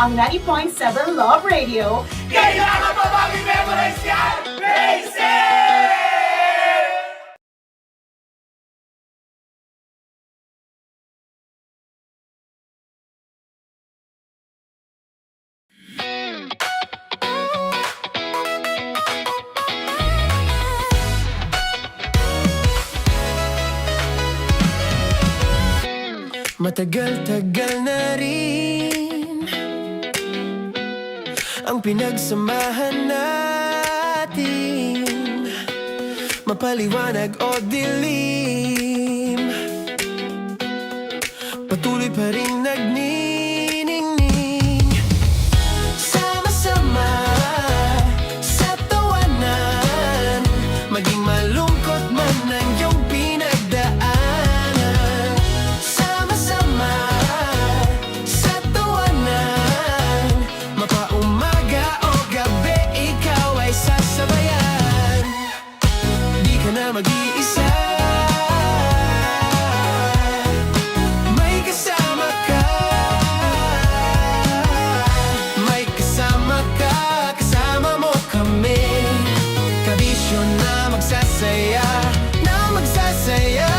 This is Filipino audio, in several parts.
ang 90.7 Love Radio. Kailangan pa bang i-memorize yan? Basic! Matagal-tagal na rin ang pinagsamahan natin, mapaliwanag o dilim, patuloy pa rin nagniningning. Sama-sama sa tawanan, maging malungkot man ang iyong pinagdaanan. Sama-sama sa tawanan, mapaumaga o gabi, ikaw ay sasabayan. Di ka na mag-iisa, may kasama ka. May kasama ka, kasama mo kami. Kabisyo na magsasaya, na magsasaya.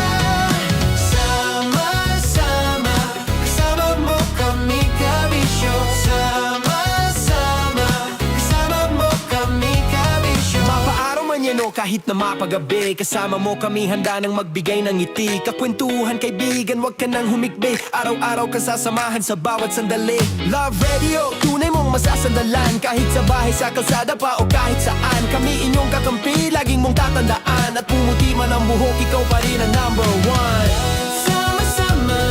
Sama-sama, kasama mo kami, kabisyo. Sama-sama, kasama mo kami, kabisyo. Mapaaraw man yan o kahit na mapagabi, kasama mo kami, handa nang magbigay ng ngiti. Kakwentuhan, kaibigan, wag ka nang humikbi. Araw-araw ka sasamahan sa bawat sandali. Love Radio, tunay mong masasandalan. Kahit sa bahay, sa kalsada pa o kahit saan, kami inyong kakampi, laging mong tatandaan. At pumuti man ang buhok, ikaw pa rin ang number one. Sama-sama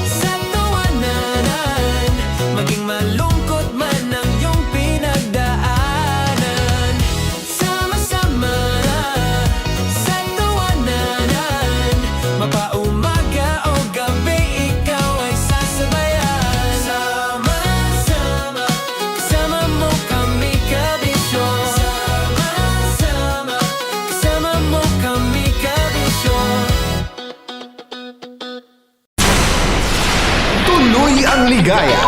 sa tawanan, maging malungkot man ang iyong pinagdaanan. Sama-sama sa tawanan, mapaumaga o gabi, ikaw ay sasabayan. Sama-sama, kasama mo kami, kabisyo. Sama-sama, kasama mo kami, kabisyo. Tuloy ang ligaya.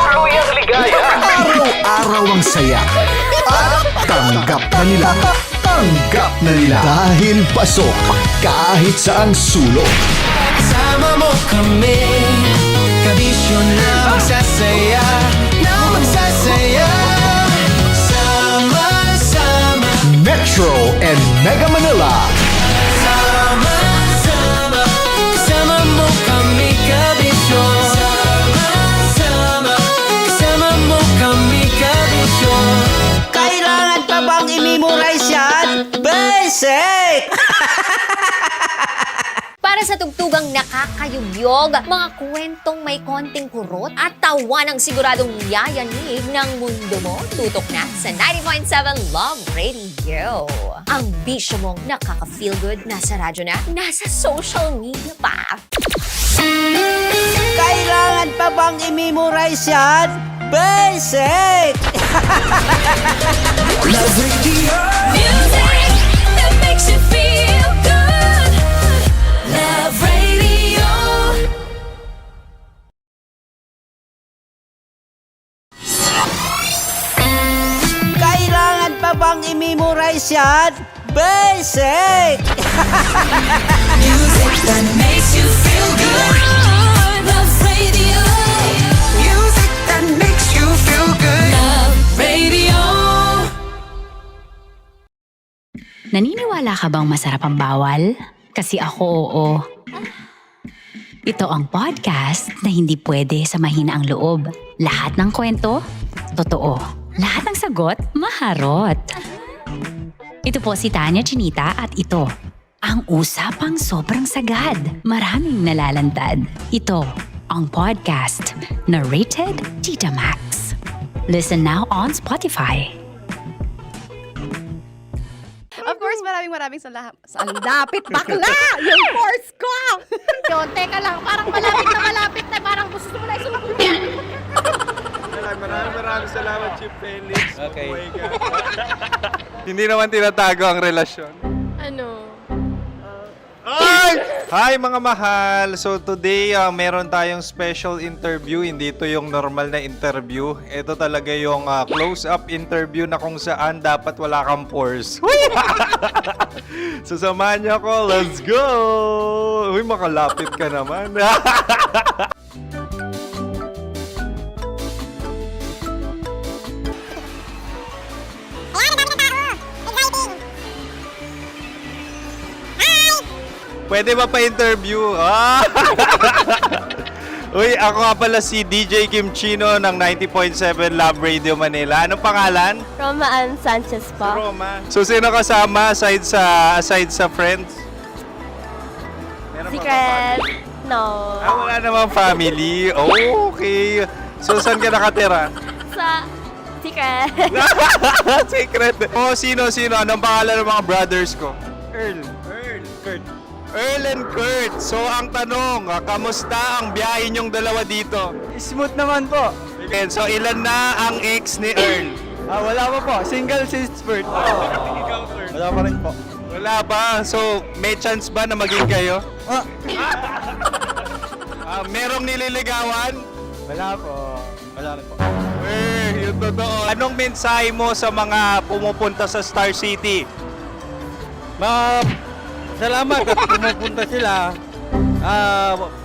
Araw-araw ang saya. At tanggap na nila. Tanggap na nila. Dahil pasok kahit saang sulok. Kasama mo kami, kabisyo na magsasaya, na magsasaya. Sama-sama, Metro and Mega Manila. sama-sama, kasama mo kami, kabisyo. Sama-sama, kasama mo kami, kabisyo. Kailangan pa bang i-memorize yan? Basic! Para sa tugtugang nakakayugyog, mga kwentong may konting kurot at tawa ng siguradong yayanig ng mundo mo, tutok na sa 90.7 Love Radio. Ang bisyo mong nakaka-feel good, nasa radyo na, nasa social media pa. Kailangan pa bang i-memorize yan? Basic! Love Radio. Music that makes you feel good. Love Radio. Kailangan pa bang i-memorize yan? Basic! Music that makes you feel good. Love Radio. Music that makes you feel good. Love Radio. Naniniwala ka bang masarap ang bawal? Kasi ako, oo. Ito ang podcast na hindi pwede samahin ang loob. Lahat ng kwento, totoo. Lahat ng sagot, maharot. Ito po si Tanya Chinita at ito, ang usapang sobrang sagad. Maraming nalalantad. Ito, ang podcast na Rated Tita Max. Listen now on Spotify. Of course, maraming salamat. Ang lapit bakla! Yung course ko! Yun, teka lang, parang malapit na, parang gusto mo na isumakutin. Maraming salamat, Chief Felix. Okay. Oh my God. Hindi naman tinatago ang relasyon. Ano? Ay! Hi mga mahal! So today, meron tayong special interview. Hindi ito yung normal na interview. Ito talaga yung close-up interview na kung saan dapat wala kang pores. So samahan niyo ako. Let's go! Uy, makalapit ka naman. Pwede ba pa-interview? Ah! Uy, ako nga pala si DJ Kim Chino ng 90.7 Love Radio Manila. Anong pangalan? Roma Ann Sanchez po. Roma. So, sino kasama aside sa friends? Meron ba Secret. No. wala namang family. Oh, okay. So, saan ka nakatira? Sa Secret. Secret. Oh, sino? Anong pangalan ng mga brothers ko? Earl, Kurt. Earl and Kurt. So, ang tanong, kamusta ang biyahe niyong dalawa dito? Smooth naman po. And so, ilan na ang ex ni Earl? Wala pa po. Single since birth. Wala pa rin po. Wala pa. So, may chance ba na maging kayo? Merong nililigawan? Wala po. Wala rin po. Yung totoo. Anong mensahe mo sa mga pumupunta sa Star City? Salamat at pumupunta sila.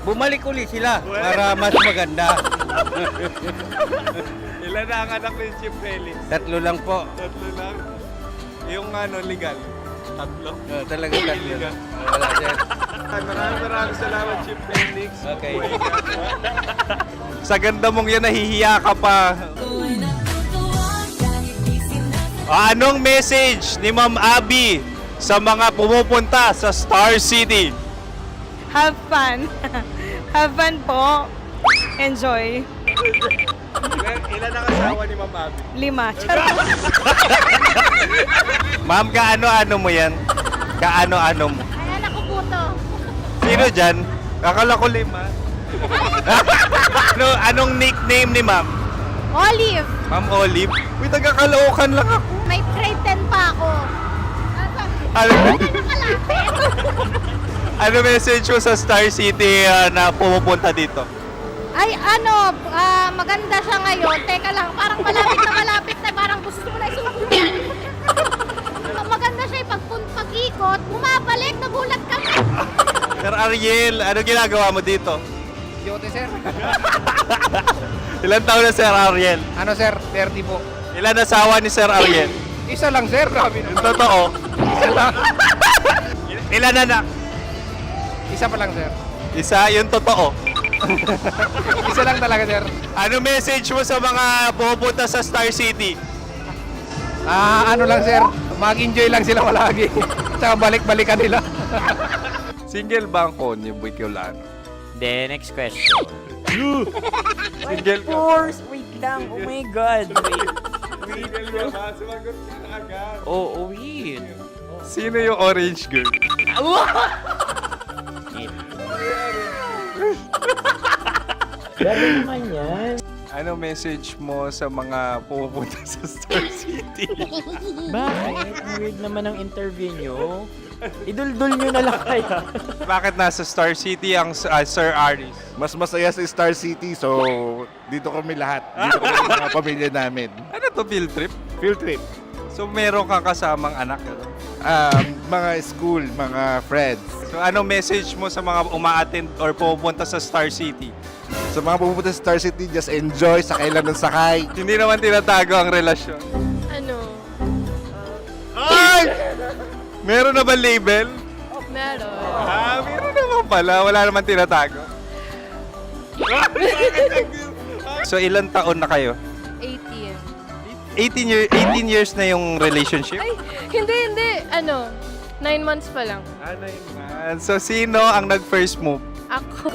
Bumalik uli sila para mas maganda. Ilan na ang anak ni Chief Felix? 3 lang po. 3 lang. Yung legal? 3? Talagang 3 lang. Wala sir. Maraming salamat, Chief Felix. Okay. Sa ganda mong yan, nahihiya ka pa. Anong message ni Ma'am Abby sa mga pumupunta sa Star City? Have fun. Have fun po. Enjoy. Ilan ang asawa ni Ma'am Abby? 5. Charot. Ma'am, kaano-ano mo yan? Kaano-ano mo? Ayan ako po to. Sino dyan? Akala ko 5. Anong nickname ni Ma'am? Olive. Ma'am Olive? Uy, taga-Caloocan lang ako. May grade 10 pa ako. Ano message mo sa Star City na pumupunta dito? Ay, maganda siya ngayon. Teka lang, parang malapit na, parang gusto mo na isusunod. Maganda siya pag-ikot, bumabalik, nagulat ka. Sir Ariel, ano ginagawa mo dito? Yote sir. Ilan taon na Sir Ariel? Ano sir? 30 po. Ilan asawa ni Sir Ariel? Isa lang sir. Grabe Yung totoo. Isa lang. Ilan anak? Isa pa lang sir. Isa, yung totoo. Isa lang talaga sir. Ano message mo sa mga pumupunta sa Star City? Ano lang sir. Mag-enjoy lang sila palagi. Tsaka balik-balikan nila. Single ba ang konyo, Boy Kiolano? Then, next question. Single ka? Wait lang. Oh my God. Single ka ba? Sumagot ka na agad. Oh, wait. Sino yung orange girl? Gano'n naman yan. Ano message mo sa mga pumupunta sa Star City? Bakit? Ang weird naman ang interview nyo. Iduldul nyo na lang kaya. Bakit nasa Star City ang Sir Aris? Mas masaya sa Star City, so dito kami lahat. Dito kami mga pamilya namin. Ano to, field trip? Field trip. So meron kang kasamang anak? Ano? Mga school, mga friends. So ano message mo sa mga uma-attend or pumupunta sa Star City? Sa mga pupunta sa Star City, just enjoy, sakay lang ng sakay. Hindi naman tinatago ang relasyon. Ano? Ay! Meron na ba label? Meron. Meron naman pala. Wala naman tinatago. So ilan taon na kayo? 18. 18 years na yung relationship? Ay, hindi. 9 months pa lang. Ano yun? So sino ang nag-first move? Ako.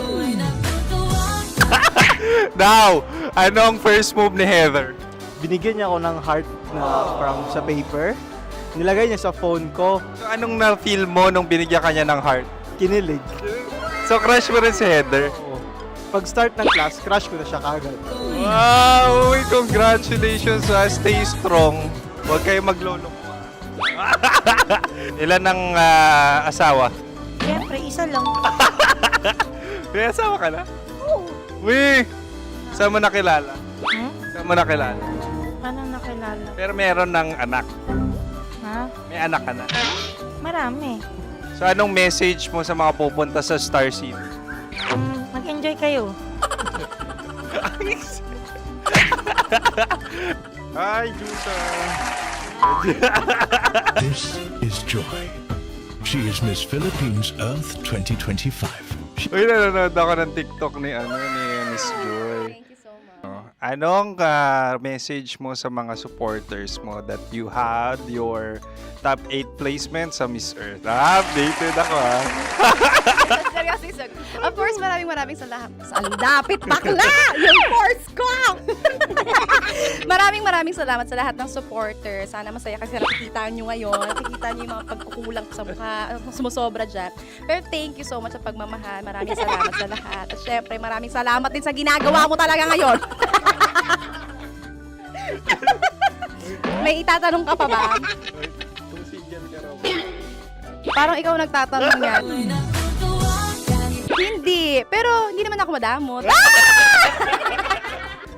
Now, anong first move ni Heather? Binigyan niya ako ng heart na from sa paper. Nilagay niya sa phone ko. So anong na-feel mo nung binigyan ka niya ng heart? Kinilig. So crush mo rin si Heather? Pag start ng class, crush ko na siya kagad. Wow! Uy, congratulations! Stay strong. Huwag kayo maglolo. Ilan ang asawa? Jeff Siyempre, isa lang. May asawa ka na? Oo. Uy! Saan mo nakilala? Saan mo nakilala? Paano nakilala? Pero meron ng anak. Ha? May anak ka na. Marami. So anong message mo sa mga pupunta sa Star City? Mag-enjoy kayo. Hi, Jusa! This is Joy. She is Miss Philippines Earth 2025. Uy, nanonood ako ng TikTok ni Miss Joy. Thank you so much. Anong message mo sa mga supporters mo that you had your top 8 placement sa Miss Earth? Updated ako Seryously, of course, maraming salamat. Lapit bakla! Yung course ko! maraming salamat sa lahat ng supporter. Sana masaya kasi nakikita nyo ngayon. Nakikita nyo yung mga pagkukulang ko sa mukha. Sumusobra dyan. Pero thank you so much sa pagmamahal. Maraming salamat sa lahat. At syempre, maraming salamat din sa ginagawa mo talaga ngayon. May itatanong ka pa ba? Parang ikaw nagtatanong yan. Hindi. Pero hindi naman ako madamot.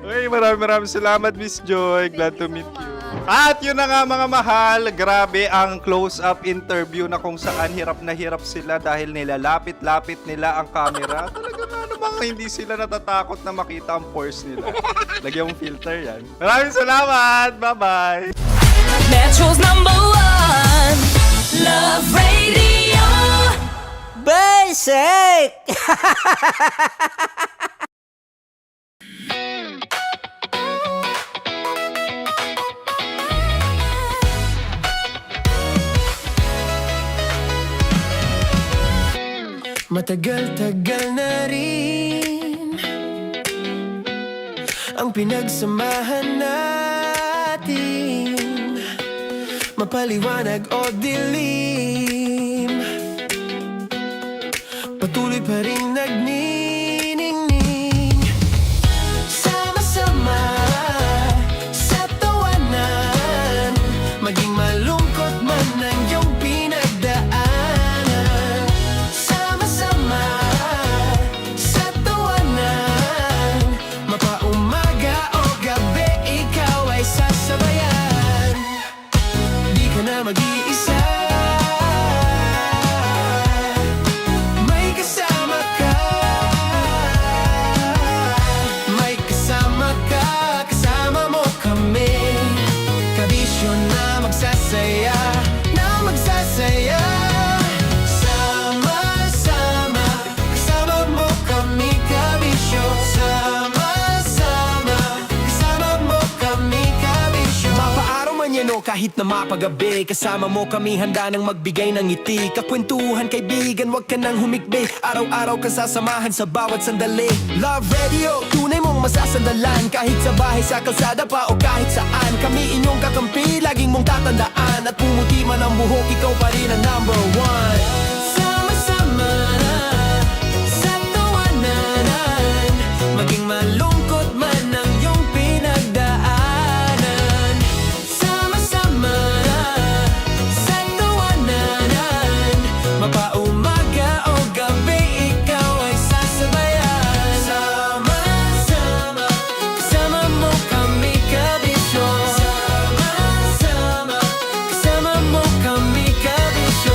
Uy, maraming salamat, Miss Joy. Glad to meet you. At yun na nga mga mahal, grabe ang close-up interview na kung saan hirap na hirap sila dahil nilalapit-lapit nila ang camera. Talaga nga namang hindi sila natatakot na makita ang pores nila. Lagyan mong filter yan. Maraming salamat! Bye-bye! Metro's #1 Love Radio. Basic! Matagal-tagal na rin ang pinagsamahan natin, mapaliwanag o dilim, patuloy pa rin nagniningning, sama-sama sa tawanan, maging malungkot man ang iyong pinagdaanan. Sama-sama sa tawanan, mapaumaga o gabi, ikaw ay sasabayan. Di ka na mag-iisa, may kasama ka. May kasama ka, kasama mo kami. Kabisyo na magsasaya, na magsasaya. Sama-sama, kasama mo kami, kabisyo. Sama-sama, kasama mo kami, kabisyo. Mapaaraw man yan o kahit na mapagabi, kasama mo kami, handa nang magbigay ng ngiti. Kakwentuhan, kaibigan, wag ka nang humikbi. Araw-araw kasasamahan sa bawat sandali. Love Radio, tunay mong masasandalan. Kahit sa bahay, sa kalsada pa o kahit saan, kami inyong kakampi, laging mong tatandaan. At pumuti man ang buhok, ikaw pa rin ang #1. Sama-sama sa tawanan, maging malungkot man ang iyong pinagdaanan. Sama-sama sa tawanan, mapaumaga o gabi, ikaw ay sasabayan. Sama-sama, kasama mo kami, kabisyo. Sama-sama, kasama mo kami, kabisyo.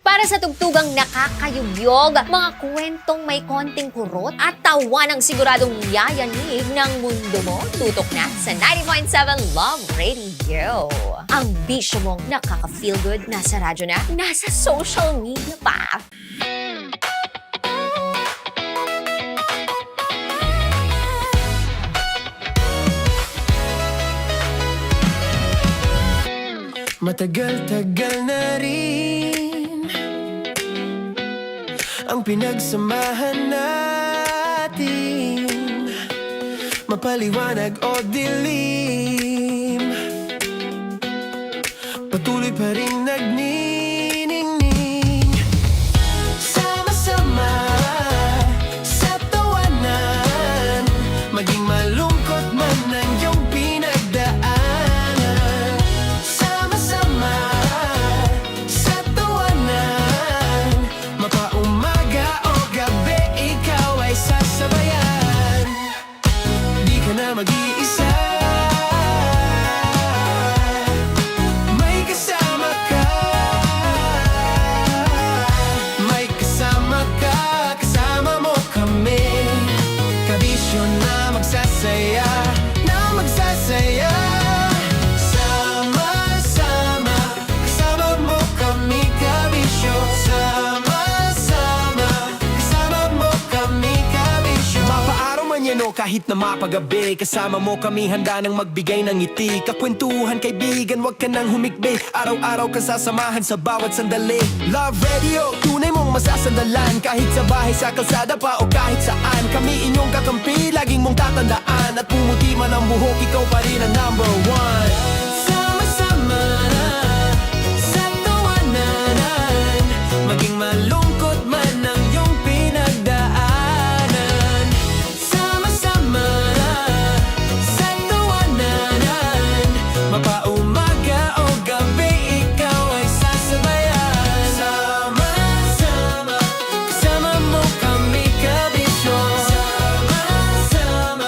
Para sa tugtugang nakakayugyog, mga kwentong may konting kurot at tawa ng siguradong yayanig ng mundo mo, tutok na sa 90.7 Love Radio. Ang bisyo mong nakaka-feel good, nasa radyo na, nasa social media pa. Matagal-tagal na rin ang pinagsamahan natin, mapaliwanag o dilim, patuloy pa rin nagniningning. Sama-sama sa tawanan, maging malungkot man ang iyong pinagdaanan. Sama-sama sa tawanan, kahit na mapagabi. Kasama mo kami handa nang magbigay ng ngiti. Kakwentuhan kaibigan, wag ka nang humikbi. Araw-araw ka sasamahan sa bawat sandali. Love Radio, tunay mong masasandalan. Kahit sa bahay, sa kalsada pa o kahit saan. Kami inyong kakampi, laging mong tatandaan. At pumuti man ang buhok, ikaw pa rin ang number one. Sama-sama na sa tawanan, maging malungkot man ang iyong pinagdaanan. Sama-sama na sa tawanan, mapaumaga o gabi, ikaw ay sasabayan. Sama-sama, kasama mo kami kabisyo. Sama-sama,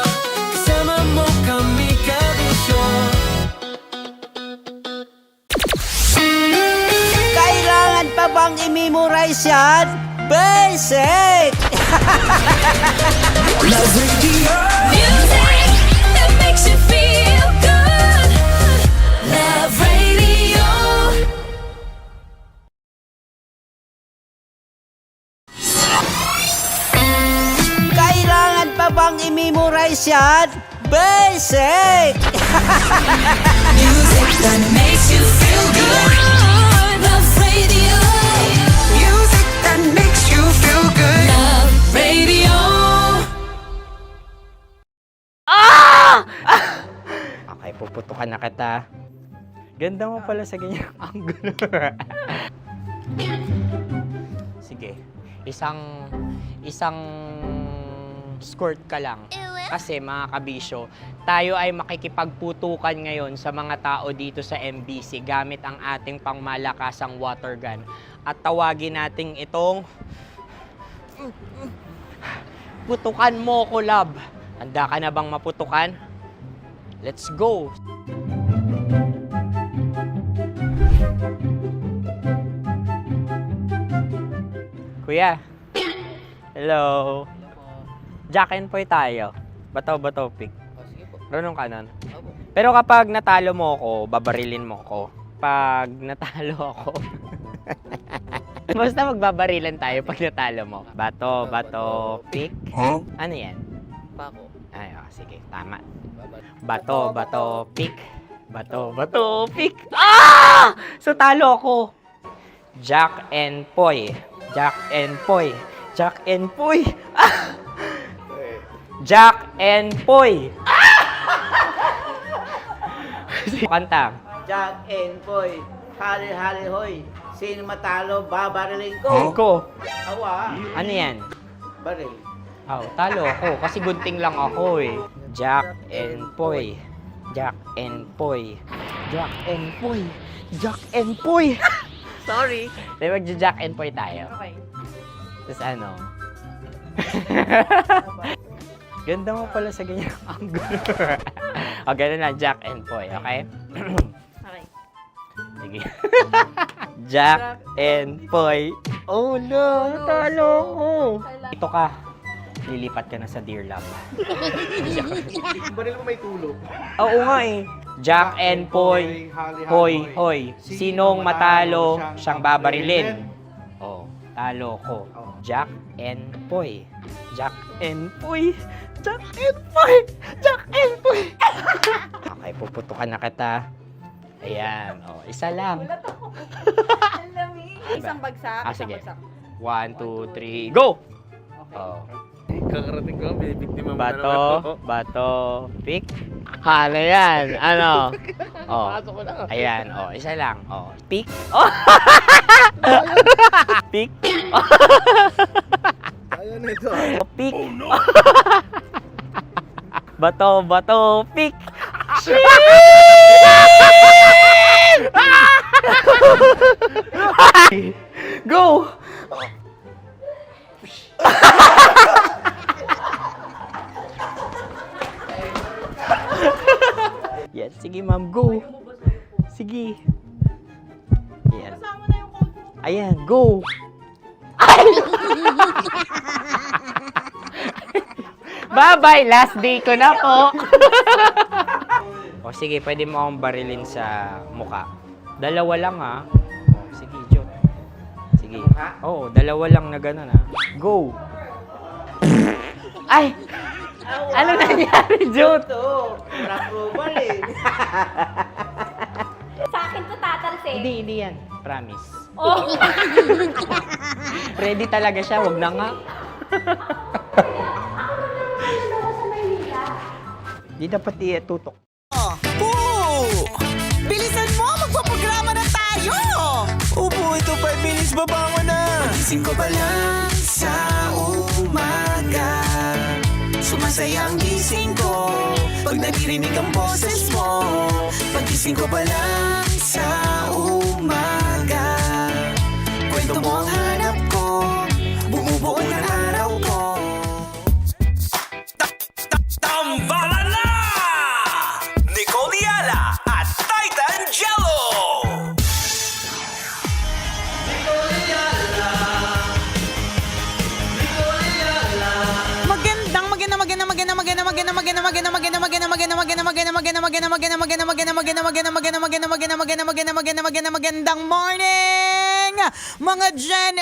kasama mo kami kabisyo. Kailangan pa bang i-memorize yan? Basic! Love Radio. Music that makes you feel good. Love Radio. Kailangan pa bang i-memorize yan? Basic! Music that makes you feel good. Love Radio. Music that makes you feel good. Love Radio. Okay, puputukan na kita. Ganda mo pala sa ganyang angulo. Sige, isang skirt ka lang. Kasi mga kabisyo, tayo ay makikipagputukan ngayon sa mga tao dito sa MBC gamit ang ating pangmalakasang water gun. At tawagin natin itong putukan mo ko, love. Handa ka na bang maputukan? Let's go! Kuya. Hello. Jack and Poy tayo. Bato-bato pick. Runong ka nun. Pero kapag natalo mo ako, babarilin mo ako. Pag natalo ako, basta magbabarilan tayo pag natalo mo. Bato, pick. Huh? Ano yan? Pako. Ay, oh, sige, tama. Bato, pick. Bato, pick. Ah! So, talo ako. Jack and Poy. Jack and Poy. Jack and Poy. Ah! Jack and Poy. Kanta. Jack and Poy, hali-hali hoy. Sino matalo, babariling ko. Ko. Awa. Ano yan? Baril. Oh, talo ako kasi gunting lang ako eh. Jack and Poy. Jack and Poy. Jack and Poy. Jack and Poy. Sorry. Di ba Jack and Poy tayo? Okay. Tapos ano? Ganda mo pala sa ganyang angulo. O, ganun lang, Jack and Poy, okay? Okay. Sige. Jack and Poy. Oh no, talo ko. Ito ka. Lilipat ka na sa Dear Love. Baril mo may tulog. Oo nga eh. Jack and Poy. Hoy, hoy. Sinong matalo, siyang babarilin. Oh, talo ko. Jack and Poy. Jack and Poy. Jack and Poy. Jack and Poy. Okay, puputukan na kita. Ayan. Oh, isa lang. Isang bagsak. Sige. 1, 2, 3, go! Oh. Kakarating ko lang, binibiktima mo Bato, pick. Ano yan? Ano? Oh. Ayan, oh, isa lang. Oh, pick. Oh. Pick. Ayaw na ito. Oh, pick. Bato, pick. Go! Yan, sige ma'am, go. Sige. Yan. Ayan, go. Bye-bye, last day ko na po. O sige, pwede mo akong barilin sa mukha. Dalawa lang ha. O, sige, Jot. Sige. Oo, dalawa lang na gano'n ha. Go. Ay! Ano nangyari, Jut? Sa akin to tatalsik. Hindi yan. Promise. Oh. Ready talaga siya, wag na nga. Di dapat tutok. Bilisan mo! Magpaprograma na tayo! Upo, ito 5 minutes, babangon na! Pagising ko pa lang sa umaga, sumasaya ang gising ko pag naririnig ang boses mo. Pagising ko pa lang sa umaga, kwento mo ang hanap ko, bumubuo ng araw ko. Tambalan na! Nicole Yala at Titan Jello! Magandang morning! Mga Gen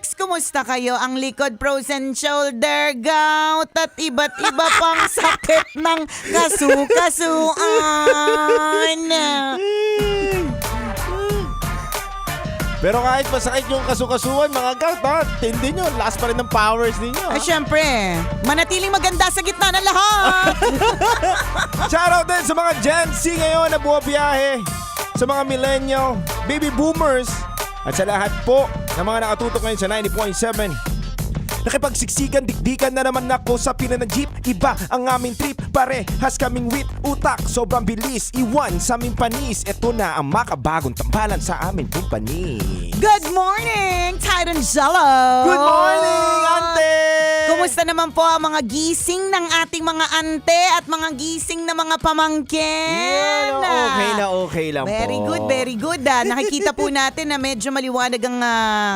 X! Kumusta kayo? Ang likod, frozen shoulder, gout at iba't iba pang sakit ng kasu-kasuan. Pero kahit masakit yung kasukasuan, mga gout, ha? Tindi nyo, last pa rin ng powers ninyo. Ay, syempre, manatiling maganda sa gitna ng lahat. Shoutout din sa mga Gen Z ngayon na buwabiyahe, sa mga millennial, baby boomers, at sa lahat po ng mga nakatutok ngayon sa 90.7. Nakipagsiksikan, dikdikan na naman ako sa pila ng jeep. Iba ang aming trip, parehas kaming whip. Utak, sobrang bilis, iwan sa aming panis. Ito na ang makabagong tambalan sa aming kumpani. Good morning, Titan Jello! Good morning, ante! Kumusta naman po ang mga gising ng ating mga ante at mga gising na mga pamangkin? Okay lang Very po. good, very good. Nakikita po natin na medyo maliwanag ang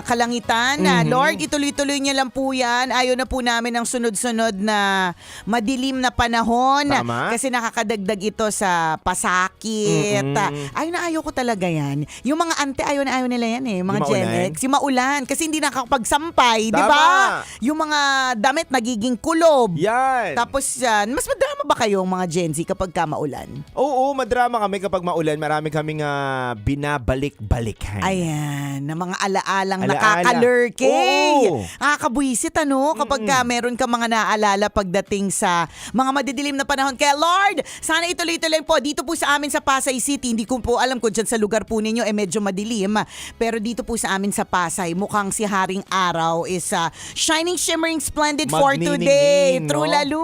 kalangitan. Lord, ituloy-tuloy niya lang po yan. Ayaw na po namin ng sunod-sunod na madilim na panahon. Tama. Kasi nakakadagdag ito sa pasakit. Ayaw ko talaga yan. Yung mga ante, ayaw nila yan eh. Mga Yung Gen maulan? X. Yung maulan. Kasi hindi nakakapagsampay. Di Tama. ba? Yung mga damit nagiging kulob. Yan. Tapos mas madrama ba kayong mga Gen Z kapag ka maulan? Oo, madrama kami kapag maulan. Marami kaming binabalik-balikan. Ayan, na mga alaalang Alaala. nakakalurking. Oo. Nakakabuisit kapag ka meron ka mga naaalala pagdating sa mga madidilim na panahon. Kaya Lord, sana ituloy-tuloy po. Dito po sa amin sa Pasay City, hindi ko po alam kung dyan sa lugar po ninyo medyo madilim. Pero dito po sa amin sa Pasay, mukhang si Haring Araw is shining, shimmering, splendid for today. Magniningning, no? True lalo.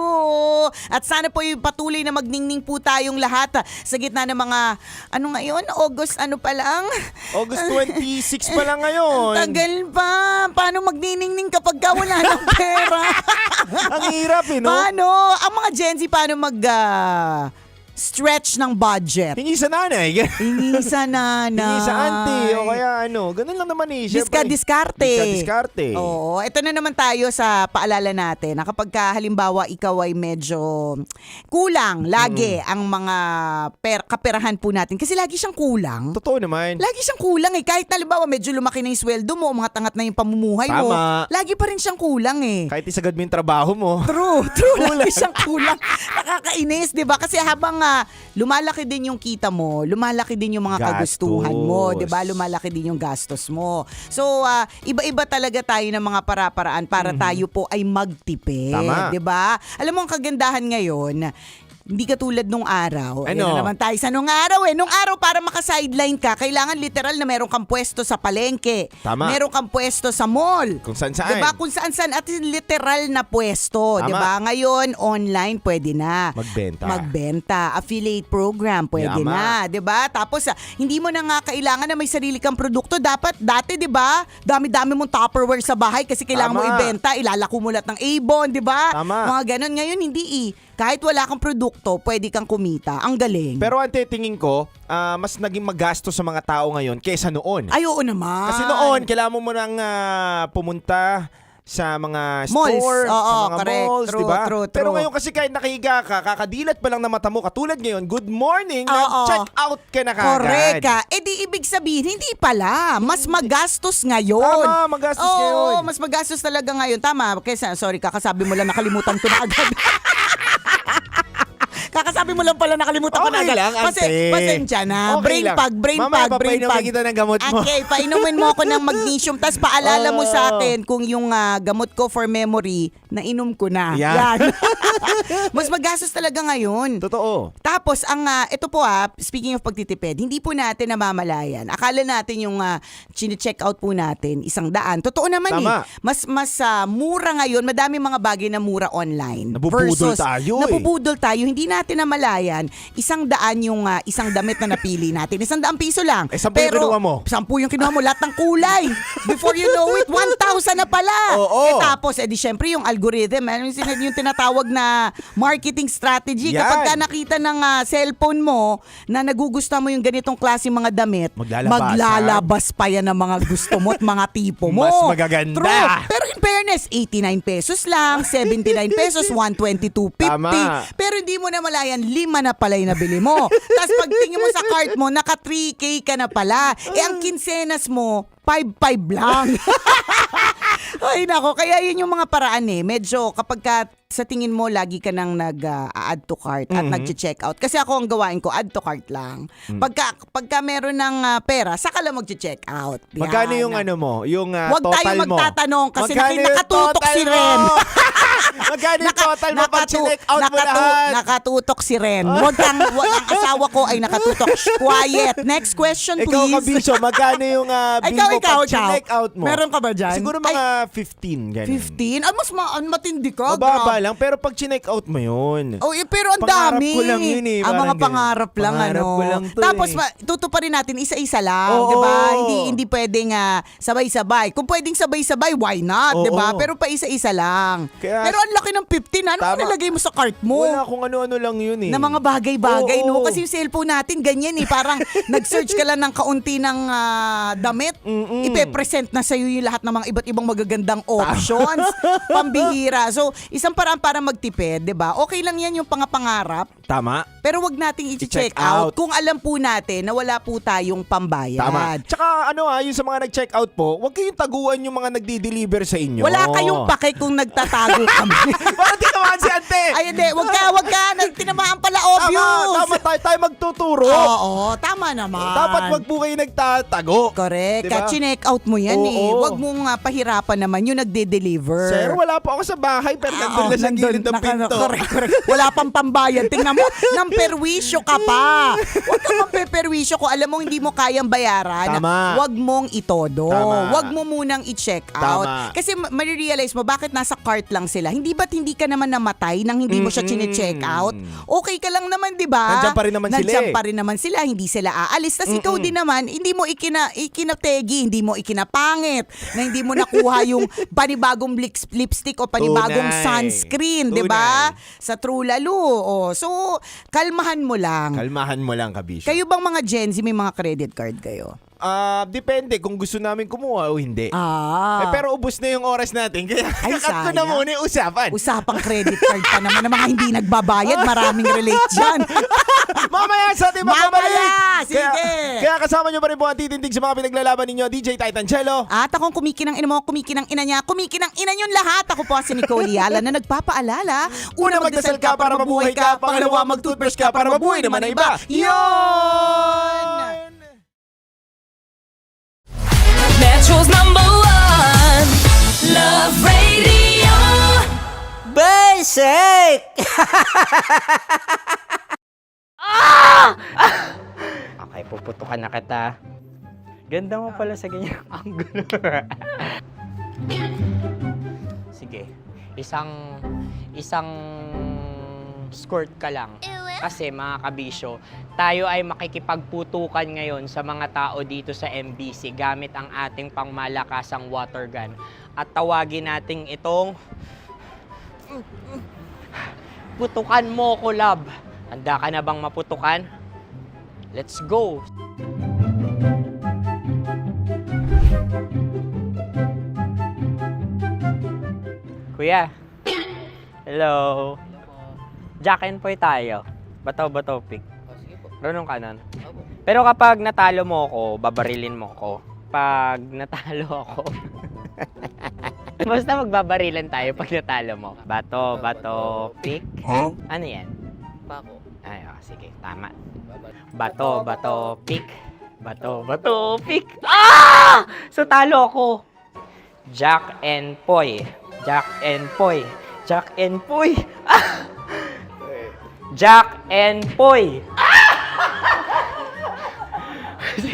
At sana po yung patuloy na magningning po tayong lahat sa gitna ng mga, ngayon? August pa lang? August 26 pa lang ngayon. Tagal pa. Paano magniningning kapag ka wala ng pera? Ang hirap no? Paano? Ang mga Gen Z, paano stretch ng budget? Hingi sa nanay. Hingi sa nanay. Hingi sa auntie. O kaya ganun lang naman eh. Diskarte. Diskarte. Oo. Ito na naman tayo sa paalala natin na kapag halimbawa ikaw ay medyo kulang lagi ang mga kaperahan po natin. Kasi lagi siyang kulang. Totoo naman. Lagi siyang kulang eh. Kahit halimbawa medyo lumaki na yung sweldo mo, mga tangat na yung pamumuhay mo, Tama. lagi pa rin siyang kulang eh. Kahit isagad mo yung trabaho mo. True. Lagi siyang kulang. Nakakainis, di ba? Kasi habang lumalaki din yung kita mo, lumalaki din yung mga kagustuhan mo, di ba? Lumalaki din yung gastos mo. So, iba-iba talaga tayo ng mga para-paraan para tayo po ay magtipid, Tama. di ba? Alam mo ang kagandahan ngayon, hindi katulad nung araw. Ayun na naman tayo sa nung araw. Nung araw, para maka-sideline ka, kailangan literal na meron kang pwesto sa palengke. Tama. Meron kang pwesto sa mall. Kung saan-saan. Diba? Kung saan-saan at literal na pwesto. Tama. Diba? Ngayon, online, pwede na. Magbenta. Affiliate program, pwede na. Diba? Tapos, hindi mo na nga kailangan na may sarili kang produkto. Dati, diba? Dami-dami mong Tupperware sa bahay kasi kailangan mo ibenta. Ilalako mo lahat ng Avon, diba? Tama. Mga ganon. Ngayon, hindi kahit wala kang produkto, pwede kang kumita. Ang galing. Pero ante, tingin ko, mas naging magastos sa mga tao ngayon kaysa noon. Ay, oo naman. Kasi noon, kailangan mo nang pumunta sa mga malls. store, Oo, sa mga correct. malls, True, di ba? true. Pero ngayon kasi kahit nakahiga ka, kakadilat pa lang na mata mo, katulad ngayon, good morning, Oo. check out ka na kagad. Correct ka. Di ibig sabihin, hindi pala. Mas magastos ngayon. Tama, magastos ngayon. Oo, mas magastos talaga ngayon. Tama. Kesa, sorry, kakasabi mo lang, nakalimutan ko na agad. Kakasabi mo lang pala, nakalimutan ko na. Okay lang, ante. Pasensya na. Okay lang. Brain Mamaya pag. papainumin kita ng gamot mo. Okay, painumin mo ako ng magnesium. Tapos paalala mo sa akin kung yung gamot ko for memory, nainom ko na. Yan. Mas magastos talaga ngayon. Totoo. Tapos, ito po speaking of pagtitipid, hindi po natin namamalayan. Akala natin yung chine-check out po natin, 100. Totoo naman Tama. Mas mura ngayon. Madami mga bagay na mura online. Nabubudol tayo Nabubudol tayo. Hindi natin namalayan, 100 yung isang damit na napili natin. 100 piso lang. 10 yung kinuha mo. 10 yung kinuha mo. Lahat ng kulay. Before you know it, 1,000 na pala. Oo. Tapos, di syempre yung algorithm, yung tinatawag na marketing strategy. Yan. Kapag ka nakita ng cellphone mo na nagugustuhan mo yung ganitong klase mga damit, maglalabas pa yan ng mga gusto mo at mga tipo mo. Mas magaganda. True. Pero in fairness, 89 pesos lang, 79 pesos, 122.50. Tama. Pero hindi mo na malayan, 5 na pala yung nabili mo. Tapos pagtingin mo sa cart mo, naka 3K ka na pala. Ang kinsenas mo, 5.5 lang. Ay nako, kaya yun yung mga paraan medyo kapag ka sa tingin mo lagi ka nang nag-add to cart at nag-check out. Kasi ako ang gawain ko, add to cart lang. Pagka meron ng pera, saka lang mag-check out. Yan. Magkano yung mo? Yung Huwag total tayo mo? magtatanong kasi Magkano yung nakatutok total si mo? Ren. Magkano yung total mo pag check out mo lahat? Nakatutok si Ren. Ang asawa ko ay nakatutok. Shh, quiet. Next question, please. Ikaw, Kabisyo, magkano yung bill mo pag check out mo? Meron ka ba dyan? Siguro mga 15, ganun. 15? Mas matindi ka. Mababa lang, pero pag chinek out mo yun. Oh, pero ang dami. Pangarap ko lang yun Ang mga pangarap lang, Pangarap ko lang to Tapos, tutuparin natin isa-isa lang, Oo. di ba? Hindi pwedeng sabay-sabay. Kung pwedeng sabay-sabay, why not, di ba? Oo. Pero pa isa-isa lang. Kaya- Pero ang laki ng 15, ano Tama. nilagay mo sa cart mo? Wala kung ano-ano lang yun Na mga bagay-bagay, Oo. no? Kasi yung cellphone natin, ganyan parang nag-search ka lang ng kaunti ng damit, ipe-present na sa'yo yung lahat ng mga iba't ibang magagandang options. Pambihira. So, isang paraan para magtipid, di ba? Okay lang yan yung pangapangarap, Tama. pero wag nating i-check I-check out. out kung alam po natin na wala po tayong pambayad. Tama. Tsaka yung sa mga nag-check out po, huwag kayong taguan yung mga nagdi-deliver sa inyo. Wala kayong pake kung nagtatago kami. Parang tinamaan si Ante. Ay, hindi. Wag ka. Tinamaan pala, obvious. Tama tayo magtuturo. Oo, tama naman. Dapat wag po kayo nagtatago. Correct. Diba? Check out mo yan Oo. Wag mong pahirapan naman yung nagde-deliver. Sir, wala po ako sa bahay, pero nandun na sa gilid ng pinto. Correct. Wala pang pambayad. Tingnan mo, nang perwisyo ka pa. Huwag ka magpe-perwisyo kung alam mo hindi mo kayang bayaran. Tama. Huwag mong itodo. Tama. Huwag mo munang i-check out. Tama. Kasi marirealize mo, bakit nasa cart lang sila? Ba't hindi ka naman namatay nang hindi mo siya chine-check out? Okay ka lang naman, di ba? Nandiyan pa rin naman sila Nandiyan pa rin naman sila. Hindi sila aalis. Tapos ikaw din naman, hindi mo ikinategi, hindi mo ikinapangit, na hindi mo nakuha yung panibagong lipstick o panibagong Tunay. sunscreen, di ba? Sa True Lalo. So, kalmahan mo lang. Kalmahan mo lang, Kabisyo. Kayo bang mga Gen Z, may mga credit card kayo? Depende kung gusto namin kumuha o hindi. Pero ubos na yung oras natin. Kaya kakat ko na muna yung usapan. Usapang credit card pa naman ng mga hindi nagbabayad. Maraming relate dyan. Mamaya sa ating magbabalik. Mamaya! Sige! Kaya kasama nyo pa rin po ang titindig sa mga pinaglalaban ninyo, DJ Titan Cello. At akong kumikinang ina mo, kumikinang ina niya, kumikinang ina niyong lahat. Ako po si Nicole Yala na nagpapaalala. Una, magdasal ka para mabuhay ka. Pangalawa, mag-toothbrush ka para mabuhay naman ang iba. Yon! Metro's #1 Love Radio. Basic! Okay, puputukan na kita. Ganda mo pala sa ganyang angulo. Sige, isang skirt ka lang. Kasi mga kabisyo, tayo ay makikipagputukan ngayon sa mga tao dito sa MBC gamit ang ating pangmalakasang water gun. At tawagin natin itong putukan mo ko, love. Handa ka na bang maputukan? Let's go! Kuya. Hello. Jack and Poy tayo. Bato-bato pick. Runong ka nun. Pero kapag natalo mo ako, babarilin mo ako. Pag natalo ako, basta magbabarilan tayo pag natalo mo. Bato, pick. Ano yan? Pako. sige, tama. Bato, bato, pick. Bato, bato, pick. Ah! So, talo ako. Jack and Poy. Jack and Poy. Jack and Poy. Ah! Jack and Poy.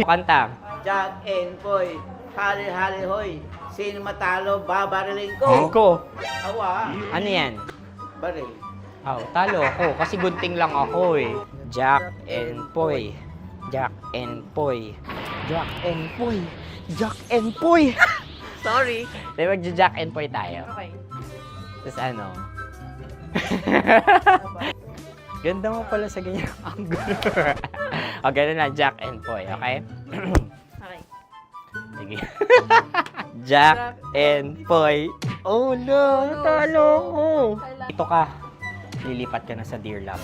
Kanta. Jack and Poy, hali-hali hoy. Sino matalo, babarilin ko. Ko. Awa, Ano yan? baril. Oh, talo ako kasi gunting lang ako eh. Jack and Poy. Jack and Poy. Jack and Poy. Jack and Poy. Sorry. Di ba Jack and Poy tayo? Okay. Tapos ano? Ganda mo pala sa ganyan angle. O, ganun na, Jack and Poy, okay? Okay. Sige. Jack and Poy. Oh no, talo ko. Ito ka. Lilipat ka na sa Dear Love.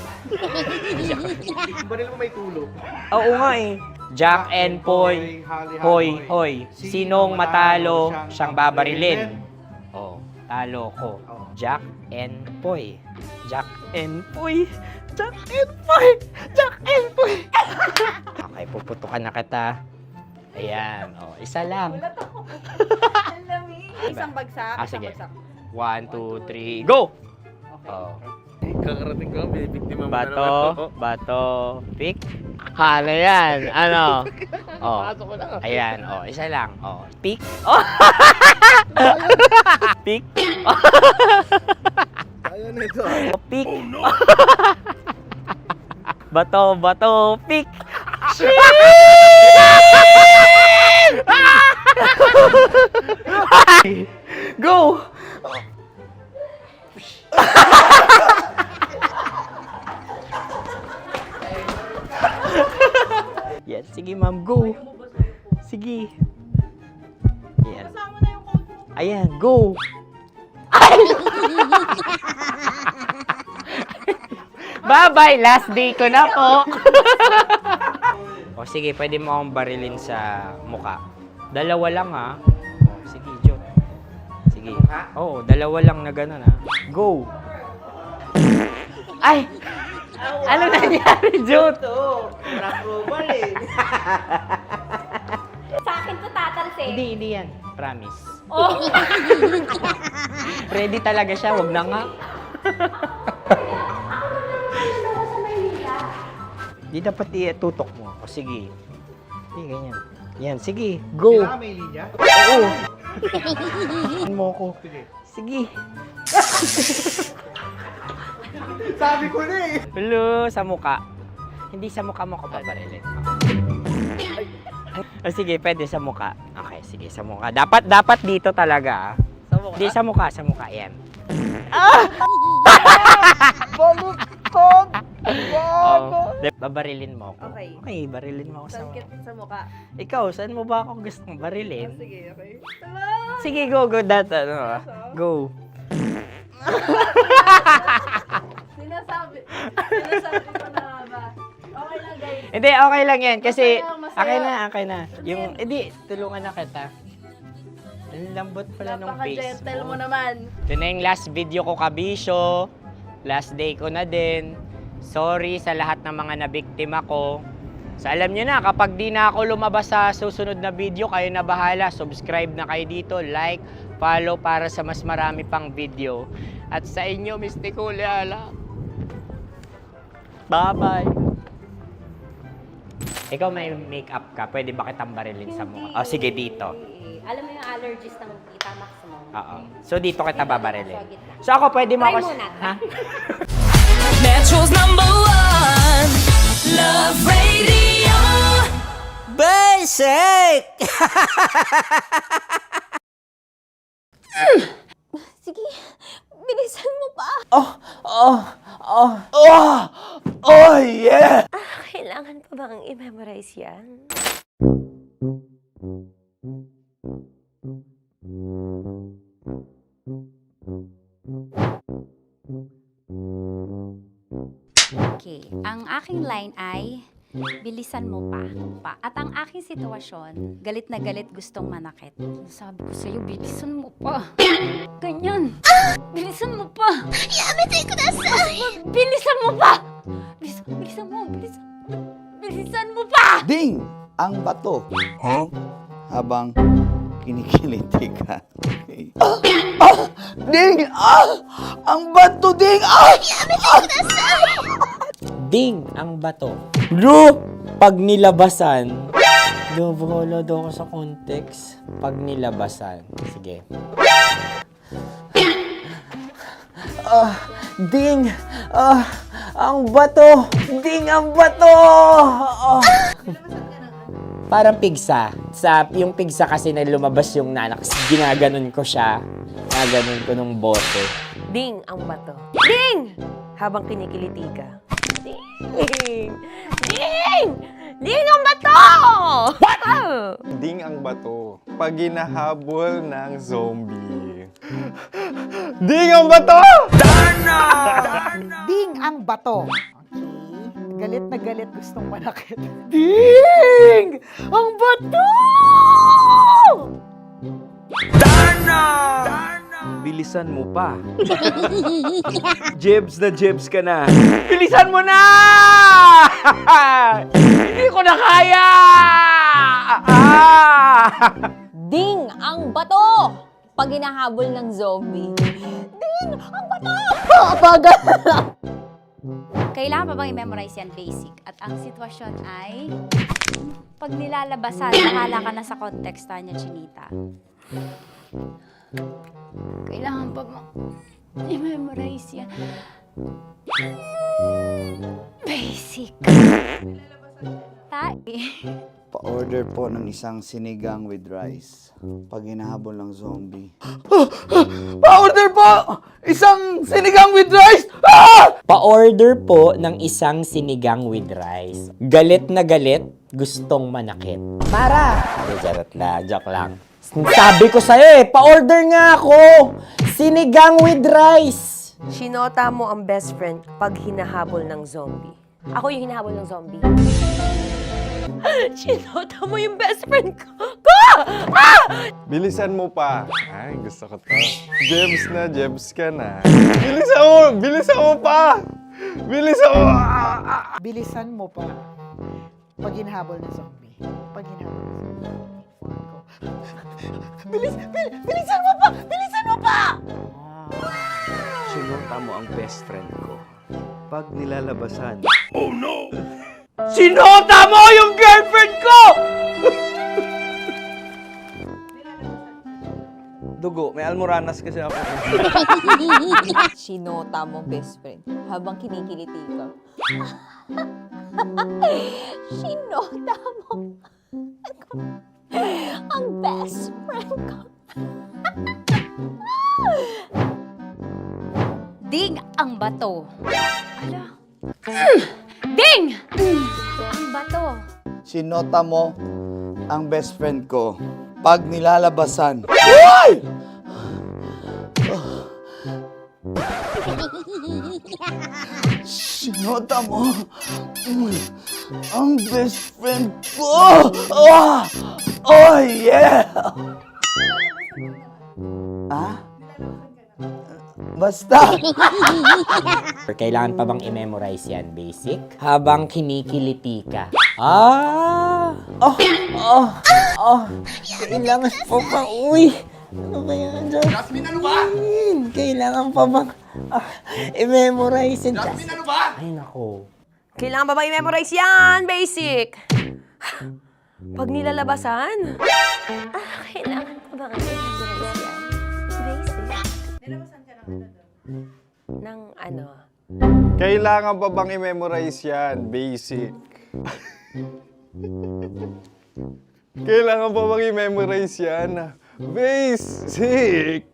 Baril mo may tulog. Oo nga eh. Jack and Poy. Hoy, hoy. Sinong matalo, siyang babarilin. Oh, talo ko. Jack and Poy. Jack and Poy. Jack and Poy. Jack and Poy. Okay, puputukan na kita. Ayan. Oh, isa lang. Isang bagsak. Sige. 1, 2, 3, go! Oh. Kakarating ko, binibiktima mo Bato, bato, pick. Hala yan. Ano? Oh. Ayan. Oh, isa lang. Oh, pick. Oh. Pick. Ayaw na ito. Oh, pick. Bato, bato, pick. Go! Yan, sige ma'am, go. Sige. Yan. Ayan, go. Ay! Bye-bye, last day ko na po. O sige, pwede mo akong barilin sa muka. Dalawa lang ha. O, sige, Jot. Sige. Oo, dalawa lang na gano'n ha. Go. Ay! Ano nangyari, Jot? Approval eh. Sa akin to tatalsik. Hindi yan. Promise. Oh. Ready talaga siya, wag na nga. Di dapat itutok mo. O sige. Sige, ganyan. Yan, sige. Go. Kailangan may linya? Oo. Ano mo ko? Sige. Sabi ko na eh. Hello, sa muka. Hindi sa muka mo ko paparilin. O sige, pwede sa muka. Okay, sige, sa muka. Dapat dito talaga. Sa mukha? Hindi, sa muka, yan. Baluktot! Oh, babarilin mo ako. Okay. Okay, barilin mo ako sa Sangkit sa mukha. Ikaw, saan mo ba ako gustong barilin? Sige, okay. Sige, go, that, go. Sinasabi ko na ba? Okay lang, guys. Hindi, okay lang yan. Kasi, Masaya, masaya. okay na. Yung, hindi, tulungan na kita. Ang lambot pala nung face Napaka-gentle mo. mo naman. Ito na yung last video ko, kabisyo. Last day ko na din. Sorry sa lahat ng mga nabiktima ko. So alam nyo na, kapag di na ako lumabas sa susunod na video, kayo na bahala. Subscribe na kayo dito, like, follow para sa mas marami pang video. At sa inyo, Mistiko Leala. Bye-bye. Ikaw may makeup ka, pwede ba kitang barilin sa mukha? O sige, dito. Alam mo yung allergies ng Tita Max mo? Oo. So dito kita babarilin. So ako pwede mo Try ako... muna. Ha? Metro's #1 Love Radio. Basic! Sige, bilisan mo pa. Oh yeah! Kailangan pa bang i-memorize yan? Okay, ang aking line ay bilisan mo pa. At ang aking sitwasyon, galit na galit gustong manakit. Sabi ko sa'yo, bilisan mo pa. Ganyan. Bilisan mo pa. Yamitay ko na sa'yo. Bilisan mo pa. Bilisan mo, bilisan mo pa! Ding! Ang bato. Habang kinikiliti ka. Okay. Ding! Ang bato, Ding! Ding ang bato. Bro, pag nilabasan. Wala daw ako sa context. Pag nilabasan. Sige. Ding! Ang bato! Ding ang bato! Parang pigsa. Yung pigsa kasi na lumabas yung nanak. Ginaganon ko siya. Ginaganon ko nung bote. Ding ang bato. Ding! Habang kinikiliti ka. Ding! Ding! Ding ang bato! What? Ding ang bato. Pag hinahabol ng zombie. Ding ang bato! Ding ang bato. Okay. Galit na galit, gustong manakit. Ding! Ang bato! Bilisan mo pa. Jebs na jebs ka na. Bilisan mo na! Hindi ko na kaya! Ding ang bato! Pag hinahabol ng zombie. Ding ang bato! Bagal! Kailangan pa bang i-memorize yan basic? At ang sitwasyon ay pag nilalabasan, bahala ka na sa konteksta niya, Chinita. Kailangan pa bang i-memorize yan? Basic. Pa-order po ng isang sinigang with rice. Pag hinahabol ng zombie. Pa-order po! Isang sinigang with rice! Pa-order po ng isang sinigang with rice. Galit na galit, gustong manakit. Para! Charot na, joke lang. Sabi ko sa'yo pa-order nga ako! Sinigang with rice! Sinota mo ang best friend pag hinahabol ng zombie. Ako yung hinahabol ng zombie. Sinota mo yung best friend ko! Bilisan mo pa. Ay, gusto ko to. Jebs na, jebs ka na. Bilisan mo pa! Bilisan mo! Bilisan mo pa. Pag hinahabol ng zombie. Pag hinahabol ng zombie. Bilisan mo pa! Bilisan mo pa! Sinota mo ang best friend ko. Pag nilalabasan. Oh no! Sinota mo yung girlfriend ko! Dugo, may almoranas kasi ako. Sinota mo best friend habang kinikiliti ka. Sinota mo ang best friend ko. Ding ang bato. Ala. Ding! Ang bato. Sinota mo ang best friend ko. Pag nilalabasan. Uy! Sinota mo ang best friend ko. Oh yeah! Basta! Kailangan pa bang i-memorize yan, basic? Habang kinikiliti ka. Kailangan pa ba? Uy! Ano ba yan, Jasmine, ano ba? Kailangan pa bang i-memorize yan, Jasmine, ano ba? Ay, nako. Kailangan ba bang i-memorize yan? Basic. Pag nilalabasan? Kailangan pa bang i-memorize yan? Basic. Nilabasan ka ng ano? Kailangan pa bang i-memorize yan? Basic. Kailangan pa bang i-memorize yan? Basic.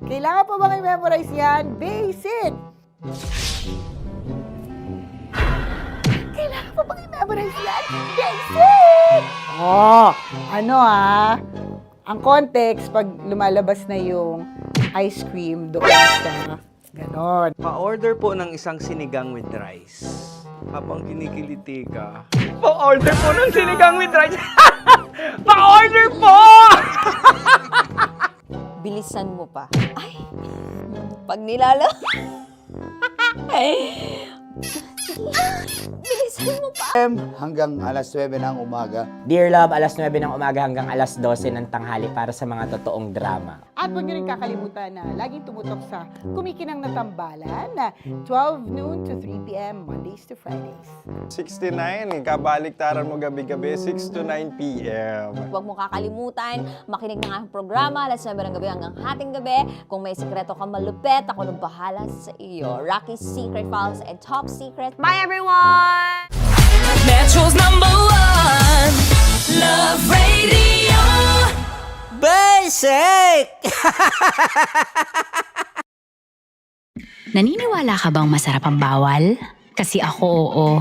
Kailangan pa bang i-memorize yan? Basic! Kailangan pa bang i-memorize yan? Basic! Ang context, pag lumalabas na yung ice cream doon sa ganon. Pa-order po ng isang sinigang with rice. Habang kinikiliti ka. Pa-order po ng sinigang with rice! Pa-order po! Bilisan mo pa. Ay! Pag Bilisan mo pa. Hanggang alas 9 ng umaga. Dear Love, alas 9 ng umaga hanggang alas 12 ng tanghali para sa mga totoong drama. At huwag niyo rin kakalimutan na laging tumutok sa Kumikinang na Tambalan na 12 noon to 3 p.m. Mondays to Fridays. 69, kabaliktaran mo gabi-gabi, 6 to 9 p.m. Huwag mo kakalimutan, makinig ng aking programa, alas 9 ng gabi hanggang hating gabi. Kung may sikreto kang malupet, ako nang bahala sa iyo. Rocky's Secret Files and Top Secret. Bye everyone! Metro's #1 Love Radio. Basic! Naniniwala ka bang masarap ang bawal? Kasi ako oo.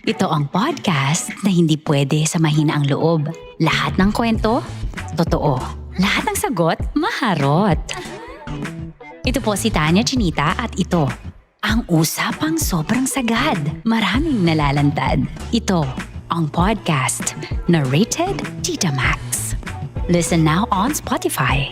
Ito ang podcast na hindi pwede sa mahina ang loob. Lahat ng kwento, totoo. Lahat ng sagot, maharot. Ito po si Tanya Chinita at ito, ang usapang sobrang sagad. Maraming nalalantad. Ito, ang podcast na Rated Tita Max. Listen now on Spotify.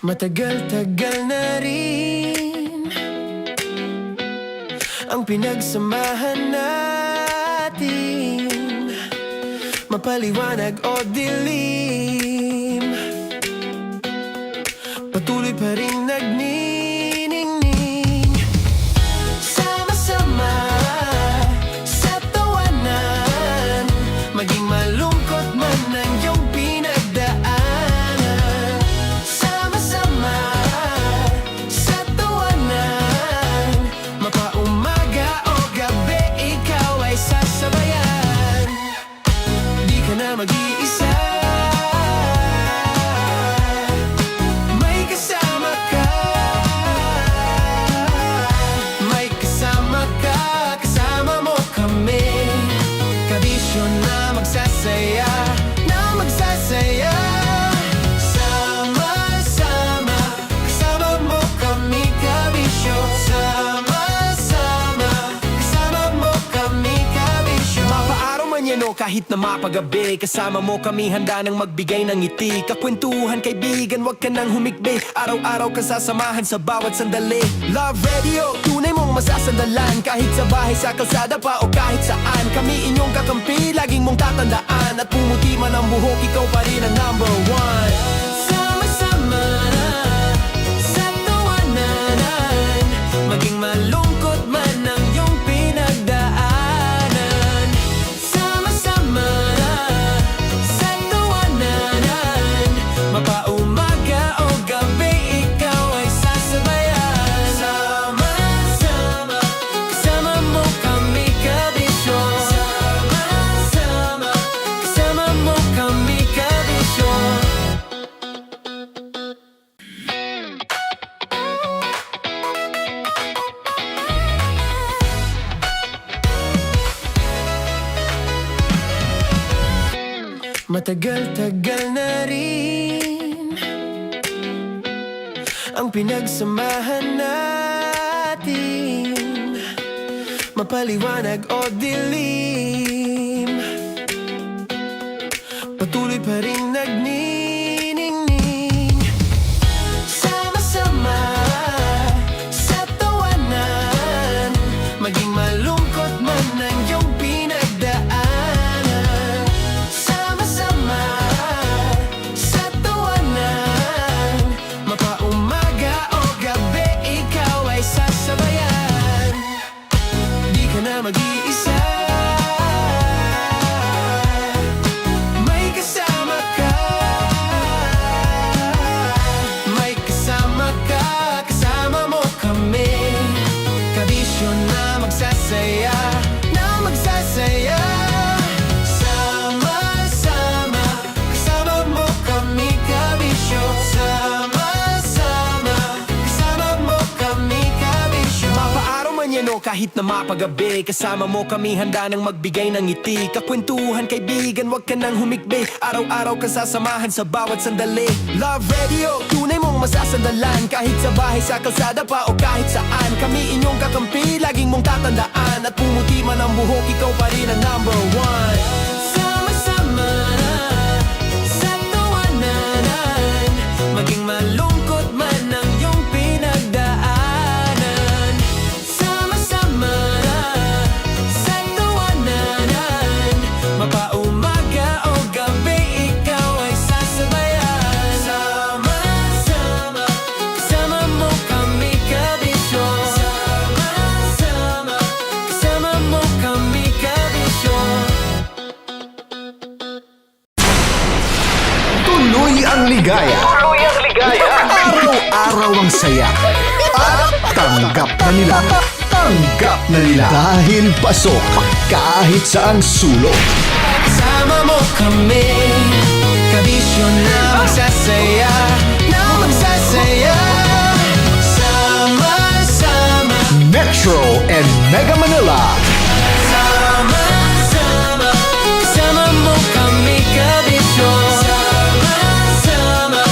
Matagal-tagal na rin ang pinagsamahan natin, mapaliwanag o dilim, patuloy pa rin nagniningning. Sama-sama sa tawanan, maging malungkot man ang iyong pinagdaanan. Sama-sama sa tawanan, mapaumaga o gabi, ikaw ay sasabayan. Di ka na mag-iisa, may kasama ka. May kasama ka, kasama mo kami. Kabisyo na magsasaya, na magsasaya. Sama-sama, kasama mo kami, kabisyo. Sama-sama, kasama mo kami, kabisyo. Mapaaraw man yan o kahit na mapagabi, kasama mo kami, handa nang magbigay ng ngiti. Kakwentuhan, kaibigan, wag ka nang humikbi. Araw-araw kasasamahan sa bawat sandali. Love Radio, tunay mong masasandalan. Kahit sa bahay, sa kalsada pa o kahit saan, kami inyong kakampi, laging mong tatandaan. At pumuti man ang buhok, ikaw pa rin ang #1. Sama-sama sa tawanan, maging malungkot man ang iyong pinagdaanan. Sama-sama sa tawanan, mapaumaga o gabi, ikaw ay sasabayan. Sama-sama, kasama mo kami, kabisyo. Sama-sama, kasama mo kami, kabisyo. Matagal-tagal na rin ang pinagsamahan natin, mapaliwanag o dilim, patuloy pa rin nagniningning. Sama-sama sa tawanan, maging malungkot man ang iyong pinagdaanan. Sama-sama sa tawanan, mapaumaga o gabi, ikaw ay sasabayan. Di ka na mag-iisa, may kasama ka. May kasama ka, kasama mo kami. Kabisyo na magsasaya, na magsasaya. Sama-sama, kasama mo kami, kabisyo. Sama-sama, kasama mo kami, kabisyo. Mapaaraw man yan o kahit na mapagabi, kasama mo kami, handa nang magbigay ng ngiti. Kakwentuhan, kaibigan, wag ka nang humikbi. Araw-araw kasasamahan sa bawat sandali. Love Radio, tunay mong masasandalan. Kahit sa bahay, sa kalsada pa o kahit saan, kami inyong kakampi, laging mong tatandaan. At pumuti man ang buhok, ikaw pa rin ang number one. Sama-sama na sa tawanan, maging malungkot man ang iyong pinagdaanan. Sama-sama na sa tawanan, mapaumaga o gabi, ikaw ay sasabayan. Sama-sama, kasama mo kami kabisyo. Sama-sama, kasama mo kami kabisyo. Tuloy ang ligaya. Araw-araw ang saya. At tanggap na nila. Tanggap na nila. Dahil pasok kahit saang sulok. Sama mo kami, kabisyo na magsasaya, na magsasaya. Sama-sama, Metro and Mega Manila. sama-sama, kasama mo kami kabisyo. Sama-sama,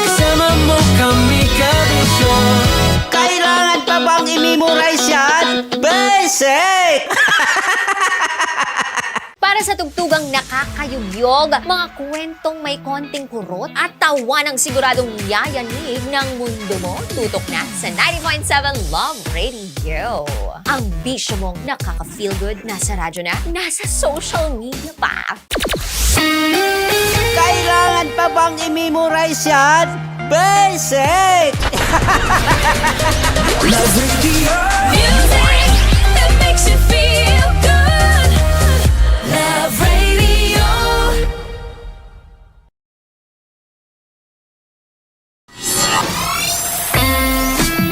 kasama mo kami kabisyo. Kailangan pa bang i-memorize yan? Basic! Para sa tugtugang nakakayugyog, mga kwentong may konting kurot at tawa ng siguradong yayanig ng mundo mo, tutok na sa 90.7 Love Radio. Ang bisyo mong nakaka-feel good, nasa radyo na, nasa social media pa. Kailangan pa bang i-memorize yan? Basic! Love Radio. Music that makes you feel good. Love Radio.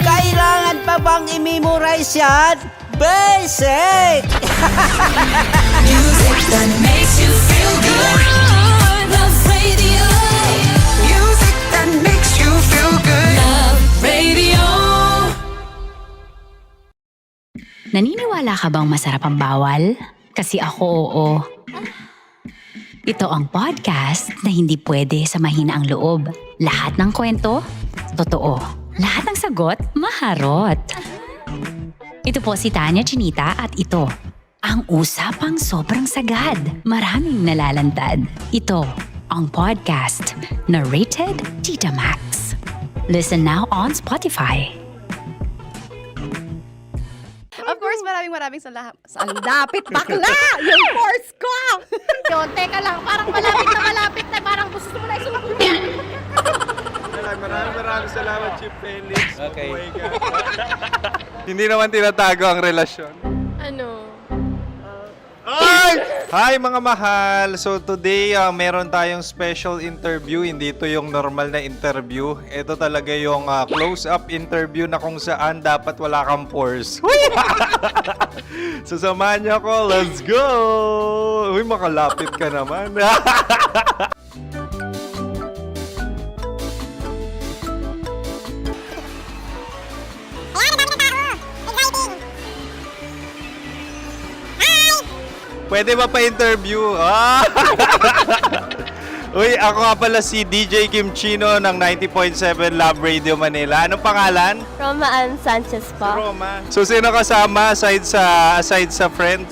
Kailangan pa bang i-memorize yan? Basic! Music that makes you feel good. Love Radio. Music that makes you feel good. Love Radio. Naniniwala ka bang masarap ang bawal? Kasi ako, oo. Ito ang podcast na hindi pwede sa mahina ang loob. Lahat ng kwento, totoo. Lahat ng sagot, maharot. Ito po si Tanya Chinita at ito, ang usapang sobrang sagad. Maraming nalalantad. Ito, ang podcast na Rated Tita Max. Listen now on Spotify. Of course, maraming salamat. Ang lapit bakla! Yung course ko! Yun, teka lang, parang malapit na, parang gusto mo na isuot. Maraming salamat, Chief Felix. Okay. Oh my God. Hindi naman tinatago ang relasyon. Ano? Hi mga mahal! So today, meron tayong special interview. Hindi ito yung normal na interview. Ito talaga yung close-up interview na kung saan dapat wala kang pores. So samahan niyo ako. Let's go! Uy, makalapit ka naman. Pwede ba pa-interview? Uy, ako nga pala si DJ Kim Chino ng 90.7 Love Radio Manila. Anong pangalan? Roma Ann Sanchez po. Roma. So, sino kasama aside sa friends?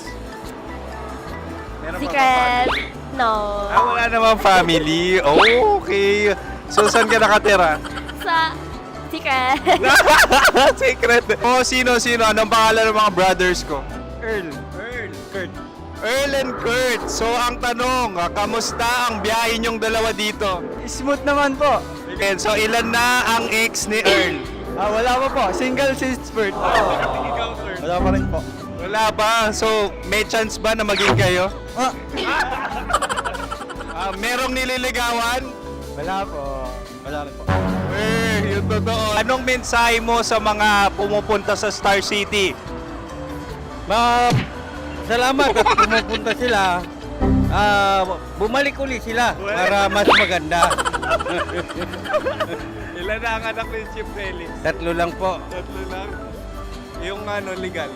Meron ba Secret. No. wala namang family. Oh, okay. So, saan ka nakatira? Sa Secret. Secret. Oh, sino? Anong pangalan ng mga brothers ko? Earl, Kurt. Earl and Kurt. So, ang tanong, kamusta ang biyahe niyong dalawa dito? Smooth naman po. Okay, so, ilan na ang ex ni Earl? Wala pa po. Single since birth. Ikaw, Kurt. Wala pa rin po. Wala pa. So, may chance ba na maging kayo? Merong nililigawan? Wala po. Wala rin po. Yung totoo. Anong mensahe mo sa mga pumupunta sa Star City? Salamat at pumupunta sila. Bumalik uli sila para mas maganda. Ilan na ang anak ni Chief Felix? 3 lang po. 3 lang? Yung legal?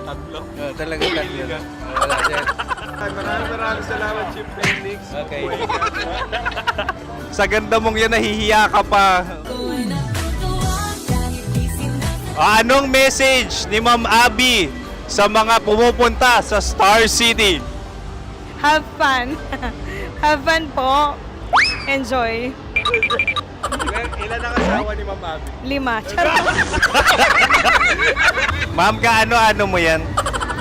3? Talaga 3 lang. Wala dyan. Maraming salamat, Chief Felix. Okay. Sa ganda mong yan, nahihiya ka pa. Anong message ni Ma'am Abby sa mga pumupunta sa Star City? Have fun. Have fun po. Enjoy. Ilan ang asawa ni Ma'am Abby? 5. Charot. Ma'am, kaano-ano mo yan?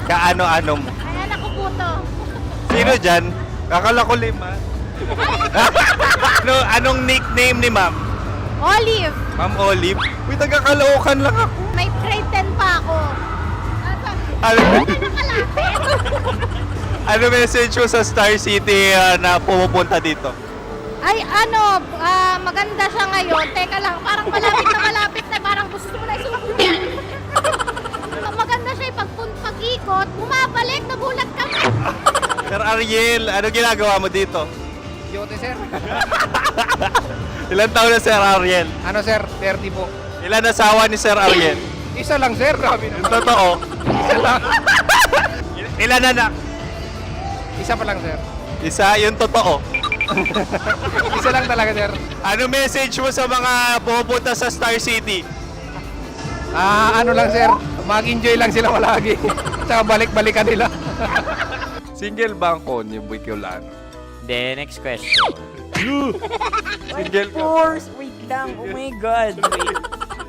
Kaano-ano mo? Ay, anak ko po to. Sino dyan? Kakala ko 5. Anong nickname ni Ma'am? Olive. Ma'am Olive? Uy, taga-Caloocan lang ako. May grade 10 pa ako. Ano message mo sa Star City na pumupunta dito? Ay, maganda siya ngayon. Teka lang, parang malapit na, parang gusto mo na isulat. Maganda siya pag-ikot, bumabalik, nagulat kami. Sir Ariel, ano ginagawa mo dito? Yote, sir. Ilan taon na Sir Ariel? Ano, sir? 30 po. Ilan asawa ni Sir Ariel? Isa lang, sir. Grabe Yung totoo? Isa lang. Ilan anak? Isa pa lang, sir. Isa, yung totoo. Isa lang talaga, sir. Ano message mo sa mga pupunta sa Star City? Ano lang, sir. Mag-enjoy lang sila palagi. Tsaka balik-balikan nila. Single ba ang konyo, Bicolano? Then, next question. Single ka? Wait lang. Oh my God.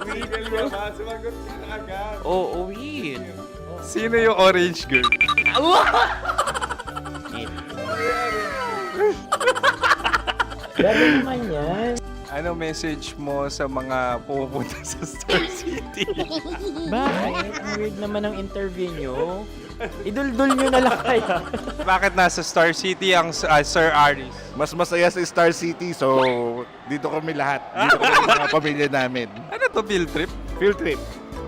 Single ka ba? Sumagot ka na agad. Oo, wait. Sino yung orange girl? Gano'n naman yan. Ano message mo sa mga pupunta sa Star City? Bakit? Weird naman ang interview nyo. Idul-dul nyo na lang kaya. Bakit nasa Star City ang Sir Aris? Mas masaya sa Star City, so dito kami lahat. Dito kami mga pamilya namin. Ano to, field trip? Field trip.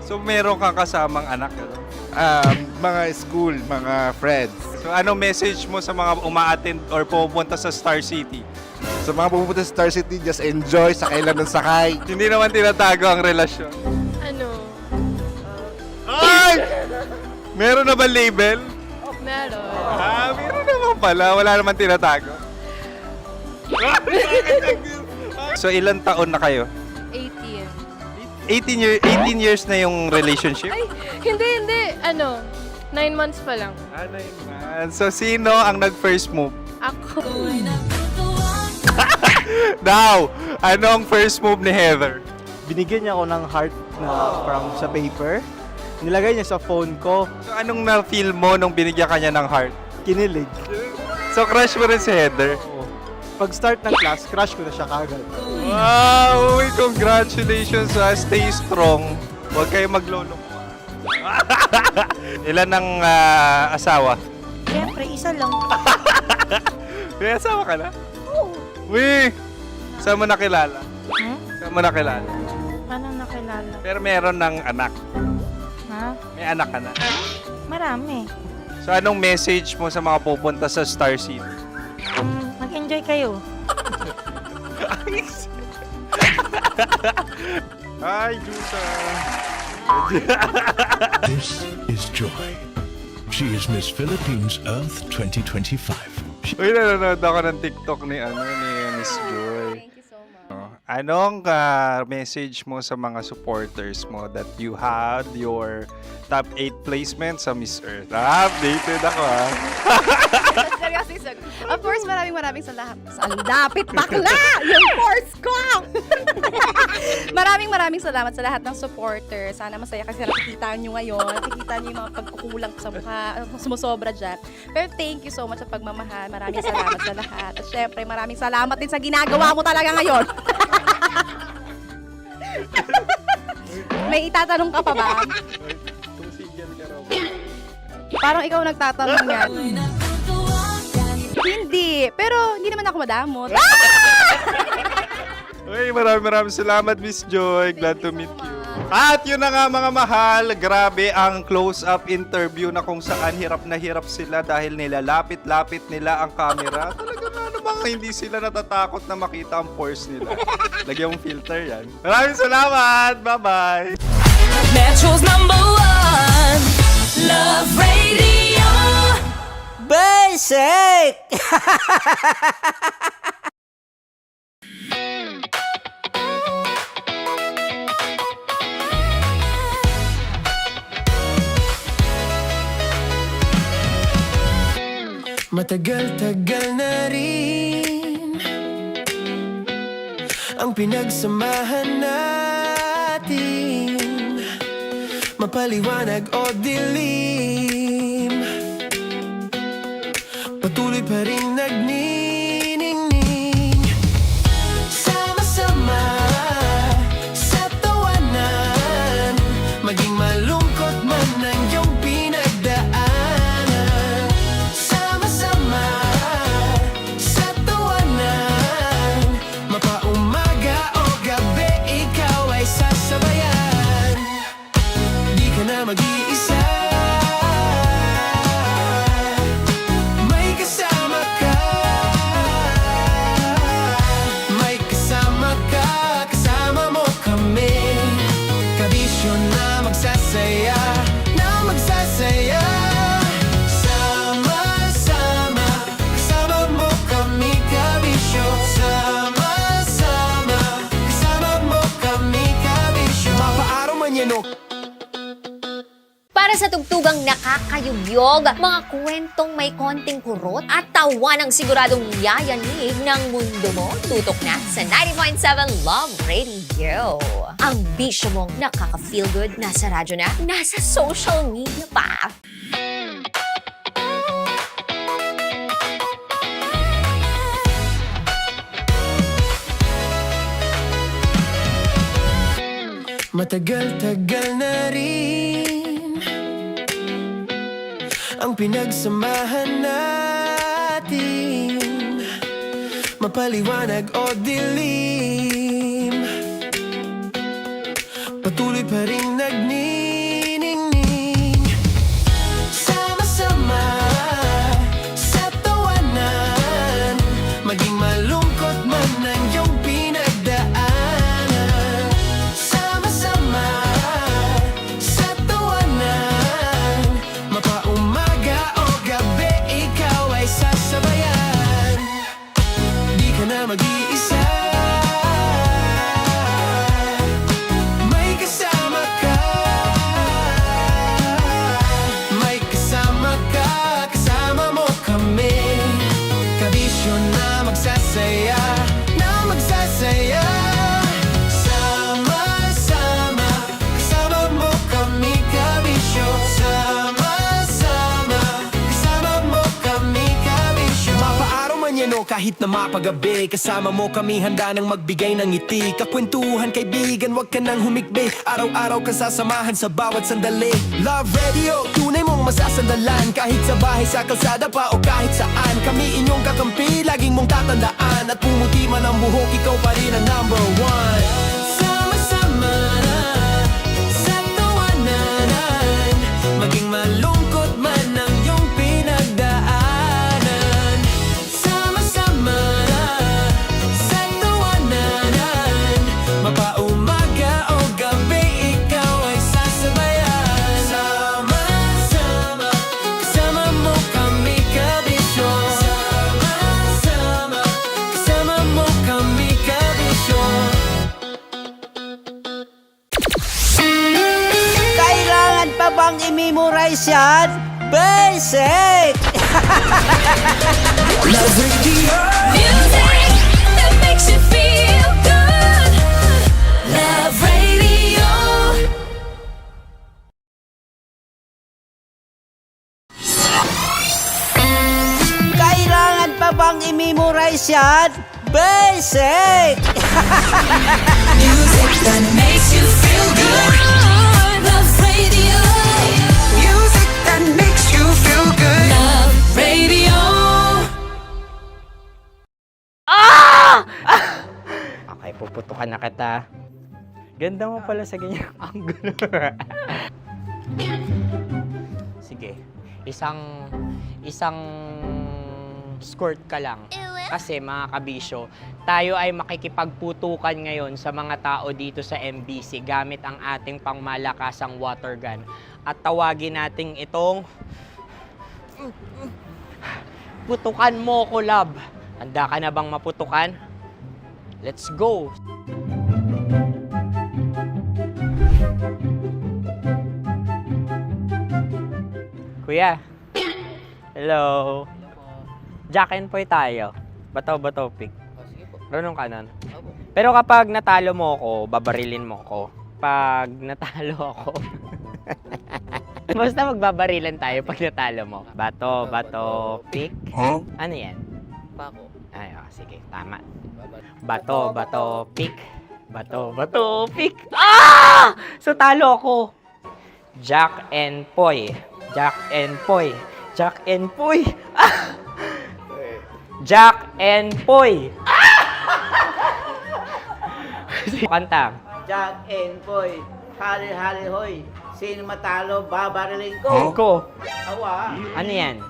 So meron kang kasamang anak? Ano? Mga school, mga friends. So ano message mo sa mga uma-attend or pupunta sa Star City? Sa mga pupunta sa Star City, just enjoy, sakay lang ng sakay. Hindi naman tinatago ang relasyon. Ano? Ay! Meron na ba label? Meron. Meron naman pala. Wala naman tinatago. So ilan taon na kayo? 18. 18 years na yung relationship? Ay, hindi. 9 months pa lang. 9 months. So sino ang nag-first move? Ako. Daw, ano ang first move ni Heather? Binigyan niya ako ng heart na from sa paper. Nilagay niya sa phone ko. So anong na-feel mo nung binigyan kanya ng heart? Kinilig. So crush mo rin si Heather? Pag start ng class, crush ko na siya kagad. Wow! Uy, congratulations! Stay strong. Huwag kayo maglolo. Ilan ang asawa? Siyempre, isa lang. May asawa ka na? Oo. Uy! Saan mo nakilala? Saan mo nakilala? Paano nakilala? Pero meron ng anak. Ha? May anak ka na. Marami. So anong message mo sa mga pupunta sa Star City? Mag-enjoy kayo. Hi, Jusa! This is Joy. She is Miss Philippines Earth 2025. Uy, nanonood ako ng TikTok ni Miss Joy. Thank you so much. Anong message mo sa mga supporters mo that you had your top 8 placement sa Miss Earth? Updated ako Seryoso. Of course, maraming salamat. Ang lapit bakla! Yung force ko! maraming salamat sa lahat ng supporters. Sana masaya kasi nakikita nyo ngayon. Nakikita nyo yung mga pagkukulang sa mukha. Sumusobra dyan. Pero thank you so much sa pagmamahal. Maraming salamat sa lahat. At syempre, maraming salamat din sa ginagawa mo talaga ngayon. May itatanong ka pa ba? Parang ikaw nagtatanong yan. Hindi. Pero hindi naman ako madamot. Uy, maraming salamat, Miss Joy. Glad to meet you. At yun na nga mga mahal, grabe ang close-up interview na kung saan hirap na hirap sila dahil nilalapit-lapit nila ang camera. Talaga ano bang hindi sila natatakot na makita ang pores nila. Lagyan mong filter yan. Maraming salamat! Bye-bye! Metro's #1 Love Radio. Basic! Matagal-tagal na rin ang pinagsamahan natin, mapaliwanag o dilim, patuloy pa rin nagniningning. Sama-sama sa tawanan, maging malungkot man ang iyong pinagdaanan. Sama-sama sa tawanan, mapaumaga o gabi, ikaw ay sasabayan. Di ka na mag-iisa, may kasama ka. May kasama ka, kasama mo kami. Kabisyo na magsasaya, na magsasaya. Sama-sama, kasama mo kami, kabisyo. Sama-sama, kasama mo kami, kabisyo. Mapaaraw man yan o. Para sa tugtugang nakakayugyog, mga kwentong may konting kurot at tawa ng siguradong yayanig ng mundo mo, tutok na sa 90.7 Love Radio. Ang bisyo mong nakaka-feel good, nasa radyo na, nasa social media pa. Matagal-tagal na rin ang pinagsamahan natin, mapaliwanag o dilim, patuloy pa rin nagniningning. Sama-sama sa tawanan, maging malungkot man ang iyong pinagdaanan. Sama-sama sa tawanan, mapaumaga o gabi, ikaw ay sasabayan. Di ka na mag-iisa, may kasama ka. May kasama ka, kasama mo kami. Kabisyo na magsasaya, na magsasaya. Sama-sama, kasama mo kami, kabisyo. Sama-sama, kasama mo kami, kabisyo. Mapaaraw man yan o kahit na mapagabi, kasama mo kami, handa nang magbigay ng ngiti. Kakwentuhan, kaibigan, wag ka nang humikbi. Araw-araw ka sasamahan sa bawat sandali. Love Radio, tunay mong masasandalan. Kahit sa bahay, sa kalsada pa o kahit saan, kami inyong kakampi, laging mong tatandaan. At pumuti man ang buhok, ikaw pa rin ang number one. Sama-sama sa tawanan, maging malungkot man ang iyong pinagdaanan. Sama-sama sa tawanan, mapaumaga o gabi, ikaw ay sasabayan. Sama-sama, kasama mo kami, kabisyo. Sama-sama, kasama mo kami, kabisyo. Kailangan pa bang i-memorize yan? Basic! Love Radio. Music that makes you feel good. Love Radio. Kailangan pa bang i-memorize yan? Basic! Music that makes you feel good. Love Radio. Music that makes you feel good. Love Radio. Okay, puputukan na kita. Ganda mo pala sa ganyang angulo. Sige, isang skirt ka lang. Kasi mga kabisyo, tayo ay makikipagputukan ngayon sa mga tao dito sa MBC gamit ang ating pangmalakasang water gun. At tawagin natin itong putukan mo ko, love. Handa ka na bang maputukan? Let's go! Kuya. Hello. Jack and Poy tayo. Bato-bato pick. Runong kanan. Pero kapag natalo mo ako, babarilin mo ako. Pag natalo ako, basta magbabarilan tayo pag natalo mo. Bato, pick. Ano yan? Bako. Ay, sige, tama. Bato, pick. Bato, pick. Ah! So, talo ako. Jack and Poy. Jack and Poy. Jack and Poy. Ah! Jack and Poy. Kanta. Jack and Poy, hali-hali hoy. Sino matalo, babariling ko. Ko. Awa. Ano yan?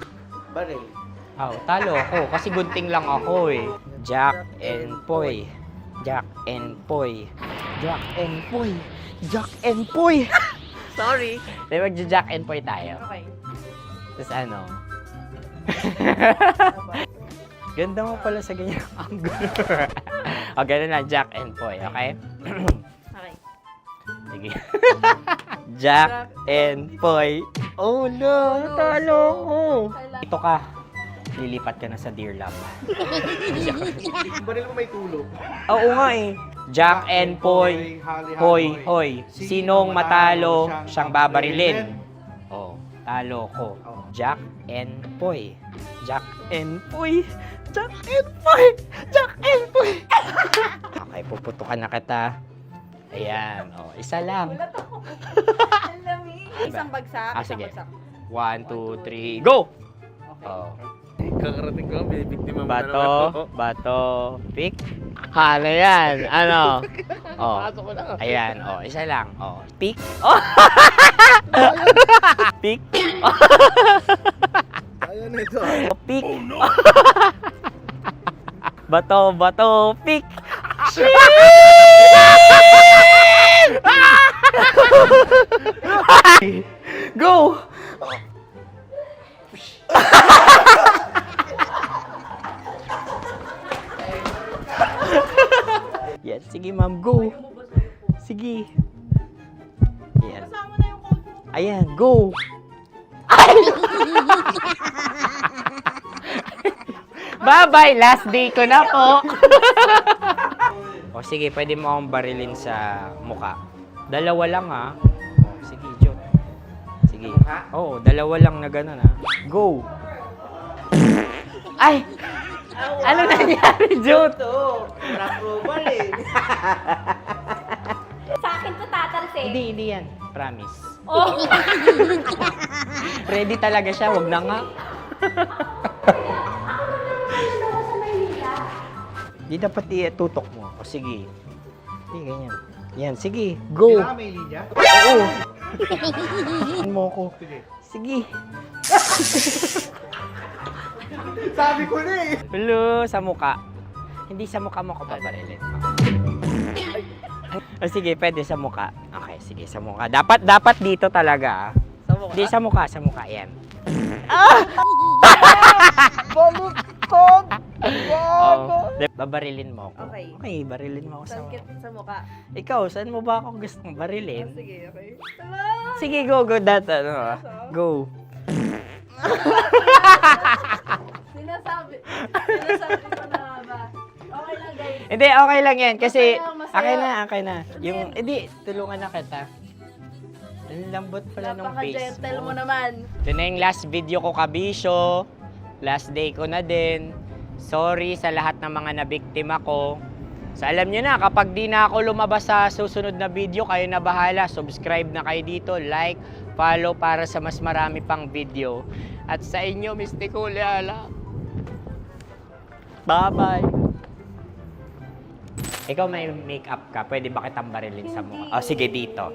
Baril. Oh, talo ako kasi gunting lang ako eh. Jack and Poy. Jack and Poy. Jack and Poy. Jack and Poy. Sorry. Di magja-Jack and Poy tayo. Okay. Tapos ano? Ganda mo pala sa ganyan angulo. O, ganun lang, Jack and Poy, okay? Okay. Sige. Jack and Poy. Oh no, natalo ko. Ito ka. Lilipat ka na sa Deer Lab. Baril mo may tulog. Oo nga eh. Jack and Poy. Hoy. Sinong matalo, siyang babarilin. Oh, talo ko. Jack and Poy. Jack and Poy. Jack and Poy. Jack and Poy. Okay, puputukan na kita. Ayan. Oh, isa lang. Isang bagsak. Ah, isang sige. bagsak. 1, 2, 3, go! Oh. Kakarating ko, may biktima mo na naman. Bato, pick. Ano yan? Ano? Oh. Pasok ko na. Ayan, oh, isa lang. Oh, pick. Oh. Pick. Ayan na ito. Oh, pick. Bato, pick. Go! Yan, sige ma'am, go. Sige. Yan. Ayan, go. Bye-bye, last day ko na po. O sige, pwede mo akong barilin sa muka. Dalawa lang ha. O, sige, Jot. Sige. Oo, dalawa lang na gano'n ha. Go. Ay! Ano nangyari, Jot? Approval eh. Sa akin to tatalsik. Hindi yan. Promise. Oh. Ready talaga siya, wag na nga. Di dapat itutok mo. O sige. Hindi, ganyan. Yan, sige. Go. Kailangan may linya? Oo. Mo ko. Sige. Sabi ko na eh. Hello, sa muka. Hindi sa muka mo ko paparilin. O sige, pwede sa muka. Okay, sige, sa muka. Dapat dito talaga. Sa mukha? Hindi, sa muka, yan. Baluktot! Oh, babarilin mo ako. Okay. Okay, barilin mo ako sa Sangkit sa mukha. Ikaw, saan mo ba ako gustong barilin? Sige, okay. Sige, go. Go. Sinasabi ko na ba? Okay lang guys. Hindi, okay lang yan. Kasi, Masaya. okay na. Yung, hindi, tulungan na kita. Ang lambot pala ng face Napaka-gentle mo mo. naman. Ito na yung last video ko, kabisyo. Last day ko na din. Sorry sa lahat ng mga nabiktima ko. So alam nyo na, kapag di na ako lumabas sa susunod na video, kayo na bahala. Subscribe na kayo dito, like, follow para sa mas marami pang video. At sa inyo, Mistiko Leala. Bye-bye. Ikaw may makeup ka, pwede ba kitang barilin sa mukha? O sige, dito.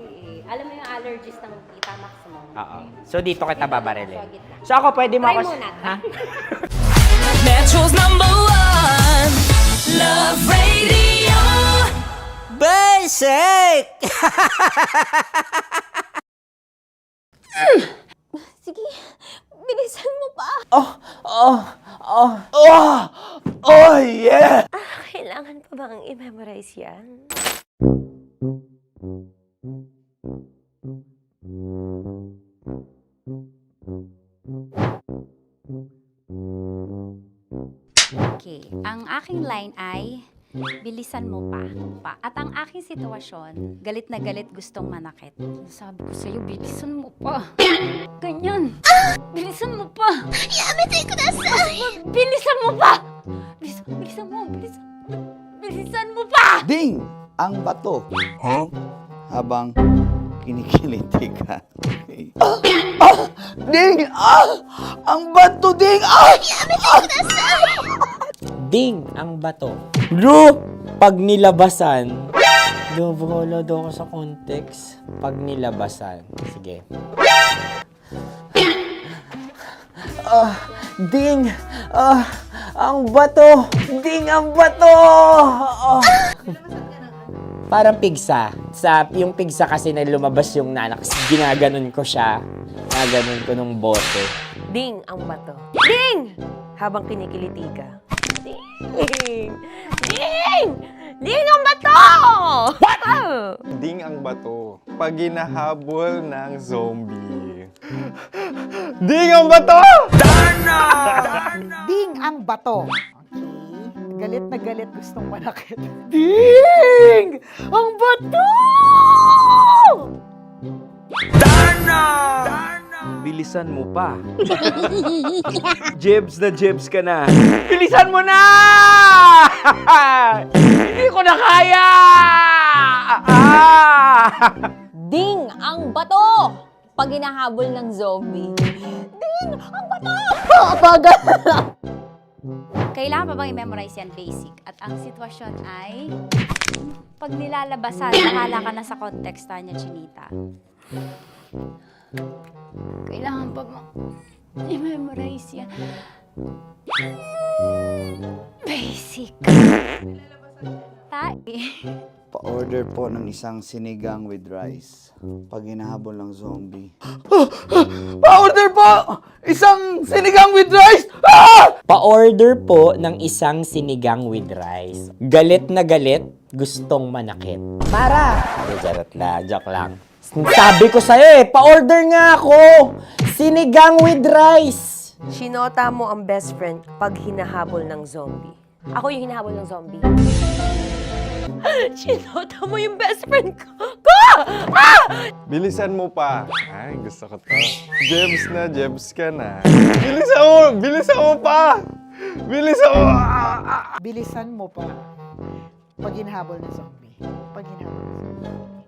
Alam mo yung allergies ng Tita Maximo? Oo. So dito kita babarilin. So ako, pwede mo Try ako... muna. Ha? Metro's #1 Love Radio. Basic! Sige, bilisan mo pa. Oh, yeah! Kailangan pa bang i-memorize yan? punchline ay, bilisan mo pa. At ang aking sitwasyon, galit na galit gustong manakit. Sabi ko sa'yo, bilisan mo pa. Ganyan. Bilisan mo pa. Yamitay ko na bilisan mo pa. Bilisan mo. Bilisan mo pa. Ding! Ang bato. Habang kinikiliti ka. Ding! Ang bato, Ding! Ding ang bato. Bro, pag nilabasan. Wala daw ako sa context. Pag nilabasan. Sige. Ding! Ang bato! Ding ang bato! Parang pigsa. Yung pigsa kasi na lumabas yung nanak. Ginaganon ko siya. Ginaganon ko nung bote. Ding ang bato. Ding! Habang kinikiliti ka. Ding! Ding! Ding ang bato! Ding ang bato. Pag hinahabol ng zombie. Ding ang bato! Ding ang bato. Okay. Galit na galit gustong manakit. Ding! Ang bato! Bilisan mo pa. Jebs ka na. Bilisan mo na! Hindi ko na kaya! Ding ang bato! Pag hinahabol ng zombie. Ding ang bato! Bagal! Kailangan pa bang i-memorize yan basic? At ang sitwasyon ay, pag nilalabasan, bahala ka na sa konteksta niya, Chinita. Kailangan pa bang i-memorize yan? Basic. Pa-order po ng isang sinigang with rice. Pag hinahabol ng zombie. Pa-order po! Isang sinigang with rice! Pa-order po ng isang sinigang with rice. Galit na galit, gustong manakit. Para! Joke lang. Sabi ko sa'yo pa-order nga ako! Sinigang with rice! Sinota mo ang best friend pag hinahabol ng zombie. Ako yung hinahabol ng zombie. Sinota mo yung best friend ko. Bilisan mo pa. Ay, gusto ko to. Jebs ka na. Bilisan mo pa! Bilisan mo pa. Pag hinahabol ng zombie. Pag hinahabol ng zombie.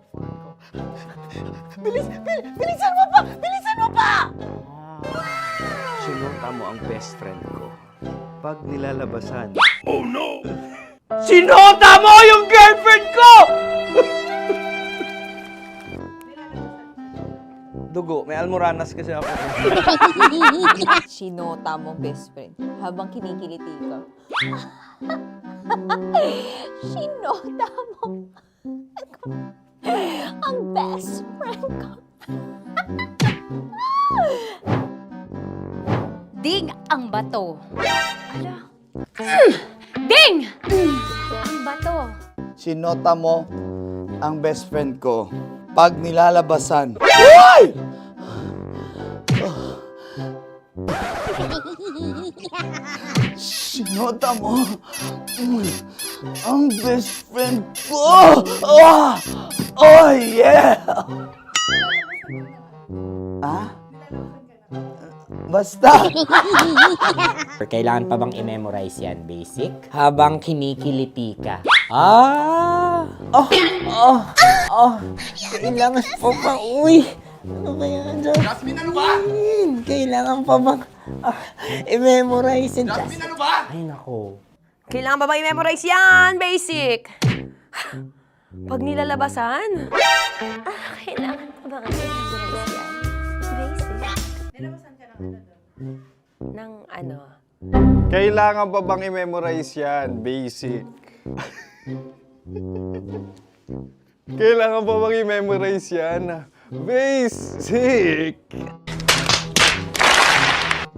Bilisan mo pa! Bilisan mo pa! Sinota mo ang best friend ko. Pag nilalabasan. Oh no! Sinota mo yung girlfriend ko! Dugo, may almoranas kasi ako. Sinota mo best friend habang kinikiliti ka. Sinota mo ang best friend ko. Ding ang bato. Ala. Ding! Ang bato. Sinota mo ang best friend ko. Pag nilalabasan. Uy! Sinota mo ang best friend ko. Oh yeah! Basta! Kailangan pa bang i-memorize yan, basic? Habang kinikiliti ka. Kailangan pa ba? Uy! Ano kaya dyan? Jasmine, ano ba? Kailangan pa bang i-memorize yan? Jasmine, ano ba? Ay, nako. Kailangan ba i-memorize yan? Basic. Pag nilalabasan? Kailangan ba i-memorize yan? Basic. Nilalabasan ka ng ano? Kailangan pa bang i-memorize yan? Basic. Kailangan pa bang i-memorize yan? Basic!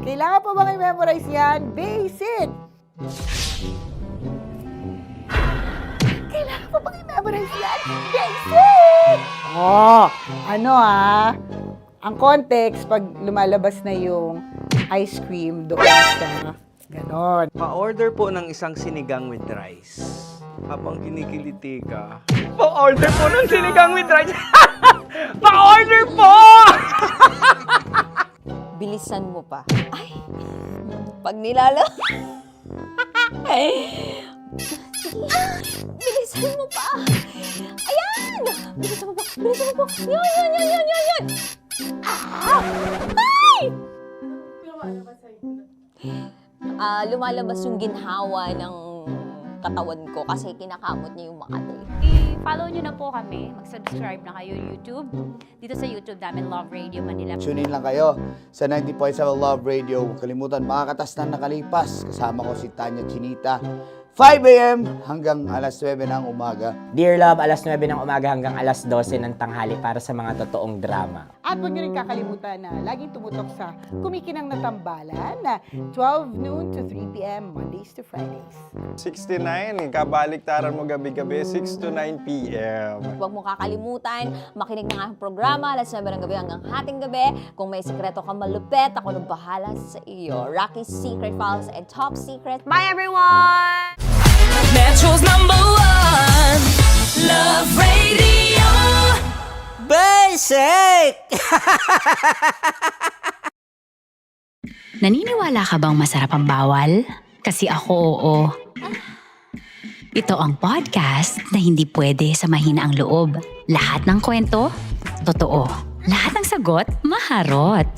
Kailangan pa bang i-memorize yan? Basic! Kailangan pa bang i-memorize yan? Basic! Ang context, pag lumalabas na yung ice cream doon sa Ganon. Pa-order po ng isang sinigang with rice. Habang kinikiliti ka. Pa-order po ng sinigang with rice. Pa-order po! Bilisan mo pa. Ay, pag nilala. Bilisan mo pa. Ayan! Bilisan mo pa. Bilisan mo pa. Yan. Ah! Ay! Lumalabas yung ginhawa ng katawan ko kasi kinakamot niya yung Makati. I-follow nyo na po kami. Mag-subscribe na kayo YouTube. Dito sa YouTube namin, Love Radio Manila. Tune in lang kayo sa 90.7 Love Radio. Huwag kalimutan, makakatas na nakalipas. Kasama ko si Tanya Chinita. 5 a.m. hanggang alas 9 ng umaga. Dear Love, alas 9 ng umaga hanggang alas 12 ng tanghali para sa mga totoong drama. At huwag niyo rin kakalimutan na laging tumutok sa Kumikinang na Tambalan na 12 noon to 3 p.m. Mondays to Fridays. 69, kabaliktaran mo gabi-gabi, 6 to 9 p.m. Huwag mo kakalimutan, makinig ng aking programa, alas 9 ng gabi hanggang hating gabi. Kung may sekreto ka malupet, ako nang bahala sa iyo. Rocky's Secret Files and Top Secret. Bye everyone! Metro's #1 Love Radio. Basic! Naniniwala ka bang masarap ang bawal? Kasi ako oo. Ito ang podcast na hindi pwede samahin ang loob. Lahat ng kwento, totoo. Lahat ng sagot, maharot.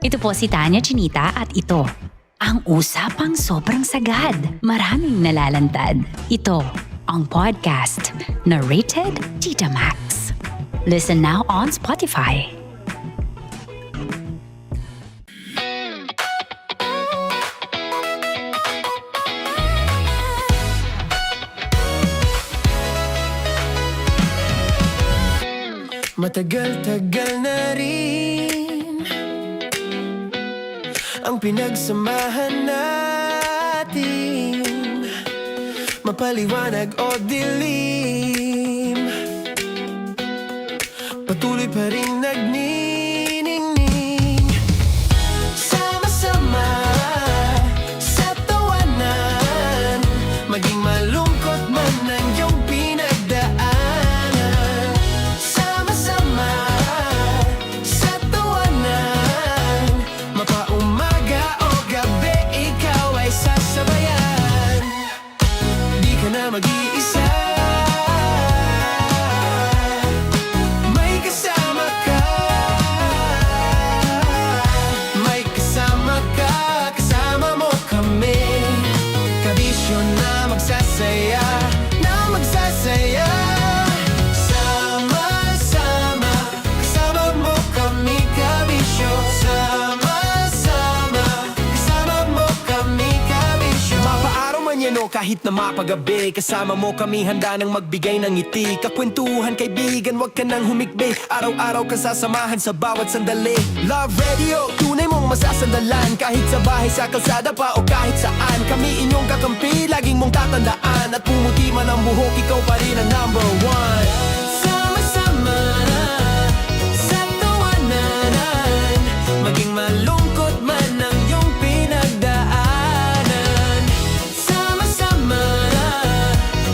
Ito po si Tanya Chinita at ito, ang usapang sobrang sagad. Maraming nalalantad. Ito, ang podcast na Rated Tita Max. Listen now on Spotify. Matagal-tagal na rin ang pinagsamahan natin, mapaliwanag o dilim, patuloy pa rin nagniningning. Sama-sama sa tawanan, maging malungkot man ang iyong pinagdaanan. Sama-sama sa tawanan, mapaumaga o gabi, ikaw ay sasabayan. Di ka na mag-iisa, may kasama ka. May kasama ka, kasama mo kami. Kabisyo na magsasaya, na magsasaya. Sama-sama, kasama mo kami, kabisyo. Sama-sama, kasama mo kami, kabisyo. Mapaaraw man yan o kahit na mapagabi, kasama mo kami, handa nang magbigay ng ngiti. Kakwentuhan, kaibigan, wag ka nang humikbi. Araw-araw ka sasamahan sa bawat sandali. Love Radio, tunay mong masasandalan. Kahit sa bahay, sa kalsada pa o kahit saan, kami inyong kakampi, laging mong tatandaan. At pumuti man ang buhok, ikaw pa rin ang #1. Sama-sama sa tawanan, maging malungkot man ang iyong pinagdaanan. Sama-sama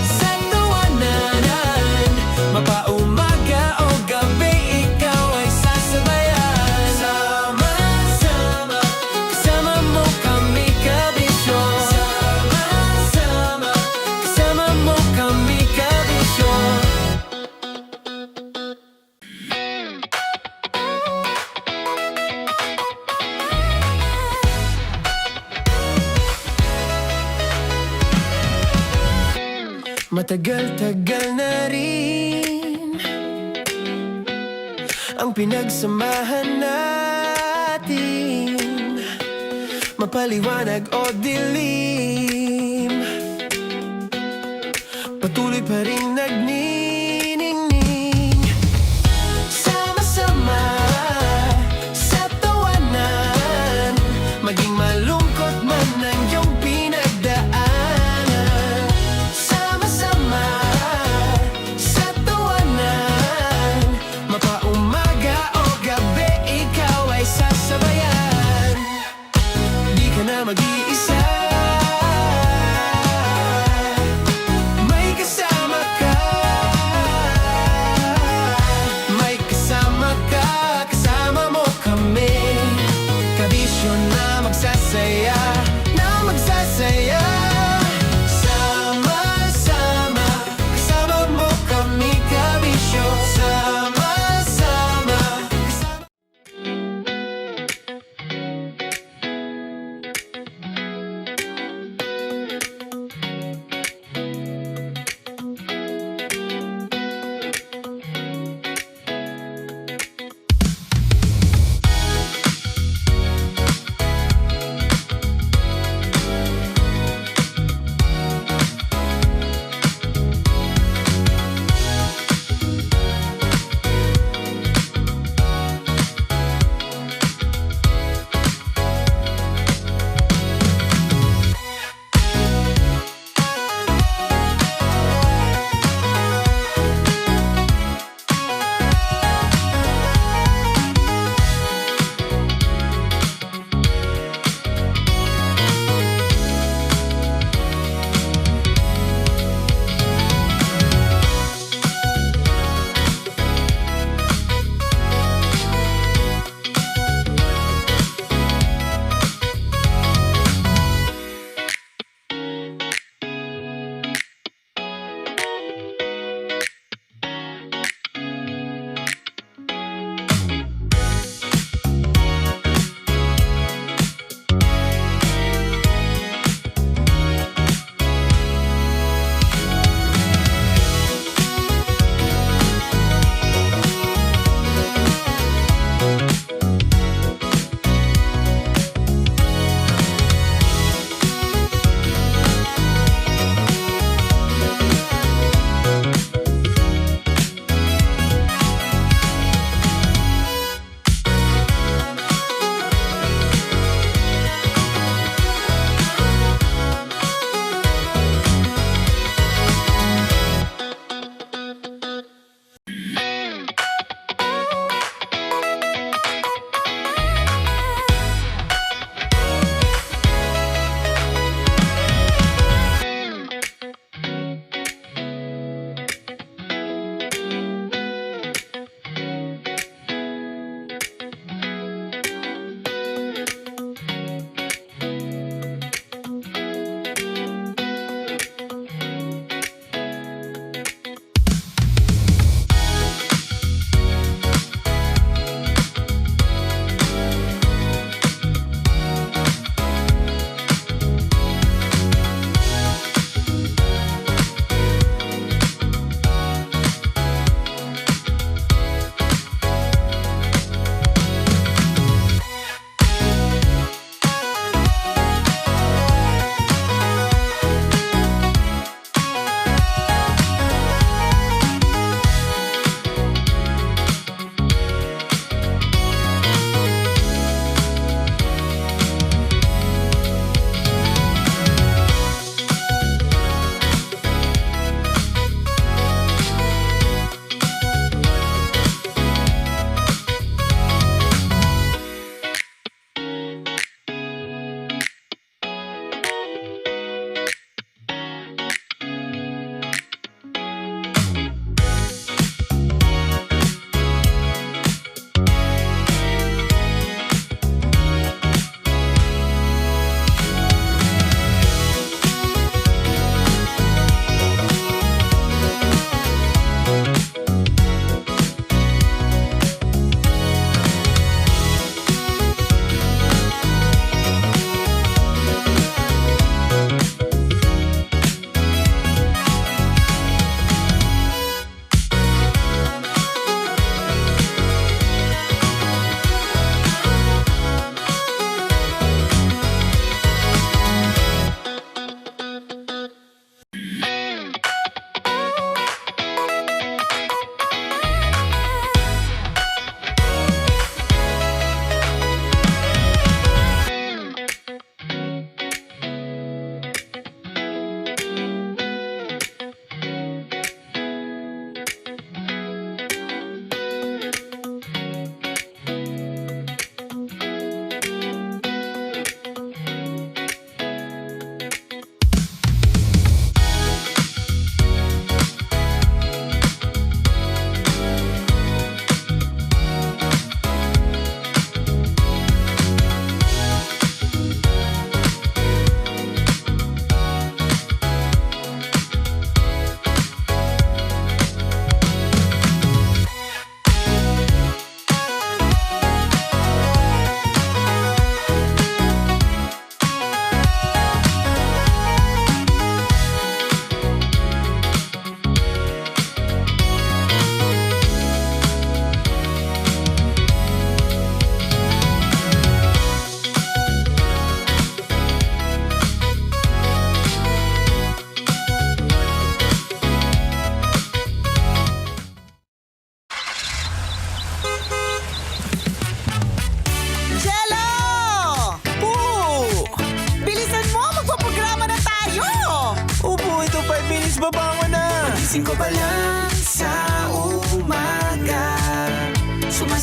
sa tawanan, mapaumaga o gabi, ikaw ay sasabayan. Sama-sama, kasama mo kami, kabisyo. Sama-sama, kasama mo kami, kabisyo. Matagal-tagal na rin ang pinagsamahan natin, mapaliwanag o dilim, patuloy pa rin nagniningning. Sama-sama sa tawanan, maging malungkot man ang iyong pinagdaanan. Sama-sama sa tawanan, mapaumaga o gabi, ikaw ay sasabayan. Di ka na mag-iisa,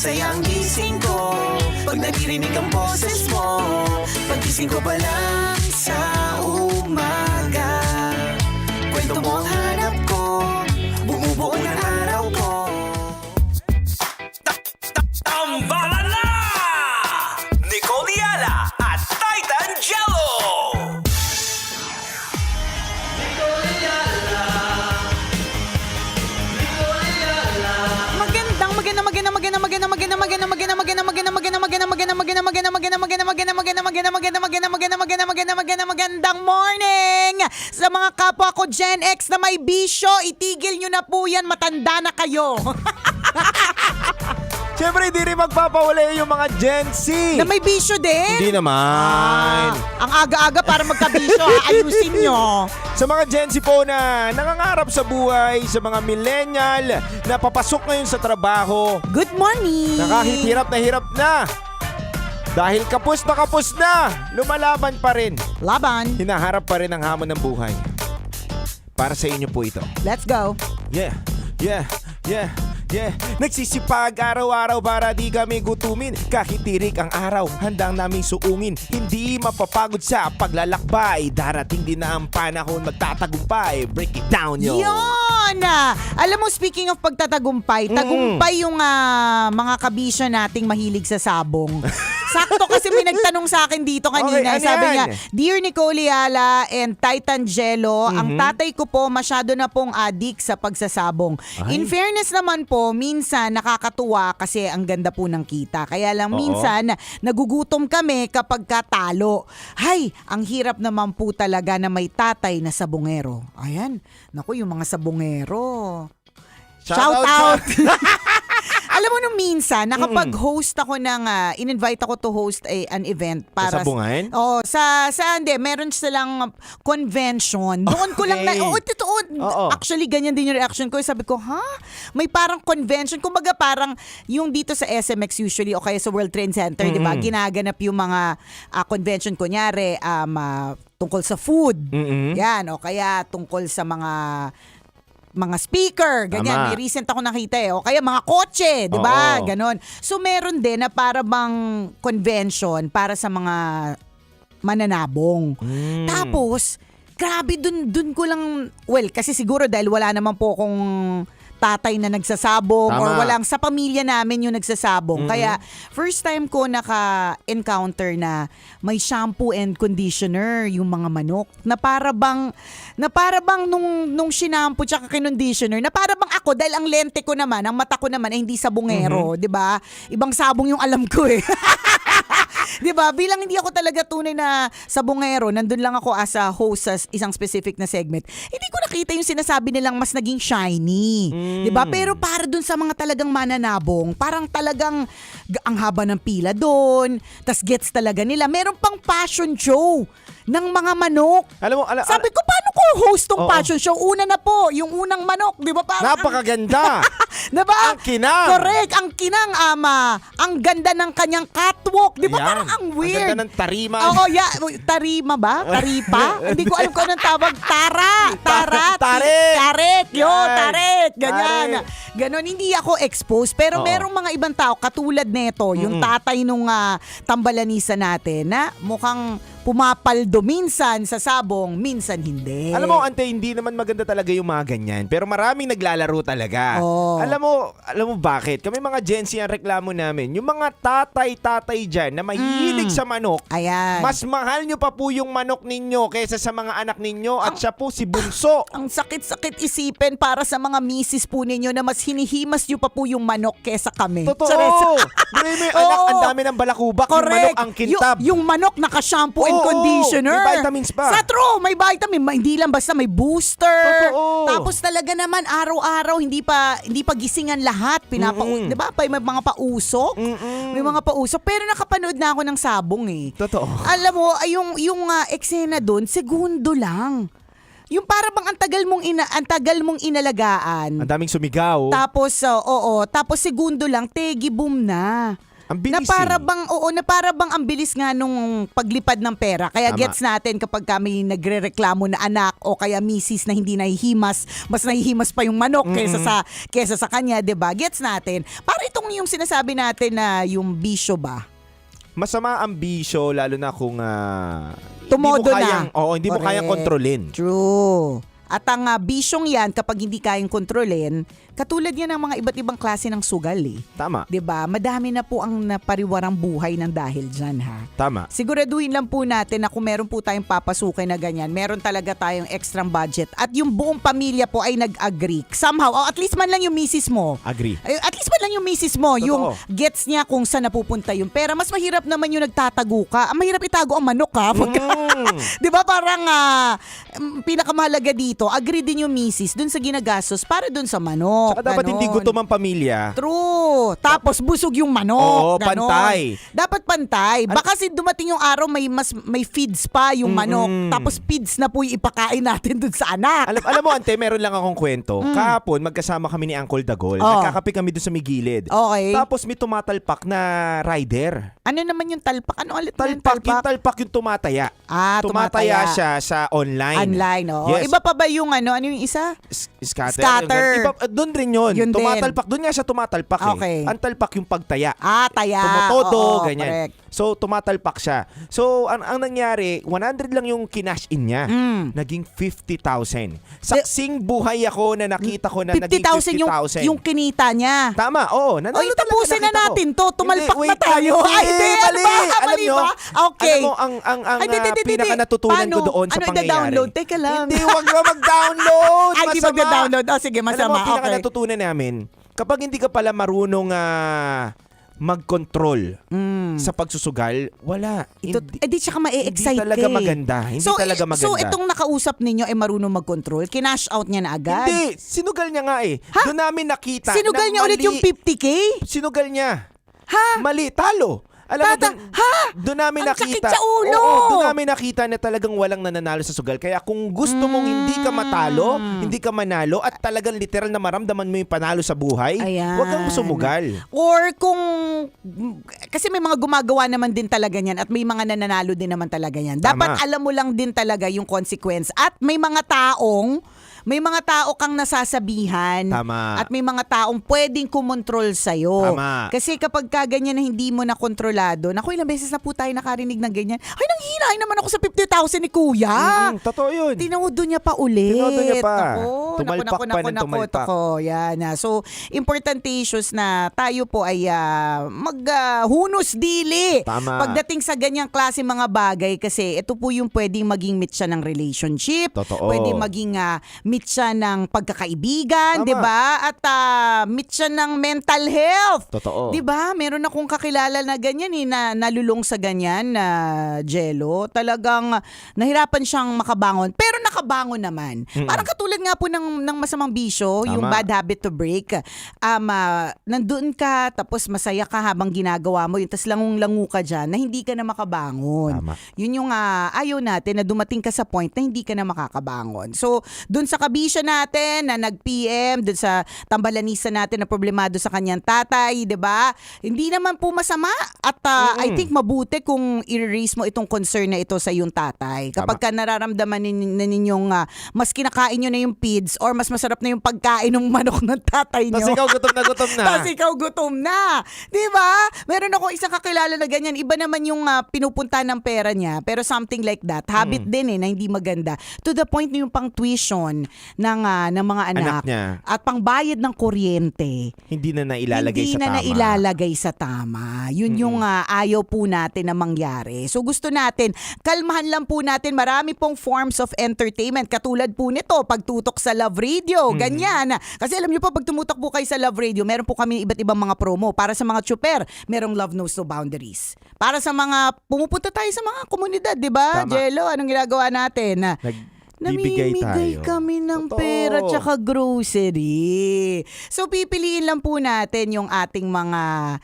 Masayang gising ko pag naririnig ang boses mo. Paggising ko pa lang sa umaga, kwento mo ang hanap ko, bumubuo ng araw ko. Tambalan na! Nicole Diala at Titan Jello! Magandang morning sa mga kapwa ko Gen X na may bisyo. Itigil nyo na po yan, matanda na kayo. Siyempre, hindi rin magpapawala yung mga Gen Z. Na may bisyo din? Hindi naman. Ang aga-aga para magkabisyo, ayusin nyo. Sa mga Gen Z po na nangangarap sa buhay, sa mga millennial na papasok ngayon sa trabaho. Good morning. Na kahit hirap na, dahil kapos na, lumalaban pa rin. Laban. Hinaharap pa rin ang hamon ng buhay. Para sa inyo po ito. Let's go. Yeah. Nagsisipag araw-araw para di kami gutumin. Kahit tirik ang araw, handang naming suungin. Hindi mapapagod sa paglalakbay. Darating din na ang panahon magtatagumpay. Break it down, yo. Yun! Alam mo, speaking of pagtatagumpay, tagumpay yung mga kabisyo nating mahilig sa sabong. Sakto kasi may nagtanong sa akin dito kanina. Okay, ano sabi yan? niya, Dear Nicole Yala and Titan Jello, ang tatay ko po masyado na pong addict sa pagsasabong. Ay. In fairness naman po, minsan nakakatuwa kasi ang ganda po ng kita. Kaya lang minsan nagugutom kami kapag katalo. Hay, ang hirap naman po talaga na may tatay na sabongero. Ayan, naku yung mga sabongero. Shout out! Alam mo nung minsan, nakapag-host ako ng, in-invite ako to host an event para... Sa sabungan? Oo, hindi, meron silang convention. Doon ko lang na, totoo. Actually, ganyan din yung reaction ko. Sabi ko, may parang convention. Kumbaga parang yung dito sa SMX usually o kaya sa World Trade Center, di ba? Ginaganap yung mga convention, kunyari, tungkol sa food. Yan, o kaya tungkol sa mga speaker, ganyan. Tama. May recent ako nakita o kaya mga kotse, di ba? Ganon. So meron din na para bang convention para sa mga mananabong. Tapos, grabe dun ko lang, kasi siguro dahil wala naman po akong tatay na nagsasabong or walang sa pamilya namin yung nagsasabong. Kaya first time ko naka-encounter na may shampoo and conditioner yung mga manok na para bang nung shampoo tsaka conditioner na para bang ako dahil ang lente ko naman, ang mata ko naman ay hindi sabongero, 'di ba? Ibang sabong yung alam ko eh. 'Di ba? Bilang hindi ako talaga tunay na sabongero, nandun lang ako as a host sa isang specific na segment. Hindi ko nakita yung sinasabi nilang mas naging shiny. 'Di ba? Pero para dun sa mga talagang mananabong, parang talagang ang haba ng pila doon, tas gets talaga nila. Meron pang fashion show ng mga manok. Alam mo, sabi ko, paano ko host tong fashion show? Una na po, yung unang manok, 'di ba? Parang napakaganda. Diba? Ang kinang. Correct, ang kinang, ama. Ang ganda ng kanyang catwalk. Di ba? Ayan. Parang ang weird. Ang ganda ng tarima. Oo, tarima ba? Taripa? Hindi ko alam kung anong tawag. Tarik. Tarik. Ganyan. Ganon, hindi ako exposed. Pero merong mga ibang tao, katulad neto, yung tatay nung tambalanisa natin, na mukhang pumapaldo minsan sa sabong, minsan hindi. Alam mo, ante, hindi naman maganda talaga yung mga ganyan. Pero maraming naglalaro talaga. Alam mo bakit? Kami mga Gen Z ang reklamo namin. Yung mga tatay dyan na mahilig sa manok, mas mahal nyo pa po yung manok ninyo kaysa sa mga anak ninyo at siya po si Bunso. Ang sakit-sakit isipin para sa mga misis po ninyo na mas hinihimas nyo pa po yung manok kaysa kami. Totoo. May anak, ang dami ng balakubak. Correct. Yung manok ang kintab. Yung manok naka-shampoo and conditioner. May vitamins pa. Sa true, may vitamin. Hindi lang basta may booster. Totoo. Tapos talaga naman araw-araw hindi pa gisingan lahat. Di ba? May mga pausok. May mga pausok. Pero nakapanood na ako ng sabong eh. Totoo. Alam mo, yung eksena doon, segundo lang. Yung para bang ang tagal mong inalagaan. Ang daming sumigaw. Tapos tapos segundo lang boom na. Ang bilis. Na para bang ang bilis nga nung paglipad ng pera. Kaya gets natin kapag kami nagrereklamo na anak o kaya misis na hindi nahihimas, mas nahihimas pa yung manok kaysa sa kanya, 'di ba? Gets natin. Para itong yung sinasabi natin na yung bisyo ba? Masama ang bisyo, lalo na kung Tumodo hindi mo kayang kontrolin. True. At ang bisyong yan, kapag hindi kayang kontrolin, katulad yan ng mga iba't ibang klase ng sugal eh. Tama. 'Di ba? Madami na po ang napariwarang buhay ng dahil dyan ha. Tama. Siguraduhin lang po natin na kung meron po tayong papasukin na ganyan, meron talaga tayong extra budget at yung buong pamilya po ay nag-agree. Somehow, at least man lang yung misis mo. Agree. At least man lang yung misis mo, Totoo. yung gets niya kung saan napupunta yung pera. Mas mahirap naman yung nagtatago ka. Ang mahirap itago ang manok ha. 'Di ba parang pinakamahalaga dito, agree din yung misis dun sa ginagastos para dun sa manok. Saka dapat hindi gutom ang pamilya. True. Tapos busog yung Oo, manok. pantay. Dapat pantay. Baka kasi dumating yung araw may feeds pa yung manok. Tapos feeds na po yung ipakain natin dun sa anak. Alam mo, ante, meron lang akong kwento. Kahapon, magkasama kami ni Uncle Dagol. Nagkakape kami dun sa may gilid. Okay. Tapos may tumatalpak na rider. Ano naman yung talpak? Ano ulit? Talpak yung tumataya. Tumataya siya sa online. Online, oo. Yes. Iba pa ba yung ano yung isa? Scatter. Doon rin yun. Yun tumatalpak. Doon nga siya tumatalpak Okay. Ang talpak yung pagtaya. Taya. Tumutodo, Oo, ganyan. correct. So, tumatalpak siya. So, ang nangyari, 100 lang yung kinash in niya. Naging 50,000. Saksing buhay ako na nakita ko na naging 50,000. yung kinita niya. Tama, oo. Tapusin na natin to. Tumalpak Hindi, na tayo. Hindi, mali. Alam Mali nyo, ba? Okay. Alam mo, ang pinaka natutunan ko doon sa pangyayari. Download? Teka lang. Hindi, wag na mag-download. Ay, di mag-download. Sige, Alam mo, masama. ang pinaka natutunan namin, kapag hindi ka pala marunong mag-control sa pagsusugal, wala. Di tsaka ma-excite Hindi talaga maganda. Hindi talaga maganda. So, itong nakausap ninyo ay marunong mag-control? Kinash out niya na agad? Hindi. Sinugal niya nga eh. Doon namin nakita. Sinugal niya ulit yung 50K? Sinugal niya. Ha? Mali. Talo. Alam mo, doon namin Ang nakita. sakit sa ulo! Oo, doon namin nakita na talagang walang nananalo sa sugal. Kaya kung gusto mong hindi ka matalo, hindi ka manalo, at talagang literal na maramdaman mo yung panalo sa buhay, huwag kang sumugal. Or kung, kasi may mga gumagawa naman din talaga yan at may mga nananalo din naman talaga yan. Dapat alam mo lang din talaga yung consequence. At may mga tao kang nasasabihan. Tama. At may mga taong pwedeng kumontrol sa'yo. Tama. Kasi kapag ganyan na hindi mo na kontrolado, naku, ilang beses na po tayo nakarinig ng ganyan. Ay, nanghinahin naman ako sa 50,000 ni Kuya. Totoo yun. Tinodo niya pa ulit. Tinodo niya pa. Naku, Tumalpak pa ng tumalpak. Yan. So, important issues na tayo po ay maghunos dili. Tama. Pagdating sa ganyang klase mga bagay, kasi ito po yung pwedeng maging meet siya ng relationship. Totoo. Pwedeng maging meet siya ng pagkakaibigan, Tama. 'di ba? At meet siya ng mental health. Totoo. 'Di ba? Meron akong kakilala na ganyan na nalulung sa ganyan na Jello. Talagang nahirapan siyang makabangon, pero nakabangon naman. Parang katulad nga po ng masamang bisyo, yung bad habit to break. Nandun ka, tapos masaya ka habang ginagawa mo, yung tas langung-langu ka dyan, na hindi ka na makabangon. Yun yung ayaw natin, na dumating ka sa point na hindi ka na makakabangon. So, dun sa kabisyo natin, na nag-PM, dun sa tambalanisa natin na problemado sa kanyang tatay, di ba? Hindi naman po masama. At I think mabuti kung i-raise mo itong concern na ito sa iyong tatay. Kapag ka nararamdaman na ninyong mas kinakain nyo na yung feeds or mas masarap na yung pagkain ng manok ng tatay nyo. Tapos ikaw gutom na gutom na. Tapos ikaw gutom na. Di ba? Meron ako isang kakilala na ganyan. Iba naman yung pinupunta ng pera niya. Pero something like that. Habit din na hindi maganda. To the point na yung pang tuition ng mga anak niya. at pangbayad ng kuryente. Hindi na nailalagay Hindi sa na tama. nailalagay sa tama. Yun yung ayaw po natin na mangyari. So gusto natin, kalmahan lang po natin. Marami pong forms of entertainment. Katulad po nito, pagtutok sa Love Radio. Ganyan. Kasi alam niyo po, pag tumutok po kayo sa Love Radio, meron po kami iba't ibang mga promo. Para sa mga tsuper, merong Love Knows No Boundaries. Para sa mga, pumupunta tayo sa mga komunidad, di ba? Tama. Jello, anong ginagawa natin? Namimigay kami ng pera tsaka grocery. So, pipiliin lang po natin yung ating mga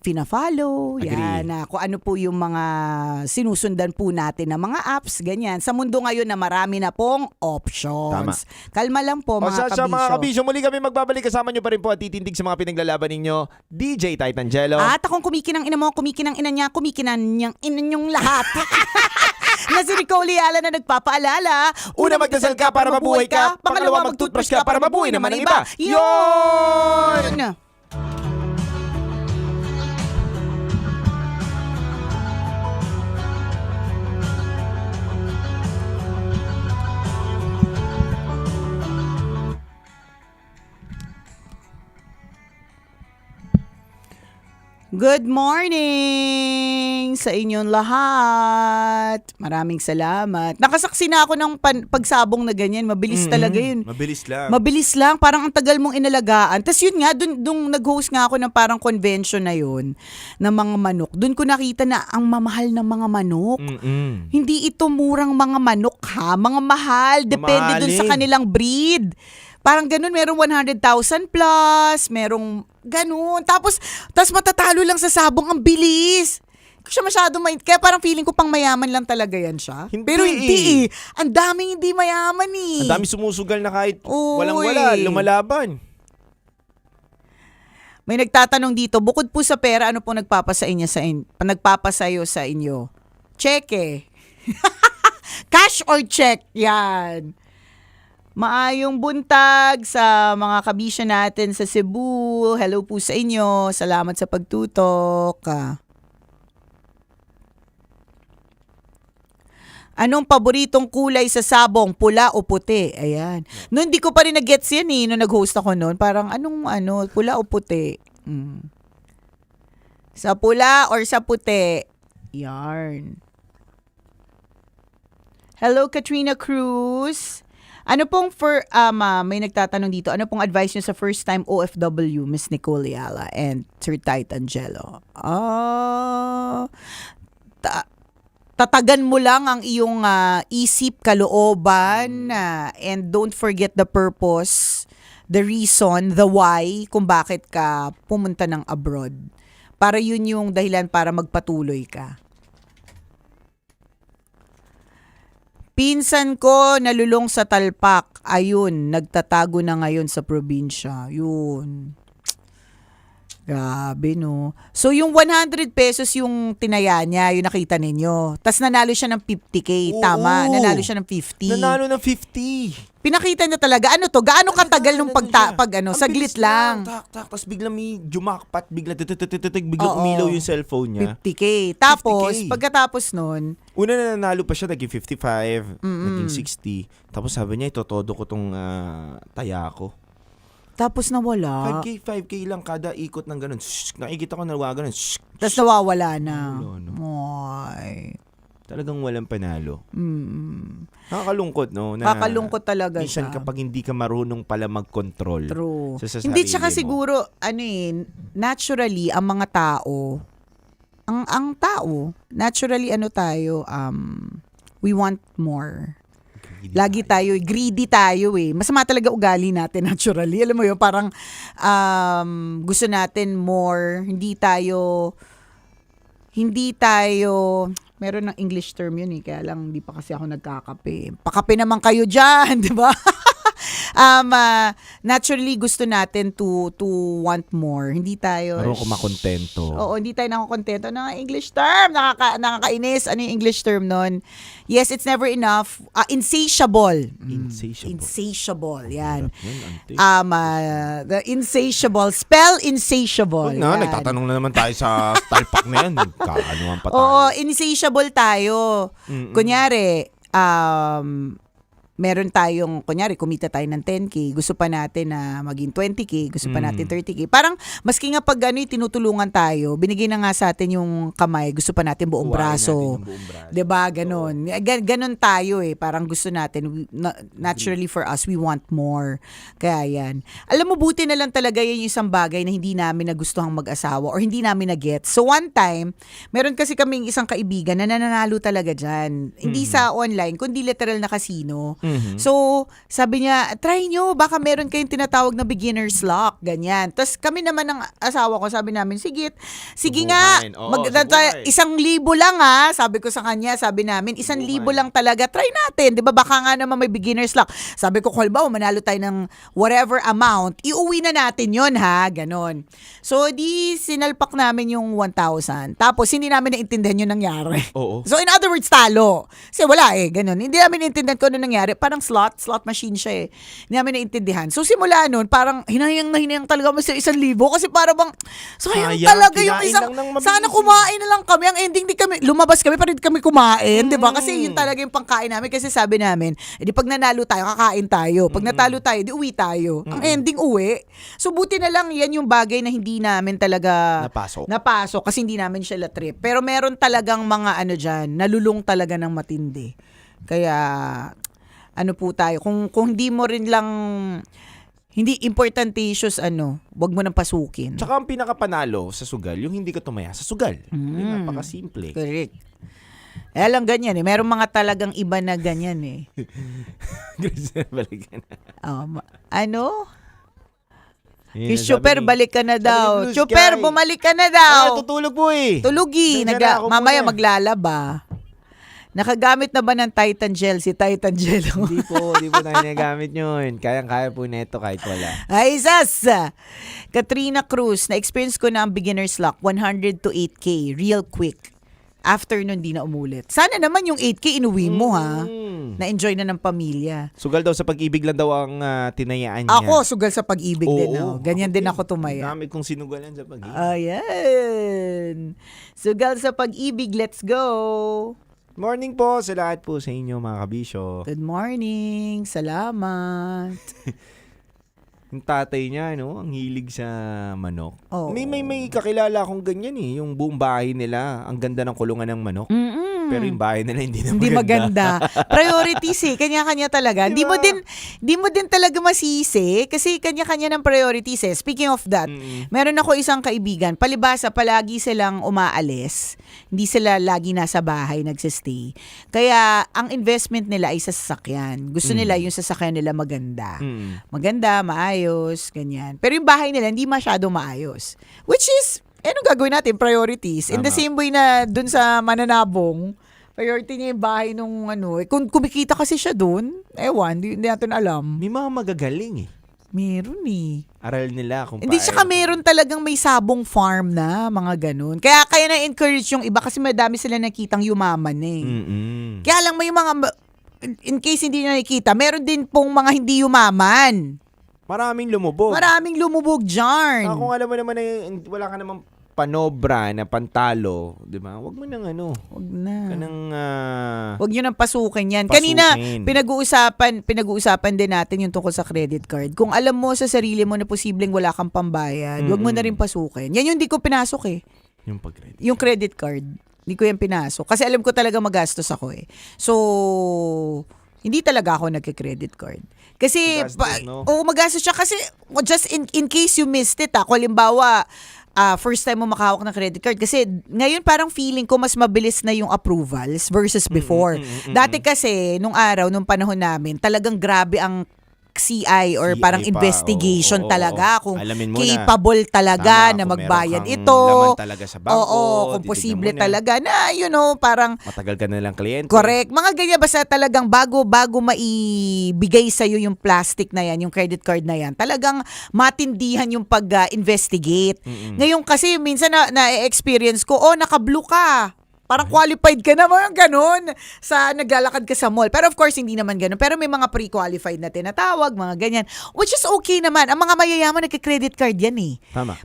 pina-follow. Yan. Kung ano po yung mga sinusundan po natin na mga apps, ganyan. Sa mundo ngayon na marami na pong options. Kalma lang po, mga kabisyo. Sa mga kabisyo, muli kami magbabalik. Kasama nyo pa rin po at titindig sa mga pinaglalaban ninyo, DJ Titan Jello. At akong kumikinang ina mo, kumikinang ina niya, kumikinang niyang ina niyong lahat. Na si Nicole Ayala na nagpapaalala. Una, magdasal ka para mabuhay ka. Pangalawa, mag-toothbrush ka para mabuhay naman ang iba. Yun! Good morning sa inyong lahat. Maraming salamat. Nakasaksi na ako ng pagsabong na ganyan. Mabilis talaga yun. Mabilis lang. Mabilis lang. Parang ang tagal mong inalagaan. Tapos yun nga, dun nag-host nga ako ng parang convention na yun ng mga manok. Dun ko nakita na ang mamahal ng mga manok. Hindi ito murang mga manok ha. Mga mahal. Depende dun sa kanilang breed. Parang ganun, merong 100,000 plus, merong ganun. Tapos matatalo lang sa sabong, ang bilis. Hindi ko siya masyado kaya parang feeling ko pang mayaman lang talaga yan siya. Pero hindi eh. Ang daming hindi mayaman eh. Ang dami sumusugal na kahit walang-wala, lumalaban. May nagtatanong dito, bukod po sa pera, ano po nagpapasayo sa inyo? Cheque. Cash or check? Yan. Maayong buntag sa mga kabisya natin sa Cebu. Hello po sa inyo. Salamat sa pagtutok. Anong paboritong kulay sa sabong? Pula o puti? Ayan. Noon di ko pa rin nag-gets yan eh. Noong nag-host ako noon. Parang pula o puti? Sa pula or sa puti? Yarn. Hello, Katrina Cruz. Ano pong may nagtatanong dito, ano pong advice nyo sa first time OFW, Miss Nicole Ayala and Sir Tite Angelo? Tatagan mo lang ang iyong isip, kalooban, and don't forget the purpose, the reason, the why, kung bakit ka pumunta ng abroad. Para yun yung dahilan para magpatuloy ka. Pinsan ko nalulong sa talpak. Ayun, nagtatago na ngayon sa probinsya. Yun. Grabe, no? So, yung 100 pesos yung tinaya niya, yung nakita ninyo. Tapos nanalo siya ng 50K. Tama, nanalo siya ng 50. Nanalo ng 50. Pinakita niya talaga. Ano to? Gaano katagal nung saglit lang. Tapos biglang may jumakpat, biglang umilaw yung cellphone niya. 50K. Tapos, pagkatapos nun, una na nanalo pa siya, naging 55, naging 60. Tapos sabi niya, itotodo ko tong taya ko. Tapos nawala. 5K lang kada ikot ng ganun. Nakikita ko na ganun. Tapos nawawala na. Ay. Talagang walang panalo. Nakakalungkot, no? Nakakalungkot talaga minsan siya. kapag hindi ka marunong pala mag-control. True. Sa Hindi, sarili tsaka mo. siguro, naturally, ang mga tao, ang tao, naturally, tayo, we want more. Lagi tayo, greedy tayo eh. Masama talaga ugali natin naturally. Alam mo yun, parang gusto natin more. Hindi tayo, meron ng English term yun eh. Kaya lang, hindi pa kasi ako nagkakape. Pakape naman kayo dyan, di ba? Naturally, gusto natin to want more. Hindi tayo... Parang kumakontento. Oo, hindi tayo nakakontento. Ano ang English term? Nakakainis. Ano yung English term nun? Yes, it's never enough. Insatiable. Insatiable. Yan. The insatiable. Spell insatiable. Nagtatanong na naman tayo sa talpak na yan. Kaanuhan pa tayo. Oo, insatiable tayo. Kunyari, meron tayong, kumita tayo ng 10K, gusto pa natin na maging 20K, gusto pa natin 30K. Parang, maski nga pag tinutulungan tayo, binigay na nga sa atin yung kamay, gusto pa natin buong braso. Diba? Ganon. Ganon tayo eh. Parang gusto natin, naturally for us, we want more. Kaya yan. Alam mo, buti na lang talaga yan yung isang bagay na hindi namin nagustuhang mag-asawa or hindi namin na-get. So one time, meron kasi kaming isang kaibigan na nananalo talaga dyan. Hindi sa online, kundi literal na casino. So, sabi niya, try nyo, baka meron kayong tinatawag na beginner's luck, ganyan. Tapos kami naman ng asawa ko, sabi namin, sige nga, 1,000 lang sabi ko sa kanya, sabi namin, 1,000 lang talaga, try natin, di ba, baka nga naman may beginner's luck. Sabi ko, halimbawa, manalo tayo ng whatever amount, iuwi na natin yon ganon. So, di sinalpak namin yung 1,000. Tapos, hindi namin naintindihan yung nangyari. Oo. So, in other words, talo. Kasi wala ganon. Hindi namin naintindihan kung ano nangyari. parang slot machine siya eh. Hindi namin naintindihan. So simula nun, parang hinahayang talaga kami sa 1,000 kasi para bang, sayang talaga yung kinain isang, lang ng mabilis. sana kumain na lang kami. Ang ending, lumabas kami, pero di kami kumain, di ba? Kasi yun talaga yung pangkain namin. Kasi sabi namin, di pag nanalo tayo, kakain tayo. Pag natalo tayo, di uwi tayo. Ang ending, uwi. So buti na lang, yan yung bagay na hindi namin talaga napasok kasi hindi namin siya trip. Pero meron talagang mga dyan, nalulung talaga ng matindi. Kaya, po tayo, kung hindi mo rin lang, hindi importantitious, wag mo nang pasukin. Tsaka ang pinakapanalo sa sugal, yung hindi ka tumaya sa sugal. Napakasimple. Correct. Lang ganyan eh. Merong mga talagang iba na ganyan eh. Balikan na. Chuper, balik ka na daw. Chuper, bumalik ka na daw. Tutulog po eh. Tulugi. Mamaya maglalaba. Nakagamit na ba ng Titan Gel si Titan Gel? Hindi po tayo nagamit yun. Kayang-kaya po neto kahit wala. Ay, sas! Katrina Cruz, na-experience ko na ang beginner's luck, 100 to 8K, real quick. After nun, di na umulit. Sana naman yung 8K inuwi mo, ha? Na-enjoy na ng pamilya. Sugal daw sa pag-ibig lang daw ang tinayaan niya. Ako, sugal sa pag-ibig din. Ganyan din ako tumaya. Dami kong sinugalan sa pag-ibig. Ayan. Sugal sa pag-ibig, let's go! Morning po sa lahat po sa inyo mga kabisyo. Good morning. Salamat. Yung tatay niya, ang hilig sa manok. Oh. May kakilala akong ganyan eh. Yung buong bahay nila, ang ganda ng kulungan ng manok. Pero yung bahay nila hindi na maganda. Hindi maganda. Priorities eh. Kanya-kanya talaga. Diba? Di mo din talaga masisi kasi kanya-kanya ng priorities eh. Speaking of that, meron ako isang kaibigan. Palibasa, palagi silang umaalis. Hindi sila lagi nasa bahay, nagsistay. Kaya, ang investment nila ay sa sasakyan. Gusto nila yung sasakyan nila maganda. Maganda, maayos, ganyan. Pero yung bahay nila, hindi masyado maayos. Which is, anong gagawin natin? Priorities. In the same way na dun sa Mananabong, priority niya yung bahay nung kung kumikita kasi siya dun, hindi natin alam. May mga magagaling eh. Meron eh. Aral nila kung Hindi, tsaka meron talagang may sabong farm na, mga ganun. Kaya na-encourage yung iba kasi madami sila nakitang yumaman eh. Kaya lang may mga, in case hindi na nakikita, meron din pong mga hindi yumaman. Maraming lumubog dyan. Kung alam mo naman na wala ka namang panobra na pantalo, di ba? Wag mo nang Wag na. Wag nyo nang pasukin yan. Kanina, pinag-uusapan din natin yung tungkol sa credit card. Kung alam mo sa sarili mo na posibleng wala kang pambayad, wag mo na rin pasukin. Yan yung di ko pinasok eh. Yung credit card. Hindi ko yan pinasok. Kasi alam ko talaga magastos ako eh. So, hindi talaga ako nagka-credit card. Kasi, magastos siya. Kasi, just in case you missed it, kung halimbawa, first time mo makahawak ng credit card. Kasi ngayon parang feeling ko mas mabilis na yung approvals versus before. Dati kasi, nung panahon namin, talagang grabe ang CI or parang investigation talaga kung capable talaga na magbayad ito. Laman talaga sa bangko. Kung posible talaga na, parang matagal ka na lang kliyente. Correct. Mga ganyan, basta talagang bago maibigay sa'yo yung plastic na yan, yung credit card na yan, talagang matindihan yung pag-investigate. Ngayon kasi, minsan na-experience ko, naka-blue ka. Parang qualified ka na, mga ganun, sa naglalakad ka sa mall. Pero of course, hindi naman ganun. Pero may mga pre-qualified na tinatawag, mga ganyan. Which is okay naman. Ang mga mayayaman, nagka-credit card yan eh. Tama.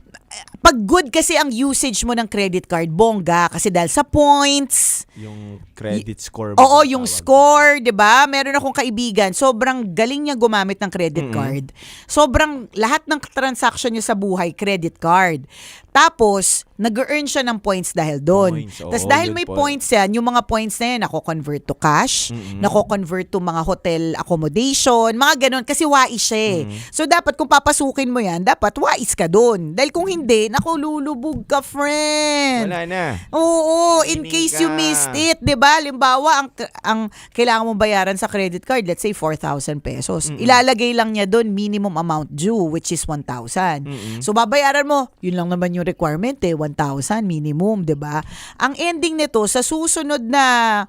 Pag good kasi ang usage mo ng credit card, bongga. Kasi dahil sa points. Yung credit score. Oo, yung score, di ba? Meron akong kaibigan, sobrang galing niya gumamit ng credit card. Sobrang, lahat ng transaction niya sa buhay, credit card. Tapos, nag-earn siya ng points dahil doon. Tapos dahil may points yan, yung mga points na yan, nako-convert to cash, nako-convert to mga hotel accommodation, mga ganun, kasi wais siya eh. So dapat kung papasukin mo yan, dapat wais ka doon. Dahil kung hindi, lulubog ka, friend. Wala na. Oo, in case you missed it, di ba? Limbawa, ang kailangan mong bayaran sa credit card, let's say 4,000 pesos. Ilalagay lang niya doon minimum amount due, which is 1,000. So babayaran mo, yun lang naman yung requirement 1,000 minimum, 'di ba? Ang ending nito sa susunod na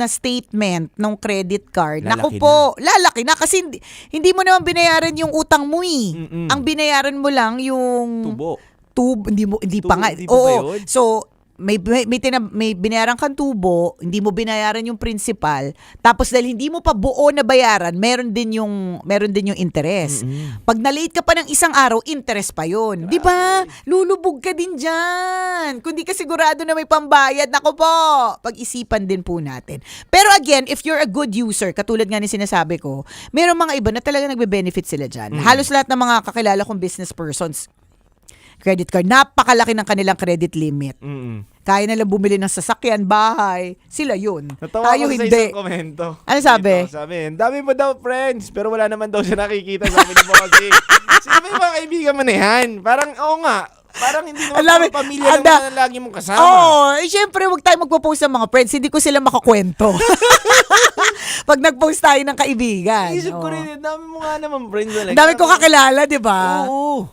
statement ng credit card, lalaki na kasi hindi mo naman binayaran yung utang mo eh. Ang binayaran mo lang yung tubo. Hindi pa nga. Oo. So may binayaran kang tubo, hindi mo binayaran yung principal, tapos dahil hindi mo pa buo na bayaran, meron din yung interest. Pag na-late ka pa ng isang araw, interest pa yun. Di ba? Lulubog ka din dyan. Kung di ka sigurado na may pambayad, nako po, pag-isipan din po natin. Pero again, if you're a good user, katulad nga ni sinasabi ko, meron mga iba na talaga nagbe-benefit sila dyan. Halos lahat ng mga kakilala kong business persons, credit card, napakalaki ng kanilang credit limit. Kaya nalang bumili ng sasakyan, bahay. Sila yun. Natawa Tayo ako sa hindi. isang komento. Ano sabi? Sabi, dami mo daw friends, pero wala naman daw siya nakikita, sabi ni Bossy. Sino ba yung mga kaibigan mo na yan? Parang, oo nga, parang hindi naman pamilya lang na lagi mong kasama. Oo, syempre huwag tayo magpo-post ng mga friends, hindi ko sila makakwento. Pag nag-post tayo ng kaibigan. Isip ko rin, dami mo nga naman friends talaga. Dami ko kakilala, di ba? Oo.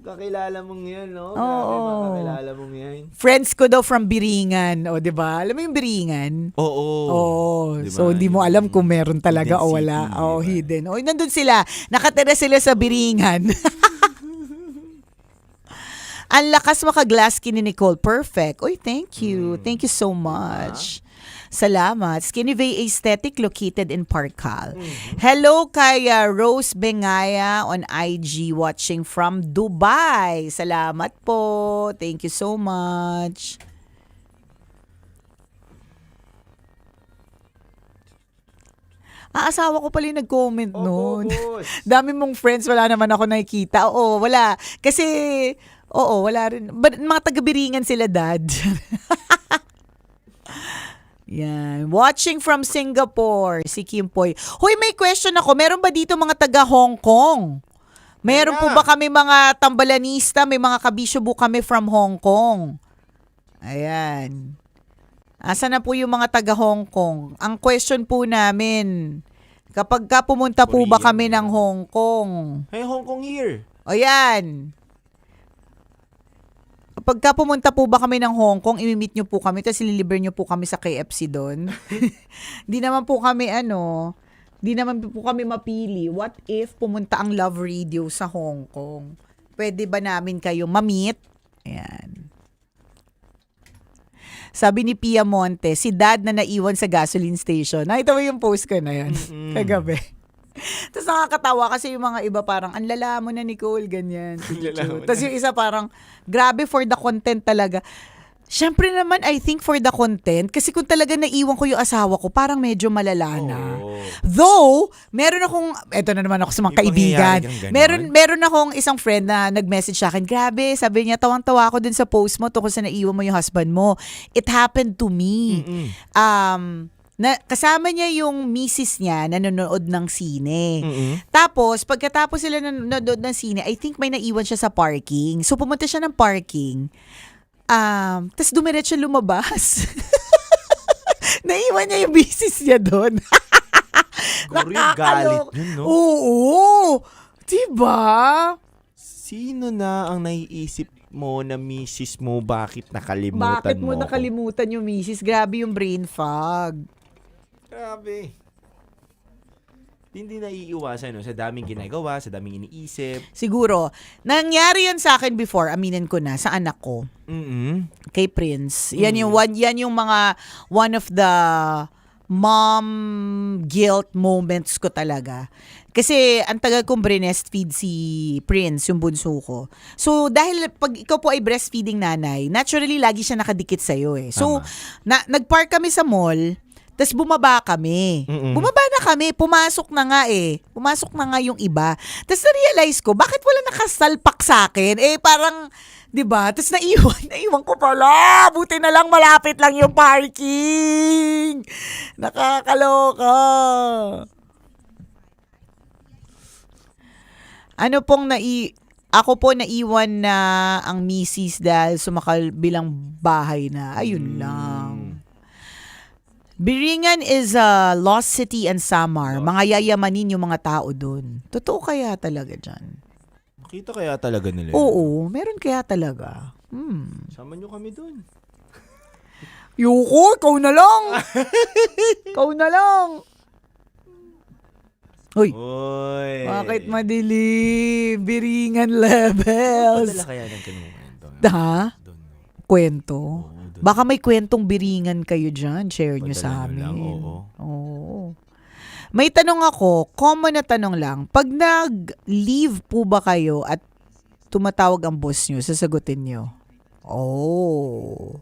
Kakilala mong yan, no? Oo. Kakilala mong yan. Friends ko daw from Biringan, o di ba? Alam mo yung Biringan? Oo. Diba? So hindi mo alam kung meron talaga o wala. Oh, hidden. O nandun sila. Nakatira sila sa Biringan. Ang lakas maka-glass skin ni Nicole. Perfect. Oy, thank you. Thank you so much. Salamat. Skinny Bay Aesthetic located in Parkal. Hello kay Rose Bengaya on IG watching from Dubai. Salamat po. Thank you so much. Asawa ko pala yung nag-comment noon. Dami mong friends, wala naman ako nakikita. Oo, wala. Kasi, wala rin. But, mga taga-Biringan sila, Dad. Yan. Watching from Singapore, si Kim Poy. Hoy, may question ako. Meron ba dito mga taga Hong Kong? Meron po ba kami mga tambalanista? May mga kabisyobu kami from Hong Kong. Ayan. Asa na po yung mga taga Hong Kong? Ang question po namin, kapag ka pumunta po ba kami ng Hong Kong? Hey, Hong Kong here. O yan. Pagka pumunta po ba kami ng Hong Kong, imi-meet nyo po kami, tapos ililibre nyo po kami sa KFC doon. Di naman po kami di naman po kami mapili. What if pumunta ang Love Radio sa Hong Kong? Pwede ba namin kayo ma-meet? Ayan. Sabi ni Pia Monte, si Dad na naiwan sa gasoline station. Nakita mo yung post ko na yun? Kagabi. Tapos nakakatawa kasi yung mga iba parang, ang lala mo na Nicole, ganyan. Tapos yung isa parang, grabe for the content talaga. Siyempre naman, I think for the content, kasi kung talaga naiwan ko yung asawa ko, parang medyo malala na. Though, meron akong, eto na naman ako sa mga kaibigan. Meron akong isang friend na nag-message sa akin, grabe, sabi niya, tawang-tawa ako dun sa post mo tungkol sa naiwan mo yung husband mo. It happened to me. Kasama niya yung misis niya na nanonood ng sine. Tapos, pagkatapos sila nanonood ng sine, I think may naiwan siya sa parking. So, pumunta siya ng parking. Tapos, dumiretso lumabas. Naiwan niya yung misis niya doon. Galit yun, no? Oo. Diba? Sino na ang naiisip mo na misis mo, bakit nakalimutan Bakit mo nakalimutan yung misis? Grabe yung brain fog. Grabe. Hindi naiiwasan, no? Sa daming ginagawa, sa daming iniisip. Siguro. Nangyari yan sa akin before, aminin ko na, sa anak ko. Kay Prince. Yan yung mga one of the mom guilt moments ko talaga. Kasi ang tagal kong breastfeed si Prince, yung bunso ko. So dahil pag ikaw po ay breastfeeding nanay, naturally lagi siya nakadikit sa'yo eh. So nagpark kami sa mall, tas bumaba kami. Bumaba na kami, pumasok na nga eh. Pumasok na nga yung iba. Tas na-realize ko, bakit wala nakasalpak sa akin? Eh parang, di ba? Tas naiwan ko pala. Buti na lang malapit lang yung parking. Nakakaloka. Ako po naiwan na ang misis dahil sumakal bilang bahay na. Ayun lang. Biringan is a lost city and Samar. Mga yayamanin yung mga tao dun. Totoo kaya talaga dyan? Nakita kaya talaga nila? Oo, meron kaya talaga. Sama nyo kami dun. Yuko, ikaw na lang. Ikaw na lang. Hoy. Bakit madilim? Biringan levels. Padala kaya ng kanong kwento. Ha? Kwento? Baka may kwentong biringan kayo dyan. Share nyo sa amin. Oo. May tanong ako, common na tanong lang. Pag nag-leave po ba kayo at tumatawag ang boss nyo, sasagutin nyo? Oh.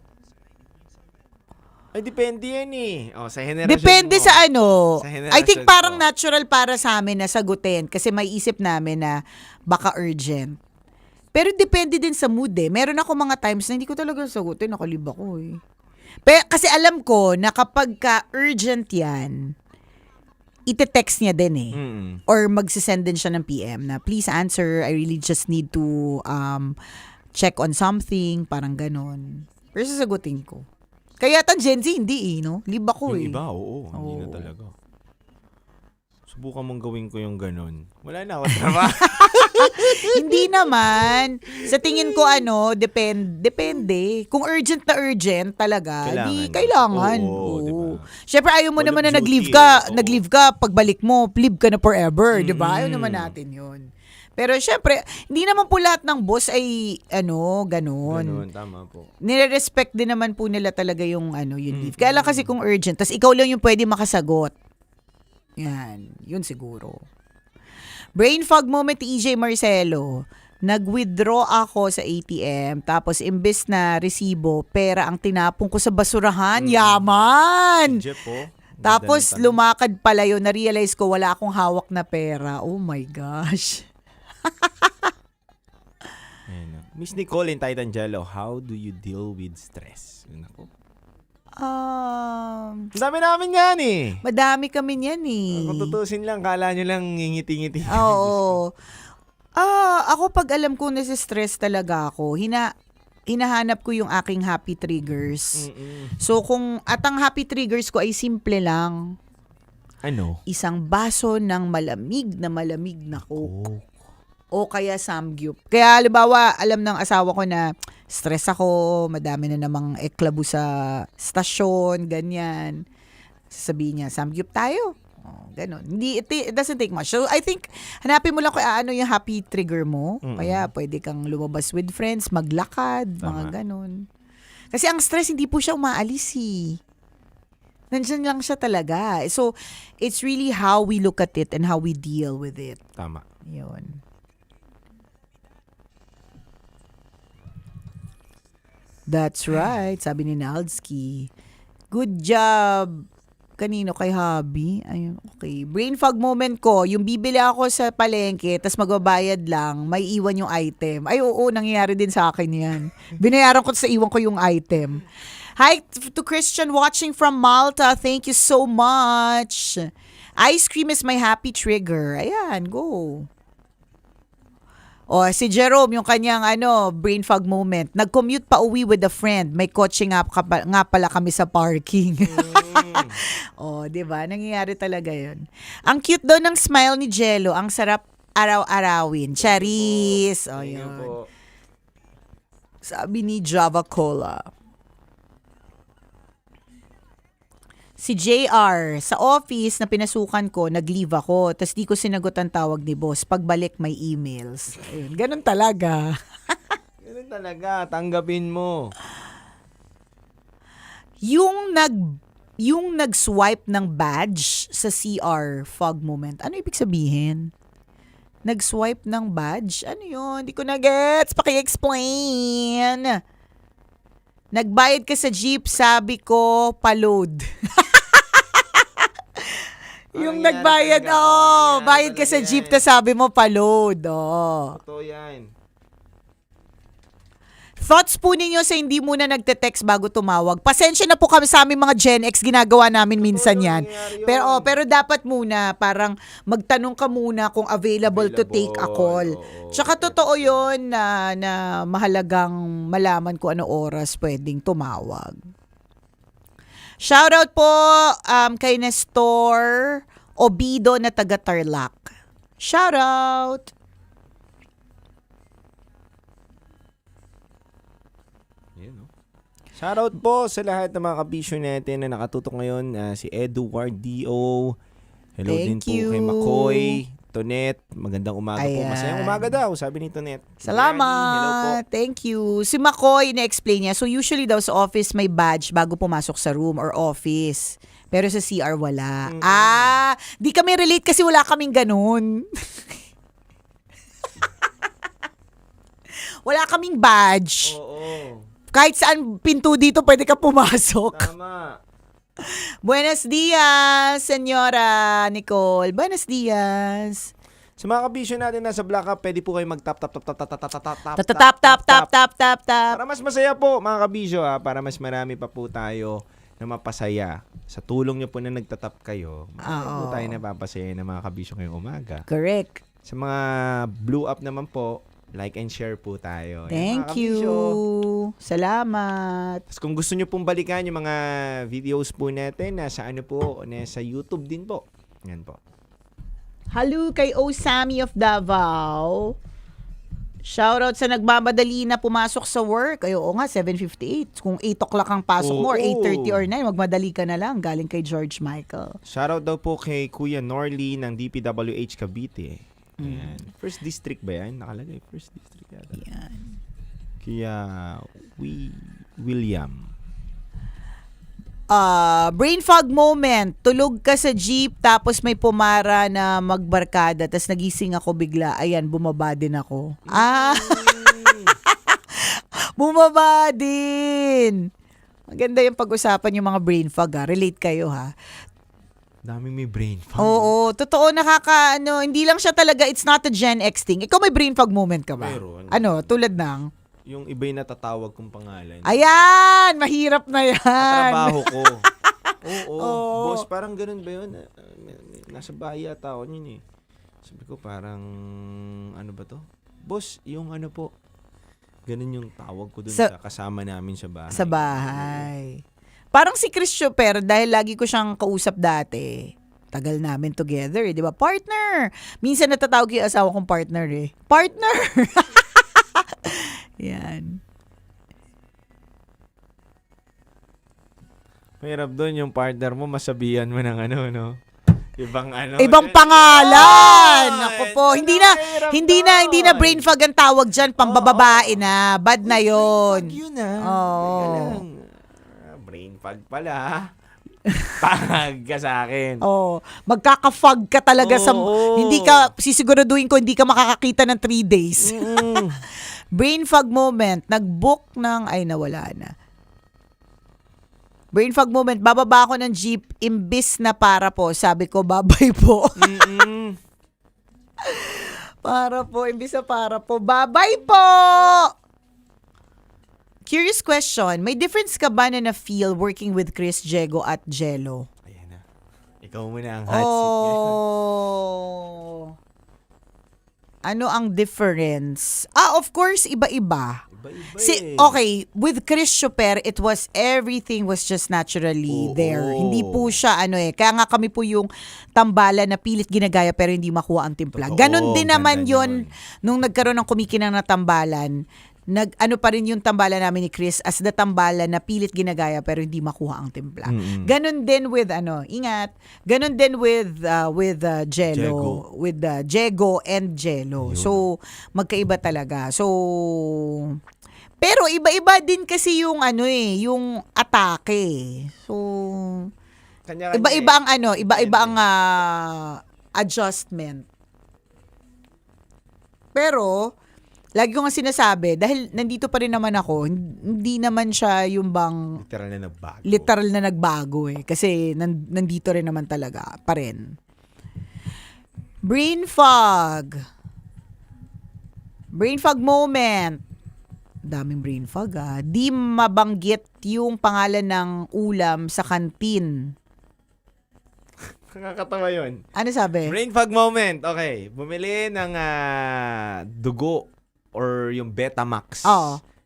Ay, depende yan eh. Sa generation Depende mo. sa ano. Sa I think generation parang ko. natural para sa amin na sagutin kasi may isip namin na baka urgent. Pero depende din sa mood eh. Meron ako mga times na hindi ko talaga sagutin. Nakalib ako eh. Pero, kasi alam ko na kapag ka urgent yan, ite-text niya din eh. Or magsisend din siya ng PM na please answer. I really just need to check on something. Parang ganon. Pero sasagutin ko. Kaya tan Gen Z, hindi eh, no? Liba ko Yung eh. iba, oo. Hindi na talaga. Subukan mong gawin ko yung ganun. Wala na ako trabaho. Hindi naman. Sa tingin ko depende. Kung urgent na urgent talaga, di kailangan. Oo, diba? Syempre ayaw mo Call naman of na duty nag-leave ka, pagbalik mo, leave ka na forever, di ba? Ayaw naman natin yun. Pero syempre, hindi naman po lahat ng boss ay ganun. Ganun, tama po. Nire-respect din naman po nila talaga yung yung leave. Kaya lang kasi kung urgent, tas ikaw lang yung pwede makasagot. Yan, yun siguro. Brain fog moment, EJ Marcelo. Nag-withdraw ako sa ATM, tapos imbes na resibo, pera ang tinapong ko sa basurahan. Yaman! Jeff po. Tapos lumakad pala yun, na-realize ko wala akong hawak na pera. Oh my gosh. Miss Nicole in Titangelo, how do you deal with stress? Nako. Dami namin yan eh. Madami kami yan eh. Kung tutusin lang, kala nyo lang ngingiti-ngiti. Oo. Ako pag alam ko nasi-stress talaga ako, hinahanap ko yung aking happy triggers. So at ang happy triggers ko ay simple lang. Ano? Isang baso ng malamig na Coke. O kaya samgyup. Kaya halimbawa, alam ng asawa ko na stress ako, madami na namang eklabo sa stasyon, ganyan. Sasabihin niya, samgyup tayo. Ganon. It doesn't take much. So I think, hanapin mo lang kung ano yung happy trigger mo. Kaya pwede kang lumabas with friends, maglakad, mga ganon. Kasi ang stress, hindi po siya umaalis eh. Nandiyan lang siya talaga. So, it's really how we look at it and how we deal with it. Tama. Yun. That's right, sabi ni Naldsky. Good job. Kanino? Kay Habi? Ayun, okay. Brain fog moment ko, yung bibili ako sa palengke, tas magbabayad lang, may iwan yung item. Ay, oo, nangyayari din sa akin yan. Binayaran ko sa iwan ko yung item. Hi to Christian watching from Malta. Thank you so much. Ice cream is my happy trigger. Ayan, go. O, si Jerome, yung kanyang brain fog moment. Nag-commute pa uwi with a friend. May kotse nga pala kami sa parking. O, di ba? Nangyayari talaga yun. Ang cute daw ng smile ni Jello. Ang sarap araw-arawin. Charis. O, yun. Sabi ni Java Cola. Si JR, sa office na pinasukan ko, nag-leave ako, tas di ko sinagot ang tawag ni boss. Pagbalik, may emails. Ayun, ganun talaga. Ganun talaga, tanggapin mo. Yung nag-swipe ng badge sa CR fog moment, ano ibig sabihin? Nag-swipe ng badge? Ano yun? Di ko na-gets. Paki-explain. Nagbayad ka sa jeep, sabi ko, pa-load. Yung nagbayad, bayad ka sa jeep, ta sabi mo, pa-load. Totoo yan. Thoughts po ninyo sa hindi muna nagte-text bago tumawag. Pasensya na po kami sa aming mga Gen X, ginagawa namin minsan yan. Pero dapat muna, parang magtanong ka muna kung available to take a call. Tsaka totoo yun na mahalagang malaman kung ano oras pwedeng tumawag. Shoutout po kay Nestor Obido na taga Tarlac. Shoutout! Shoutout po sa lahat ng mga kabisyo natin na nakatutok ngayon. Si Edward D.O. Hello din Thank po you. kay McCoy. Tonet, magandang umaga po. Ayan. Masayang umaga daw, sabi ni Tonet. Salamat. Hello po. Thank you. Si McCoy, na-explain niya. So usually daw sa office may badge bago pumasok sa room or office. Pero sa CR wala. Di kami relate kasi wala kaming ganun. Wala kaming badge. Oo. Kahit saan pinto dito pwede ka pumasok. Tama. Buenos dias, Senyora Nicole. Buenos dias. Sa mga kabisyo natin nasa Black Up, pwede po kayo mag-tap. Para mas masaya po, mga kabisyo, para mas marami pa po tayo na mapasaya. Sa tulong nyo po na nagtatap kayo, marami po tayo napapasaya ng mga kabisyo ngayong umaga. Correct. Sa mga Blue Up naman po, like and share po tayo. Thank you. Salamat. Tapos kung gusto nyo pong balikan yung mga videos po natin, nasa ano po, nasa YouTube din po. Yan po. Hello kay Osami of Davao. Shoutout sa nagmamadali na pumasok sa work. Ay, oo nga, 7:58. Kung 8 o'clock ang pasok mo or 8:30 or 9, magmadali ka na lang. Galing kay George Michael. Shoutout daw po kay Kuya Norly ng DPWH Cavite. Ayan. First district ba yan? Nakalagay. First district yata. Yan. Kaya, William. Brain fog moment. Tulog ka sa jeep tapos may pumara na magbarkada tapos nagising ako bigla. Ayan, bumaba din ako. Bumaba din. Maganda yung pag-usapan yung mga brain fog Relate kayo ha. Daming may brain fog. Oo, totoo hindi lang siya talaga, it's not a Gen X thing. Ikaw may brain fog moment ka ba? Meron. Tulad ng? Yung iba'y natatawag kong pangalan. Ayan! Mahirap na yan. Trabaho ko. Oo. Oo. Boss, parang ganun ba yun? Nasa bahay yata ako yun eh. Sabi ko parang, ano ba to? Boss, yung ano po. Ganun yung tawag ko dun sa kasama namin sa bahay. Sa bahay. Parang si Chris Chopper, dahil lagi ko siyang kausap dati. Tagal namin together, di ba? Partner! Minsan natatawag yung asawa kong partner eh. Partner! Yan. Mahirap doon yung partner mo, masabihan mo ng ano, no? Ibang pangalan. Ako po, hindi na brain fog ang tawag diyan, pambababae na. Bad na 'yon. Yun na. Oh. Brain fog pala. Pag ka sa akin. Oh, magkaka-fog ka talaga sa hindi ka sisiguraduhin ko hindi ka makakakita ng 3 days. Brain fog moment, nag-book ng nawala na. Brain fog moment, bababa ako ng jeep, imbis na para po. Sabi ko, babay po. Para po, imbis na para po. Babay po! Curious question, may difference ka ba na feel working with Chris, Jego at Jello? Ayan na. Ikaw muna ang hot seat ngayon. Ano ang difference? Of course, iba-iba. Iba-iba Okay, with Chris Chopper, everything was just naturally there. Hindi po siya, kaya nga kami po yung tambalan na pilit ginagaya pero hindi makuha ang timpla. Ganon din naman yon nung nagkaroon ng kumikinang na tambalan. Pa rin yung tambalan namin ni Chris as the tambalan na pilit ginagaya pero hindi makuha ang timpla. Ganon din with ganon din with Jello, with Jego and Jello. So magkaiba talaga. So pero iba-iba din kasi yung yung atake. So iba-iba ang adjustment. Pero lagi ko nga sinasabi, dahil nandito pa rin naman ako, hindi naman siya yung bang literal na nagbago kasi nandito rin naman talaga pa rin. Brain fog. Brain fog moment. Daming brain fog Di mabanggit yung pangalan ng ulam sa kantin. Nakakatawa yun. Ano sabi? Brain fog moment. Okay. Bumili ng dugo or yung Betamax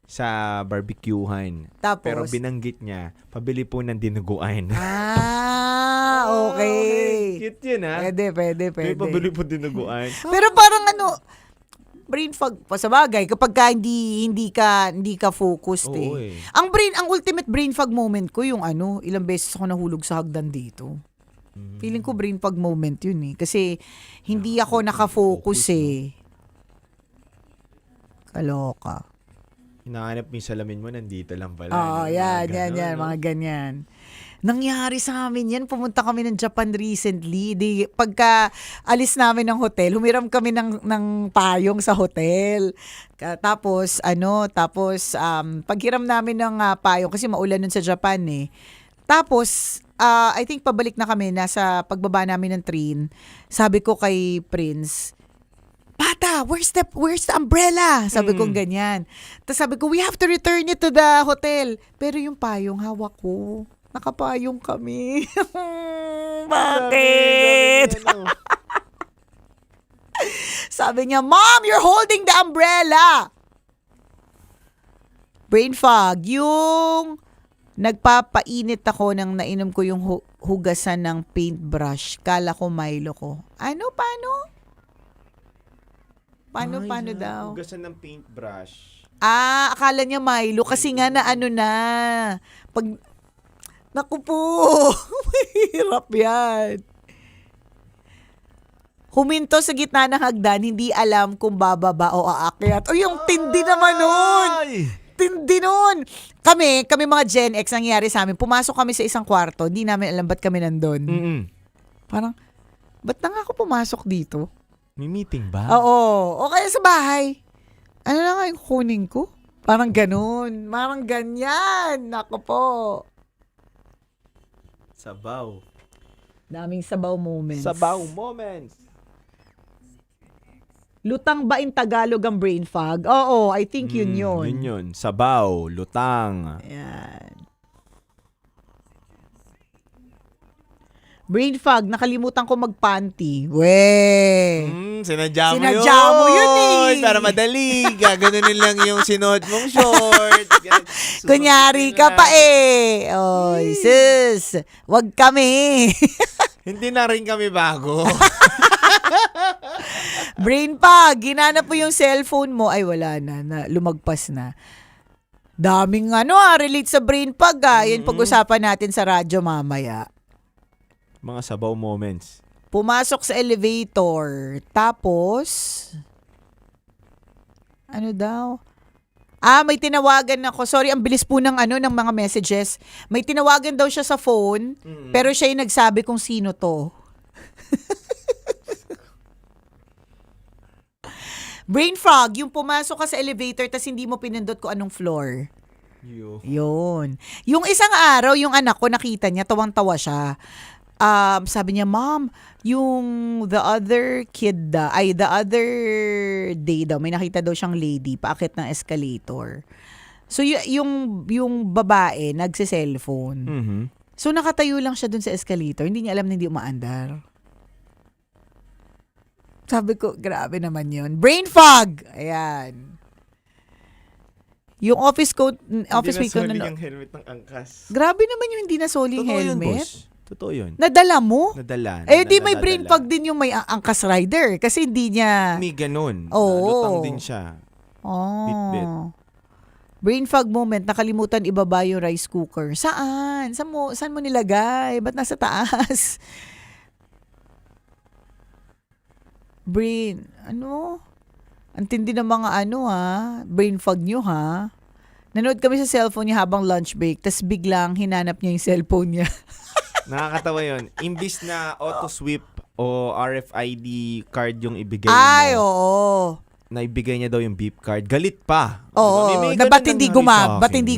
sa barbecuehan. Tapos? Pero binanggit niya, pabili po ng dinuguan. Okay. Cute yun Pwede. Pabili po dinuguan. Pero parang brain fog pa sa bagay kapag hindi ka focused Oo, Ang ultimate brain fog moment ko yung ilang beses ako nahulog sa hagdan dito. Feeling ko brain fog moment yun eh. Kasi hindi ako nakafocus eh. Kaloka. Hinahanap mo yung salamin mo, nandito lang pala. Oo, yan, mga ganyan. Nangyari sa amin yan. Pumunta kami ng Japan recently. Pagka alis namin ng hotel, humiram kami ng payong sa hotel. Tapos paghiram namin ng payong, kasi maulan nun sa Japan eh. Tapos, I think pabalik na kami, nasa pagbaba namin ng train. Sabi ko kay Prince, "Bata, where's the umbrella?" Sabi ko ganyan. Tapos sabi ko, "We have to return it to the hotel." Pero yung payong hawak ko. Nakapayong kami. Bakit? Sabi niya, "Mom, you're holding the umbrella." Brain fog. Yung nagpapainit ako nang nainom ko yung hugasan ng paintbrush. Kala ko Milo ko. Ano, paano? Paano daw? Hugasan ng paintbrush. Akala niya Milo kasi nga na ano na. Naku po, mahirap yan. Huminto sa gitna ng hagdan, hindi alam kung bababa o aakyat. O yung tindi naman nun. Tindi nun. Kami mga Gen X, nangyari sa amin, pumasok kami sa isang kwarto, hindi namin alam ba't kami nandun. Parang, ba't na nga ako pumasok dito? May meeting ba? Oo. O kaya sa bahay. Ano na nga yung kunin ko? Parang ganun. Parang ganyan. Naku po. Sabaw. Daming sabaw moments. Sabaw moments. Lutang ba in Tagalog ang brain fog? Oo, I think yun. Yun yun. Sabaw, lutang. Ayan. Brain fog, nakalimutan ko mag-panty. Weh! Sinadya mo yun eh. Para madali. Gaganunin lang yung sinuot mong short. Kunyari ka pa eh. Oy, sis. Wag kami. Hindi na rin kami bago. Brain fog, ginanap po yung cellphone mo. Ay, wala na lumagpas na. Daming relate sa brain fog Yan pag-usapan natin sa radyo mamaya. Mga sabaw moments. Pumasok sa elevator. Tapos, ano daw? May tinawagan ako. Sorry, ang bilis po ng mga messages. May tinawagan daw siya sa phone, pero siya yung nagsabi kung sino to. Brain fog, yung pumasok ka sa elevator tas hindi mo pinindot kung anong floor. Yun. Yung isang araw, yung anak ko nakita niya, tawang-tawa siya. Sabi niya, "Mom, yung the other day daw, may nakita daw siyang lady paakit ng escalator." So, yung babae, nagse-cellphone. So, nakatayo lang siya dun sa escalator. Hindi niya alam na hindi umaandar. Sabi ko, grabe naman yun. Brain fog! Ayan. Yung office mate ko. Hindi na yung helmet ng angkas. Grabe naman yung hindi na soling helmet. Totoo yun. Nadala mo? Nadala. Di may brain fog din yung may angkas rider. Kasi hindi niya... May ganun. Oo. Lutang din siya. Bit-bit. Brain fog moment, nakalimutan ibaba yung rice cooker. Saan? Saan mo nilagay? Ba't nasa taas? Ang tindi ng mga brain fog nyo Nanood kami sa cellphone niya habang lunch break, tas biglang hinanap niya yung cellphone niya. Nakakatawa yun. Imbis na auto-sweep o RFID card yung ibigay mo. Ay, oo. Naibigay niya daw yung beep card. Galit pa. Oo. Na ba't hindi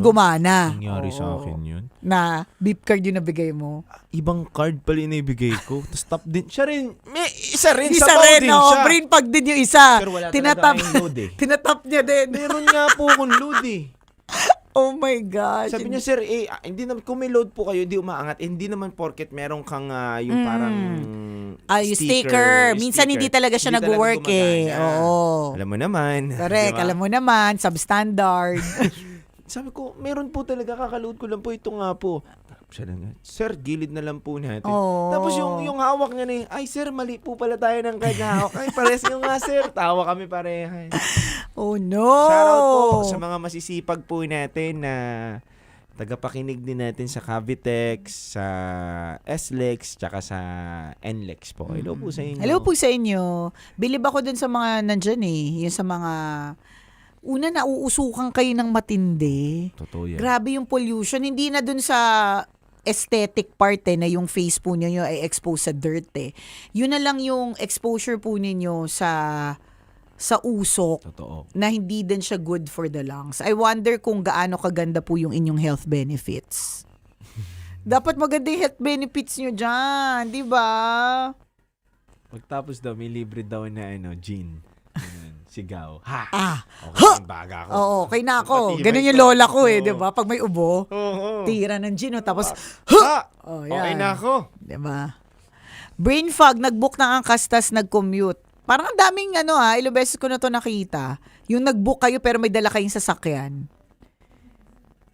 gumana? Nangyari sa akin yun. Na beep card yung nabigay mo. Ibang card pala yung naibigay ko. Tapos tap din. Siya rin. Isa rin. Isa sabaw rin, din siya. brain fog din yung isa. Pero wala talaga kayong load eh. Tinatap niya din. Meron nga po akong load eh. Oh my gosh. Sabi niya, "Sir, hindi naman, kung may load po kayo, hindi umaangat. Hindi naman porket meron kang yung parang yung sticker. Minsan hindi talaga siya nag-work eh. Oo. Alam mo naman. Correct. Diba? Alam mo naman. Substandard. Sabi ko, meron po talaga. Kakaload ko lang po. Ito nga po. Siya lang, "Sir, gilid na lang po natin." Oh. Tapos yung hawak niya na "Ay, sir, mali po pala tayo ng card na hawak." "Ay, pares nyo nga, sir." Tawa kami parehan. Oh no! Shoutout po sa mga masisipag po natin na tagapakinig din natin sa Cavitex, sa SLEX, tsaka sa NLEX po. Hello po sa inyo. Hello po sa inyo. Bilib ako dun sa mga nandyan eh. Yung sa mga... Una, nauusukan kayo ng matindi. Totoo yan. Grabe yung pollution. Hindi na dun sa aesthetic part na yung face po ninyo ay exposed sa dirt eh. Yun na lang yung exposure po ninyo sa usok. Totoo. Na hindi din siya good for the lungs. I wonder kung gaano kaganda po yung inyong health benefits. Dapat maganda yung health benefits nyo dyan, di ba? Pagtapos daw, may libre daw na gin. Sigaw. Ha! Okay, baga ako. Oo, okay na ako. Matibay Ganun yung pa. lola ko eh, Oo. di ba? Pag may ubo, Oo. tira ng gin, tapos, Oh, yan. Okay na ako. Di ba? Brain fog, nag-book ng angkas, tas nag-commute. Parang ang daming ilang beses ko na to nakita. Yung nag-book kayo pero may dala kayong sasakyan.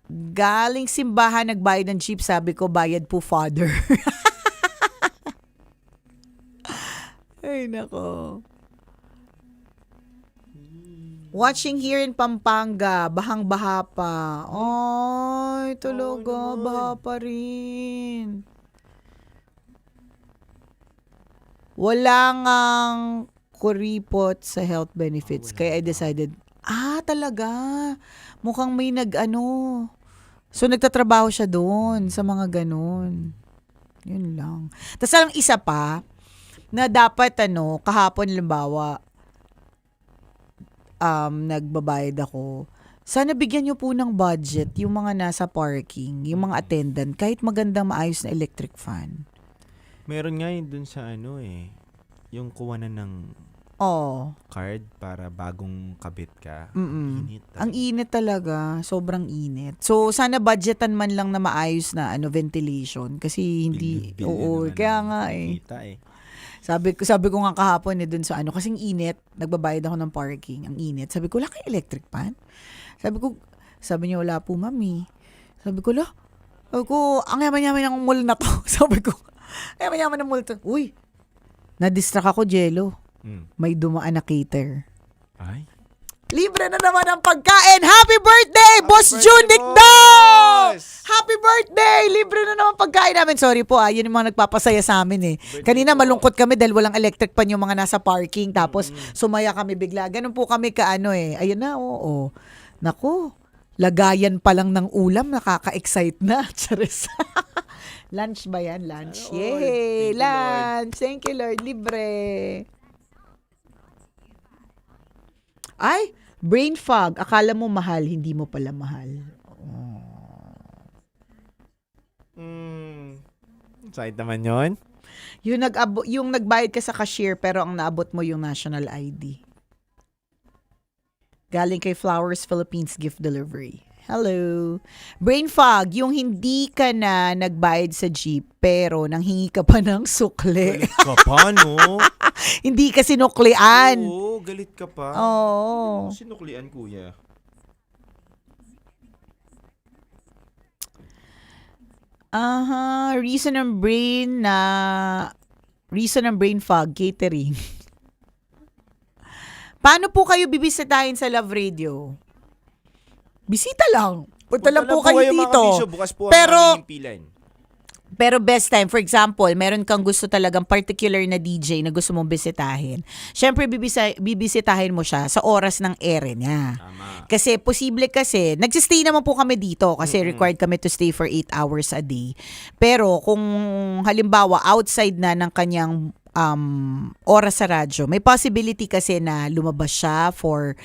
Galing simbahan, nagbayad ng jeep, sabi ko, bayad po father. Ay, nako. Watching here in Pampanga, bahang-baha pa. Ay, talaga, baha pa rin. Wala ngang kuripot sa health benefits. Kaya I decided, talaga. Mukhang may So, nagtatrabaho siya doon sa mga ganun. Yun lang. Tapos alam, isa pa, na dapat kahapon limbawa, nagbabayad ako. Sana bigyan nyo po ng budget yung mga nasa parking, yung mga attendant, kahit magandang maayos na electric fan. Meron nga yun dun sa yung kuwanan ng card para bagong kabit ka. Init. Ang init talaga. Sobrang init. So, sana budgetan man lang na maayos na ventilation. Kasi hindi, kaya nga Kita Sabi ko nga kahapon dun sa kasing init, nagbabayad ako ng parking, ang init. Sabi ko, wala kayong electric fan? Sabi niya, wala po, mami. Sabi ko, ang yaman-yaman ng mall na to. Sabi ko, yaman-yaman ng mall to. Uy, na-distract ako, Jello. May dumaan na cater. Ay? Libre na naman ang pagkain. Happy birthday, Boss June Dicdaw! Happy birthday! Libre na naman pagkain namin. Sorry po, yun yung mga nagpapasaya sa amin eh. Kanina malungkot kami dahil walang electric pan yung mga nasa parking. Tapos sumaya kami bigla. Ganun po kami Ayun na, oo. Naku, lagayan pa lang ng ulam, nakaka-excite na. Charis. Lunch ba yan? Lunch. Yay! Lunch! Thank you, Lord. Libre. Ay, brain fog. Akala mo mahal, hindi mo pala mahal. Side naman yun? Yung nagbayad ka sa cashier pero ang naabot mo yung national ID. Galing kay Flowers Philippines Gift Delivery. Hello. Brain fog, yung hindi ka na nagbayad sa jeep pero nanghingi ka pa ng sukli. Galit ka pa, no? Hindi ka sinuklian. Oo, galit ka pa. Oo. Sinuklian, kuya. Reason ng brain fog, catering. Paano po kayo bibisitahin sa Love Radio? Bisita lang. Punta lang po kayo dito. Bukas po Pero, ang aming himpilan. Pero best time, for example, meron kang gusto talagang particular na DJ na gusto mong bisitahin. Siyempre, bibisitahin mo siya sa oras ng ere niya. Tama. Kasi posible nagsistay naman po kami dito kasi required kami to stay for 8 hours a day. Pero kung halimbawa outside na ng kanyang oras sa radyo, may possibility kasi na lumabas siya for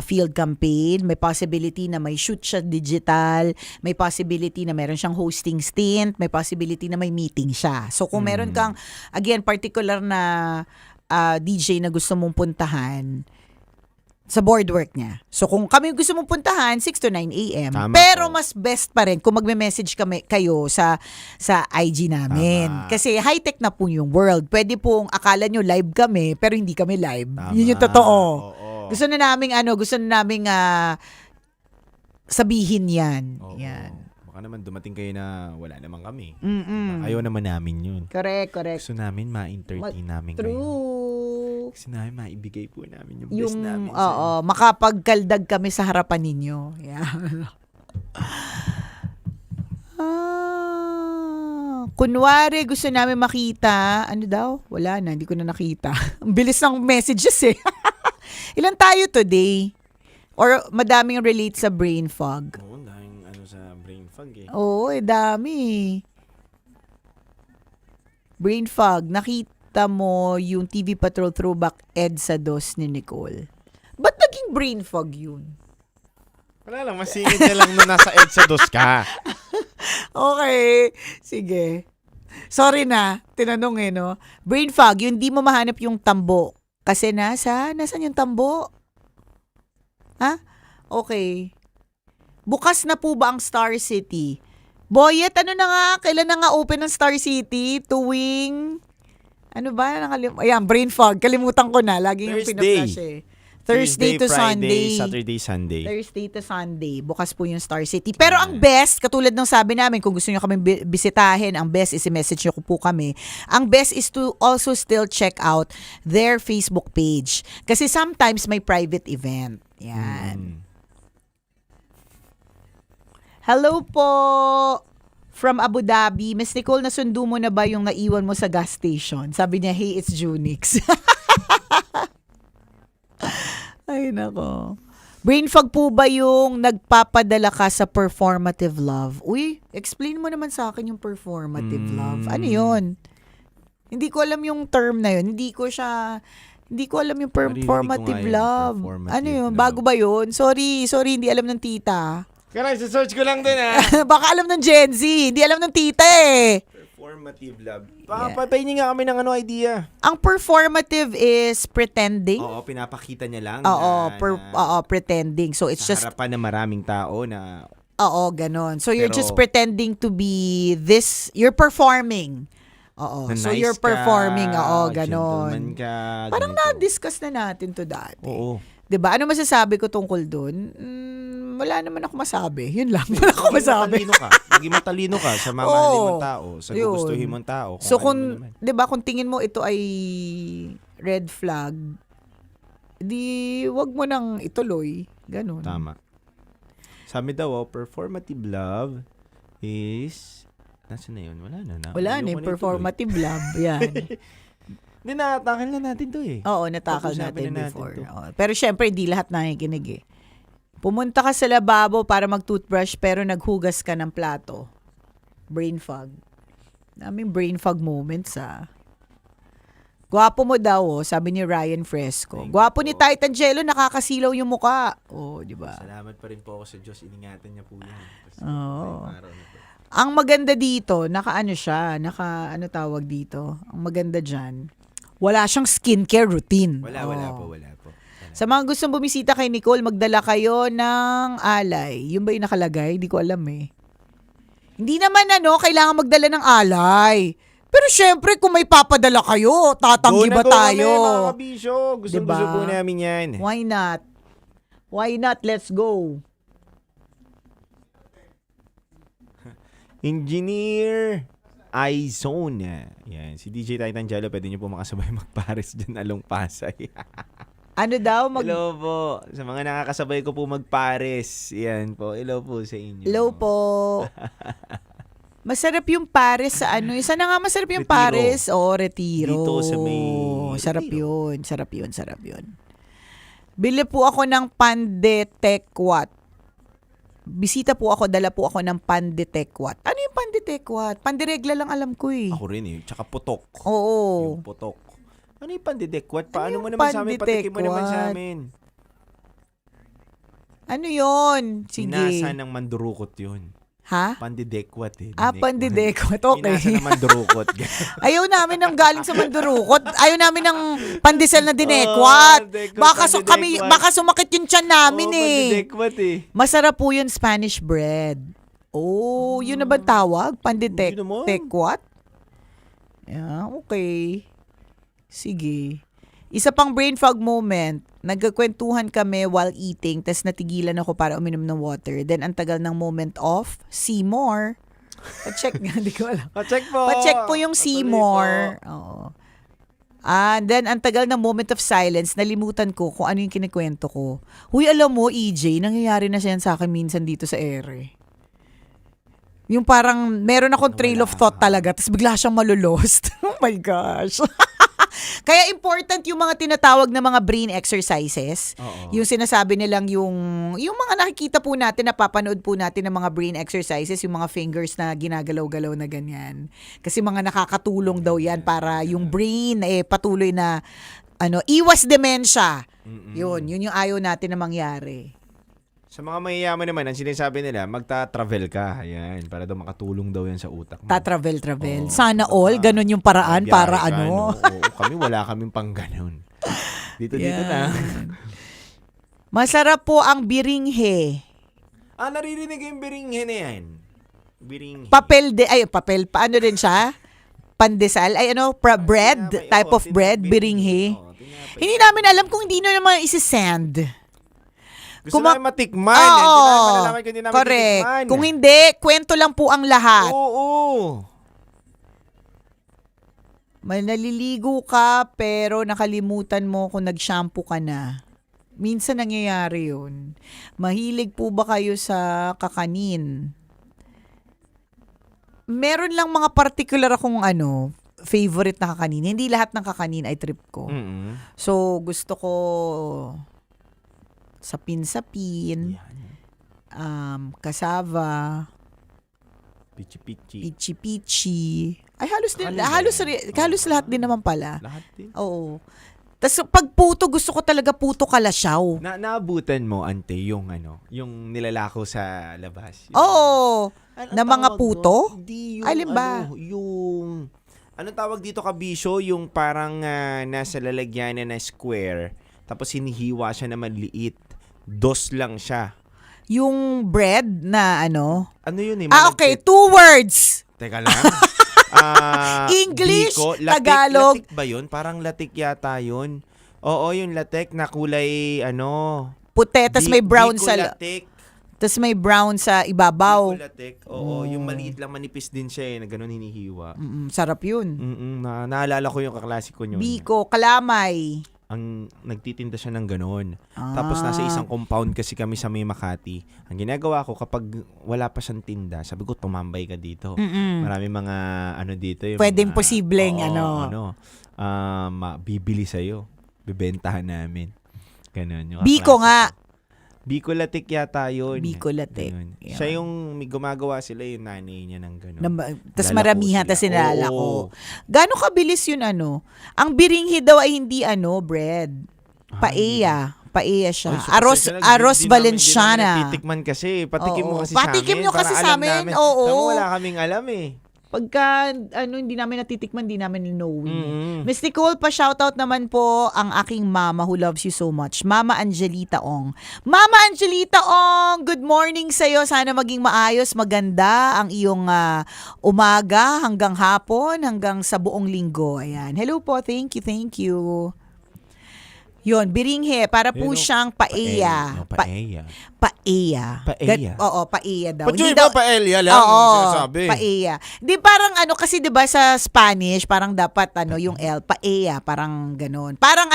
field campaign, may possibility na may shoot siya digital, may possibility na meron siyang hosting stint, may possibility na may meeting siya. So kung meron kang, again, particular na DJ na gusto mong puntahan, sa board work niya. So kung kami gusto mong puntahan, 6 to 9 a.m. Tama Pero po. mas best pa rin kung magme-message kayo sa IG namin. Tama. Kasi high-tech na po yung world. Pwede pong akala nyo live kami, pero hindi kami live. Tama. Yun yung totoo. Oo. Gusto na naming sabihin yan. Oo. Yan. Baka naman dumating kayo na wala naman kami. Mm-mm. Ayaw naman namin yun. Correct. Gusto namin ma-entertain namin kayo. True. Gusto namin maibigay po namin yung best namin. Makapagkaldag kami sa harapan ninyo. Yeah. Kunwari, gusto namin makita, ano daw? Wala na, hindi ko na nakita. Ang bilis ng messages eh. Ilan tayo today? Or madaming relate sa brain fog? Oo, daming sa brain fog eh. Oo, dami. Brain fog, nakita mo yung TV Patrol throwback EDSA DOS ni Nicole. Ba't naging brain fog yun? Wala lang, masingit na lang na nasa EDSA DOS ka. Okay, sige. Sorry na, tinanong no? Brain fog, yung di mo mahanap yung tambo. Kasi nasaan yung tambo? Ha? Okay. Bukas na po ba ang Star City? Boyet, ano na nga? Kailan na nga open ang Star City? Tuwing... Ano ba? Ayan, brain fog. Kalimutan ko na. Lagi yung pinaflash eh. Thursday to Friday, Sunday. Saturday, Sunday. Thursday to Sunday. Bukas po yung Star City. Pero ang best, katulad ng sabi namin, kung gusto nyo kami bisitahin, ang best is i-message nyo po kami. Ang best is to also still check out their Facebook page. Kasi sometimes may private event. Yan. Hello po from Abu Dhabi. Miss Nicole, nasundo mo na ba yung naiwan mo sa gas station? Sabi niya, hey, it's Junix. Ay, nako. Brain fog po ba yung nagpapadala ka sa performative love? Uy, explain mo naman sa akin yung performative love. Ano yun? Hindi ko alam yung term na yun. Hindi ko alam yung performative love. Ano yun? Bago ba yun? Sorry, hindi alam ng tita. Kaya search ko lang din Baka alam ng Gen Z. Hindi alam ng tita eh. Performative love. Papayin nga kami ng idea. Ang performative is pretending. Oo, pinapakita niya lang. Pretending. So it's sa just harapan ng maraming tao na... Oo, ganon. So you're just pretending to be this, you're performing. Oo. So nice you're performing. Oo, ganon. Gentleman ka. Parang na-discuss na natin to dati. Oo. 'Di ba? Ano masasabi ko tungkol dun? Wala naman ako masabi. Yun lang. Wala ako masabi. Maging matalino ka sa mamahalin mong tao, sa gugustuhin mong tao. So kung, 'di ba, kung tingin mo ito ay red flag, di wag mo nang ituloy. Ganun. Tama. Sabi daw, performative love is... Nasaan na yun? Wala na. Wala na. Performative love. Yan. Hindi, natakal na natin to eh. Oo, natakal natin before. Pero syempre, di lahat nakikinig eh. Pumunta ka sa lababo para mag-toothbrush pero naghugas ka ng plato. Brain fog. Daming brain fog moments Gwapo mo daw, sabi ni Ryan Fresco. Gwapo ni Titan Jello, nakakasilaw yung muka. Di ba? Salamat pa rin po ako sa Diyos. Iningatan niya po yan. Ang maganda dito, ano tawag dito? Ang maganda dyan, wala siyang skincare routine. Wala po. Sa mga gustong bumisita kay Nicole, magdala kayo ng alay. Yun ba yung nakalagay? Hindi ko alam eh. Hindi naman kailangan magdala ng alay. Pero syempre, kung may papadala kayo, tatanggi ba tayo? Kami, mga kabisyo. Gusto po namin yan. Why not? Why not? Let's go. Engineer iZone. Yan. Si DJ Titan Jello, pwede niyo po makasabay magpares dyan along Pasay. Ano daw? Hello po. Sa mga nakakasabay ko po magpares. Yan po. Hello po sa inyo. Hello po. Masarap yung pares sa Isa na nga masarap yung pares. Retiro. Dito sa may... Sarap yun. Bili po ako ng pandetekwat. Bisita po ako, dala po ako ng pandetekwat. Ano yung pandetekwat? Pandiregla lang alam ko eh. Ako rin eh. Tsaka putok. Oo. Yung putok. Ano yung pandetekwat? Paano mo naman sa amin? Patikin mo naman sa amin. Ano yun? Sige. Inasa ng mandurukot yun. Ha? Pandidekwat eh. Pandidekwat. Okay. Inasa ng mandurukot. Ayaw namin ng galing sa mandurukot. Ayaw namin ng pandesal na dinekwat. Baka sumakit yung tiyan namin Pandidekwat eh. Masarap po yun, Spanish bread. Yun na ba tawag? Pandidekwat? Yeah, okay. Sige. Isa pang brain fog moment, nagkakwentuhan kami while eating, tas natigilan ako para uminom ng water. Then, ang tagal ng moment off, see more. Pa-check nga, hindi ko alam. Pa-check po. Pa-check po yung see more. Oo. And then, ang tagal ng moment of silence, nalimutan ko kung ano yung kinikwento ko. Huy, alam mo, EJ, nangyayari na siya sa akin minsan dito sa ere. Yung parang meron akong trail of thought talaga, tapos bigla siyang malulost. Oh my gosh. Kaya important yung mga tinatawag na mga brain exercises. Yung sinasabi nilang yung mga nakikita po natin, napapanood po natin ng mga brain exercises, yung mga fingers na ginagalaw-galaw na ganyan. Kasi mga nakakatulong daw yan para yung brain patuloy na iwas dementia. Yun yung ayaw natin na mangyari. Sa mga mayayaman naman, ang sinasabi nila, magta-travel ka. Ayan, para daw makatulong daw yan sa utak mo. Ta-travel. Sana all, ganun yung paraan para Biyahe ka, ano. Oo, kami wala kaming pang ganun. Dito na. Masarap po ang biringhe. Naririnig yung biringhe na yan. Biringhe. Papel, paano din siya? Pandesal, bread, type of bread, biringhe. Hindi namin alam kung hindi na naman isi-sand. Gusto namin matikman. Hindi namin malalaman kung hindi namin correct. titikman. Kung hindi, kwento lang po ang lahat. Oo. Naliligo ka pero nakalimutan mo kung nag-shampoo ka na. Minsan nangyayari yun. Mahilig po ba kayo sa kakanin? Meron lang mga particular akong favorite na kakanin. Hindi lahat ng kakanin ay trip ko. So, gusto ko sapin-sapin, kasava, pichi-pichi. Ay, halos lahat din naman pala. Lahat din? Oo. Tapos pag puto, gusto ko talaga puto kalasyaw. Naabutan mo, ante, yung nilalako sa labas. Oo. Na mga puto? Hindi yung Alin ba? Anong tawag dito, kabisyo? Yung parang nasa lalagyanan na square, tapos hinihiwa siya na maliit. Dos lang siya. Yung bread na ano yun eh? Okay, 2 words. Teka lang. English, biko, Tagalog. Latik ba yun? Parang latik yata yun. Oo, yung latik na kulay puti, tas may brown biko sa latik. Tas may brown sa ibabaw. Biko latik. Oo, yung maliit lang, manipis din siya na ganun hinihiwa. Sarap yun. Naalala ko yung kaklase ko yun. Biko, kalamay. Ang nagtitinda siya ng gano'n. Tapos nasa isang compound kasi kami sa May Makati. Ang ginagawa ko kapag wala pa siyang tinda, sabi ko tumambay ka dito. Marami mga dito. Yung pwedeng mga, posibleng bibili sa'yo. Bibentahan namin. Ganun. Yung Biko nga. Biko latik yata yun. Biko latik. Yeah. Siya yung gumagawa sila yung nanay niya ng gano'n. Tapos maramihan, tapos sinalako. Gano'ng kabilis yun Ang biringhi daw ay hindi bread. Paella. Paella siya. Arroz Valenciana. Titikman kasi. Patikim mo kasi Patikim nyo kasi sa amin. Oo. Wala kaming alam Pagka hindi namin natitikman, hindi namin knowing. Miss Nicole, pa-shoutout naman po ang aking mama who loves you so much. Mama Angelita Ong. Mama Angelita Ong, good morning sa'yo. Sana maging maayos, maganda ang iyong umaga hanggang hapon, hanggang sa buong linggo. Ayan. Hello po, thank you. Yun, biringhe, para po siyang paella. Paella. Paella. Oo, paella daw. Hindi ba paella lang? Sinasabi. Paella. Di parang kasi di ba sa Spanish, parang dapat yung L, paella, parang ganun. Parang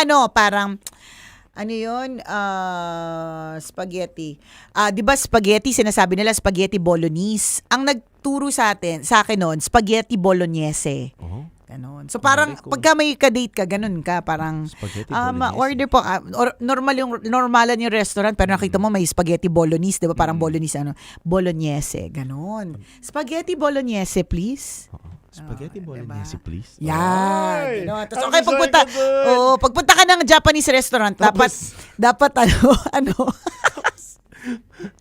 spaghetti. Di ba spaghetti, sinasabi nila spaghetti bolognese. Ang nagturo sa akin noon, spaghetti bolognese. Ganon. So parang pagka may ka-date ka, ganun ka, parang order po, normalan yung restaurant, pero nakita mo may spaghetti bolognese, di ba? Parang bolognese, bolognese, ganon. Spaghetti bolognese, please. Spaghetti bolognese, please. Yan. Tapos pagpunta ka ng Japanese restaurant, dapat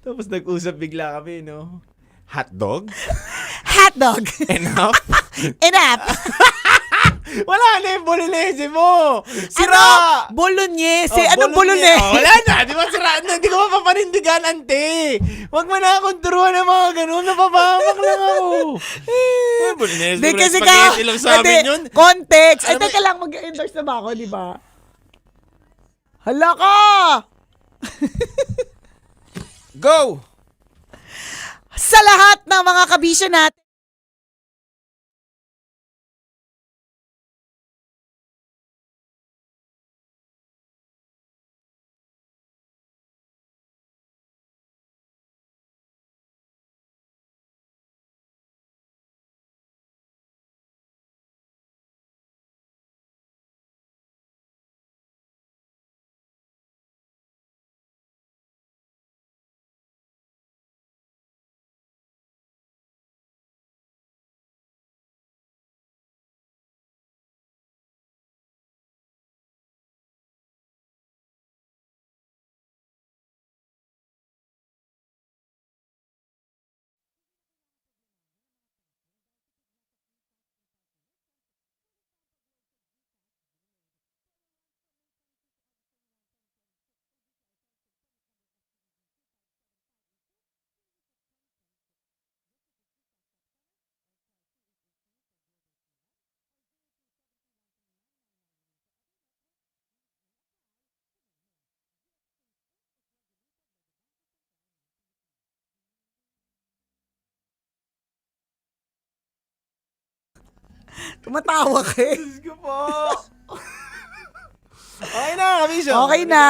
Tapos nag-usap bigla kami, Hotdog? Hotdog. Enough? Wala na yung bolognese mo! Sira! Bolognese? Anong bolognese? Wala na! Di ba sira na? Di ko mapapanindigan, ante! Huwag mo na akong turuan ng mga ganun. Napapahamak lang ako. Bolognese, spaghetti lang sa amin yun. Context. Teka lang, mag-endorse na ba ako, di ba? Hala ka! Go! Sa lahat ng mga kabisyo natin, Tumatawa ka eh. Diyos ko po. Okay na, kabisyo. Okay na.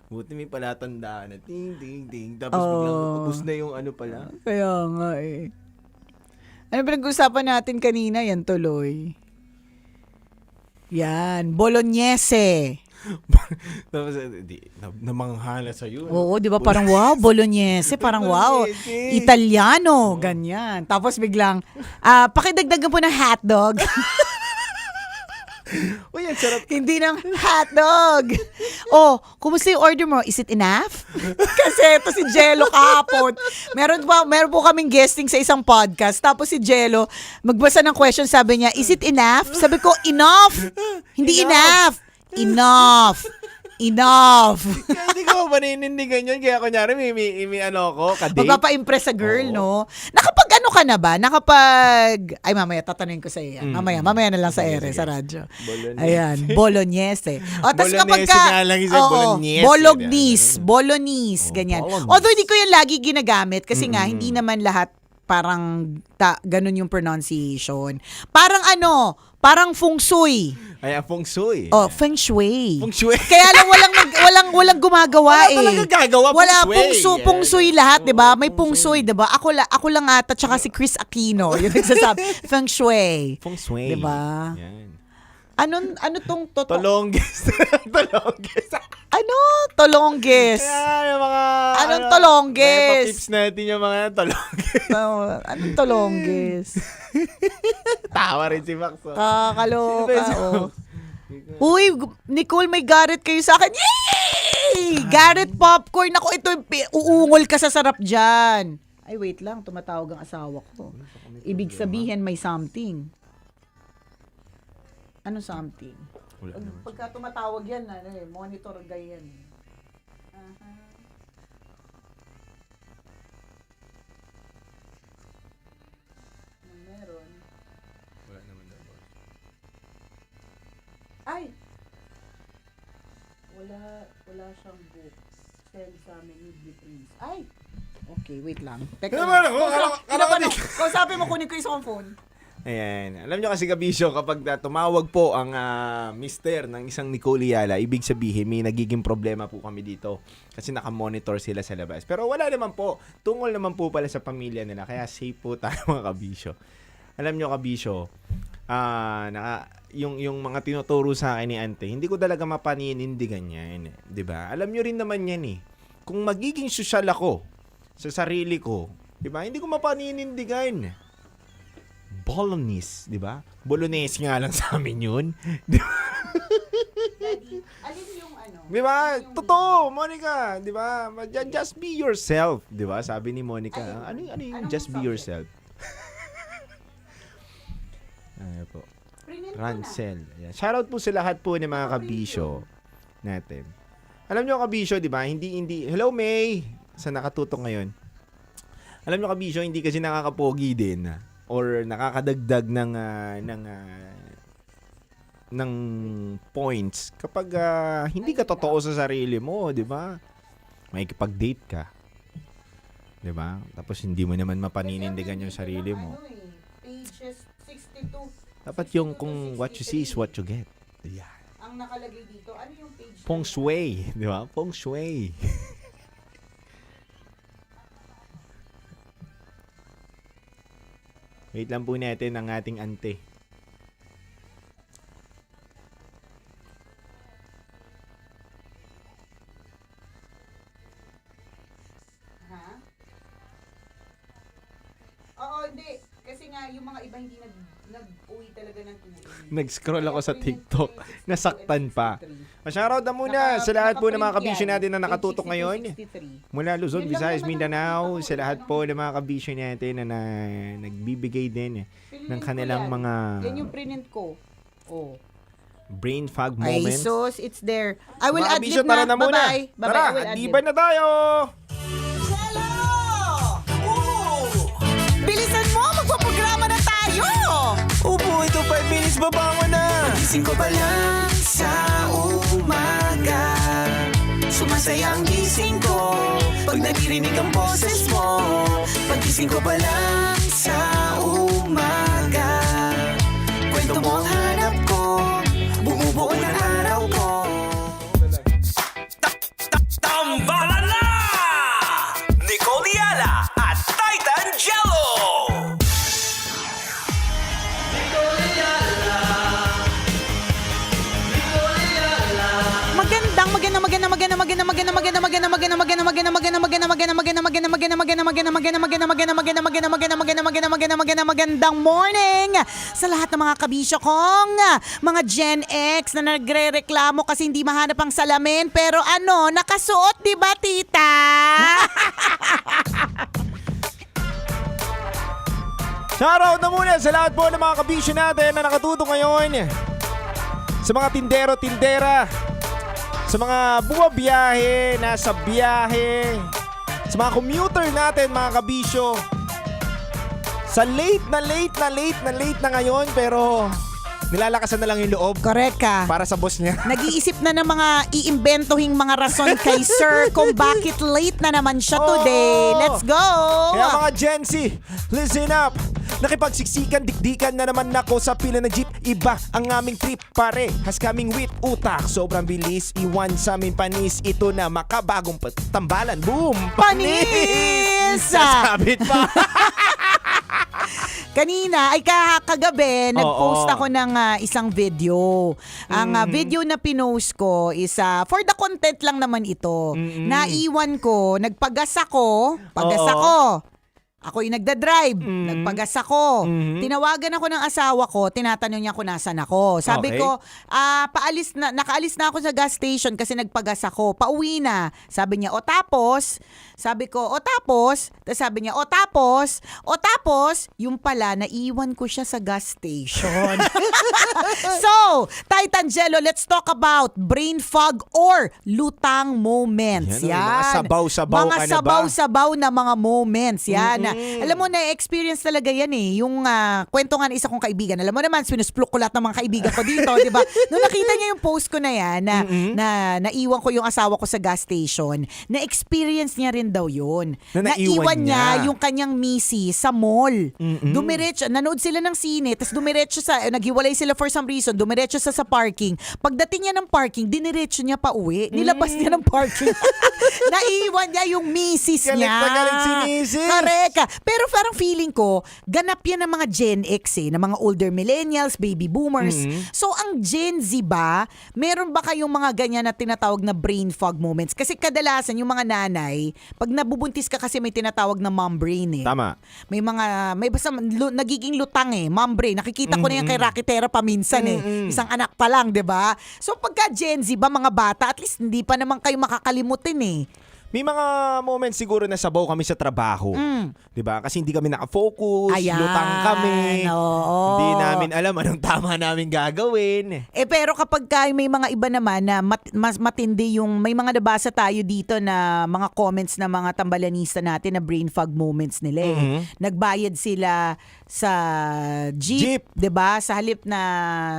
Buti may palatandaan na ting, ting, ting. Tapos biglang kapagos na yung ano pala. Kaya nga eh. Ano pinag-usapan natin kanina? Yan tuloy. Yan. Bolognese. Tapos, namanghala sa'yo. Oo, di ba? Parang wow, Bolognese. Parang wow, Italiano. Ganyan. Tapos biglang, pakidagdagan po ng hotdog. Uy, ang sarap. Hindi ng hotdog. Oh, kumusta yung order mo? Is it enough? Kasi ito si Jello kahapon. Meron po kaming guesting sa isang podcast. Tapos si Jello, magbasa ng question, sabi niya, is it enough? Sabi ko, enough. Hindi enough. Enough. Kaya hindi ko paninindigan yun. Kaya kunyari, may ano ko, kadate. Magpapa-impress sa girl, no? Nakapag-ano ka na ba? Ay, mamaya, tatanungin ko sa iyo yan. Mamaya na lang sa ere, sa radyo. Bolognese. Ayan, Bolognese. O, tas kapag Bolognese nga lang isa, Bolognese. Bolognese, ganyan. Although, hindi ko yan lagi ginagamit kasi nga, hindi naman lahat parang ganun yung pronunciation. Parang feng shui. Ay, feng shui. Oh, feng shui. Feng shui. Kaya lang walang gumagawa eh. Wala talaga gagawa Feng shui lahat, 'di ba? May feng shui, 'di ba? Ako lang ata tsaka si Chris Aquino, yung nagsasabi, feng shui. Feng shui. 'Di ba? Yan. Ano tong totoo? Tolongges. Tolongges. Kaya yung mga... Anong tolongges? May pa-tips natin yung mga tolongges. Anong tolongges? Tawa rin si Max. Kakaloka, oh. Uy, Nicole, may Garrett kayo sa akin. Yay! Garrett popcorn. Ako, ito, uungol ka sa sarap dyan. Ay, wait lang. Tumatawag ang asawa ko. Ibig sabihin, may something. Ano something? Pagka tumatawag yan, monitor ganyan. Meron. Wala naman daw. Ay! Wala siyang book. Send sa amin ni Prince. Ay! Okay, wait lang. Teka lang. Kausapin mo, kunin ko yung phone. Ayan. Alam nyo kasi, kabisyo, kapag tumawag po ang mister ng isang Nicole Yala, ibig sabihin may nagiging problema po kami dito. Kasi nakamonitor sila sa labas. Pero wala naman po. Tungol naman po pala sa pamilya nila. Kaya safe po tayo mga kabisyo. Alam nyo, kabisyo, yung mga tinuturo sa akin ni Ante, hindi ko talaga mapaninindigan yan. 'Di ba? Alam nyo rin naman yan eh. Kung magiging sosyal ako sa sarili ko, 'di ba? Hindi ko mapaninindigan. Bolognese, 'di ba? Bolognese nga lang sa amin 'yun. Alin yung ano? 'Di ba? Totoo, Monica, 'di ba? Just be yourself, 'di ba? Sabi ni Monica. Ano yung just be yourself? Ayan po. Rancel. Ayan. Shoutout po sa lahat po ng mga kabisyo natin. Alam nyo kabisyo, di ba? Hindi. Hello, May! Sa nakatutok ngayon. Alam nyo kabisyo, hindi kasi nakakapogi din. Or nakakadagdag ng points kapag hindi ka totoo sa sarili mo, di ba? May kipag-date ka. Di ba? Tapos hindi mo naman mapaninindigan yung sarili mo. Pages 62. Dapat yung kung what you see is what you get. Yeah. Ang nakalagay dito, ano yung page? Feng shui, di ba? Feng shui. Wait lang po natin ang ating ante. Oo, hindi. Kasi nga, yung mga iba hindi nag-uwi talaga ng tuloy. Nag-scroll ako sa TikTok. Nasaktan pa. Shoutout na muna sa lahat po ng mga kabisyo natin na nakatutok ngayon. Mula Luzon, Visayas, Mindanao. Sa lahat po ng mga kabisyo natin na nagbibigay din ng kanilang mga... Yan yung print ko. Oh. Brain fog Ay, moments. sus, it's there. I will mga admit kabisyo, tara na muna. Bye-bye. Bye-bye. Tara, I will adiban na tayo! Bilisan mo! Magpaprograma na tayo! Upo, ito 5 minutes, babangon na. Gising ko pa lang sa umaga. Sumasaya ang gising ko pag naririnig ang boses mo. Pagising ko pa lang sa umaga. kwento mo ang hanap ko, bumubuo ng araw ko. Tambala na! Nicole Yala at Titan Jello! Magandang morning sa lahat ng mga kabisyo kong mga Gen X na nagre-reklamo kasi hindi mahanap ang salamin pero ano, nakasuot, di ba, tita? Shoutout na muna sa lahat po ng mga kabisyo natin na nakatutok ngayon. Sa mga tindero-tindera, sa mga bumabiyahe, nasa biyahe, sa mga commuter natin mga kabisyo. Sa late na ngayon pero nilalakasan na lang yung loob. Correct ka. Para sa boss niya. Nag-iisip na ng mga iimbentohing mga rason kay sir kung bakit late na naman siya today. Let's go! Kaya mga Gen Z, listen up! Nakipagsiksikan, dikdikan na naman ako sa pila ng jeep. Iba ang aming trip, pare. Has kaming with utak. Sobrang bilis, iwan sa aming panis. Ito na makabagong tambalan. Boom! Panis! Sasabit pa! Kanina, ay kagabi, nag-post ako ng isang video. Ang video na pinost ko is for the content lang naman ito. Naiwan ko, nagpagas ako. Ako yung nagda-drive, nagpagas ako. Tinawagan ako ng asawa ko, tinatanong niya kung nasan ako. Sabi ko, nakaalis na ako sa gas station kasi nagpagas ako. Pauwi na. Sabi niya, o tapos? Sabi ko, o tapos? Tapos sabi niya, o tapos? O tapos? Yung pala, naiwan ko siya sa gas station. So, Titan Jello, let's talk about brain fog or lutang moments. Yan. Mga sabaw-sabaw mga sabaw-sabaw na mga moments. Yan. Alam mo, na-experience talaga yan eh. Yung kwento nga ng isa kong kaibigan. Alam mo naman, sinusplok ko lahat ng mga kaibigan ko dito, di ba? Nung nakita niya yung post ko na yan, na naiwan ko yung asawa ko sa gas station, na-experience niya rin daw yun. Naiwan niya yung kanyang misis sa mall. Dumiretso, nanood sila ng sine, tapos dumiretso naghiwalay sila for some reason, dumiretso sa parking. Pagdating niya ng parking, diniretso niya pa uwi. Nilabas niya ng parking. Naiwan niya yung misis niya. Galit si misis. Correct. Pero parang feeling ko, ganap yan ng mga Gen X ng mga older millennials, baby boomers. So ang Gen Z ba, meron ba kayong mga ganyan na tinatawag na brain fog moments? Kasi kadalasan yung mga nanay, pag nabubuntis ka kasi may tinatawag na mom brain eh. Tama. May basta nagiging lutang eh, mom brain. Nakikita ko na yan kay Rakitera paminsan eh. Isang anak pa lang, 'di ba? So pagka Gen Z ba, mga bata, at least hindi pa naman kayo makakalimutin eh. May mga moments siguro na sabaw kami sa trabaho. 'Di ba? Kasi hindi kami nakafocus, lutang kami. Hindi namin alam anong tama namin gagawin. Pero kapag may mga iba naman na mas matindi yung may mga nabasa tayo dito na mga comments na mga tambalanista natin na brain fog moments nila eh. Nagbayad sila sa jeep. 'Di ba? Sa halip na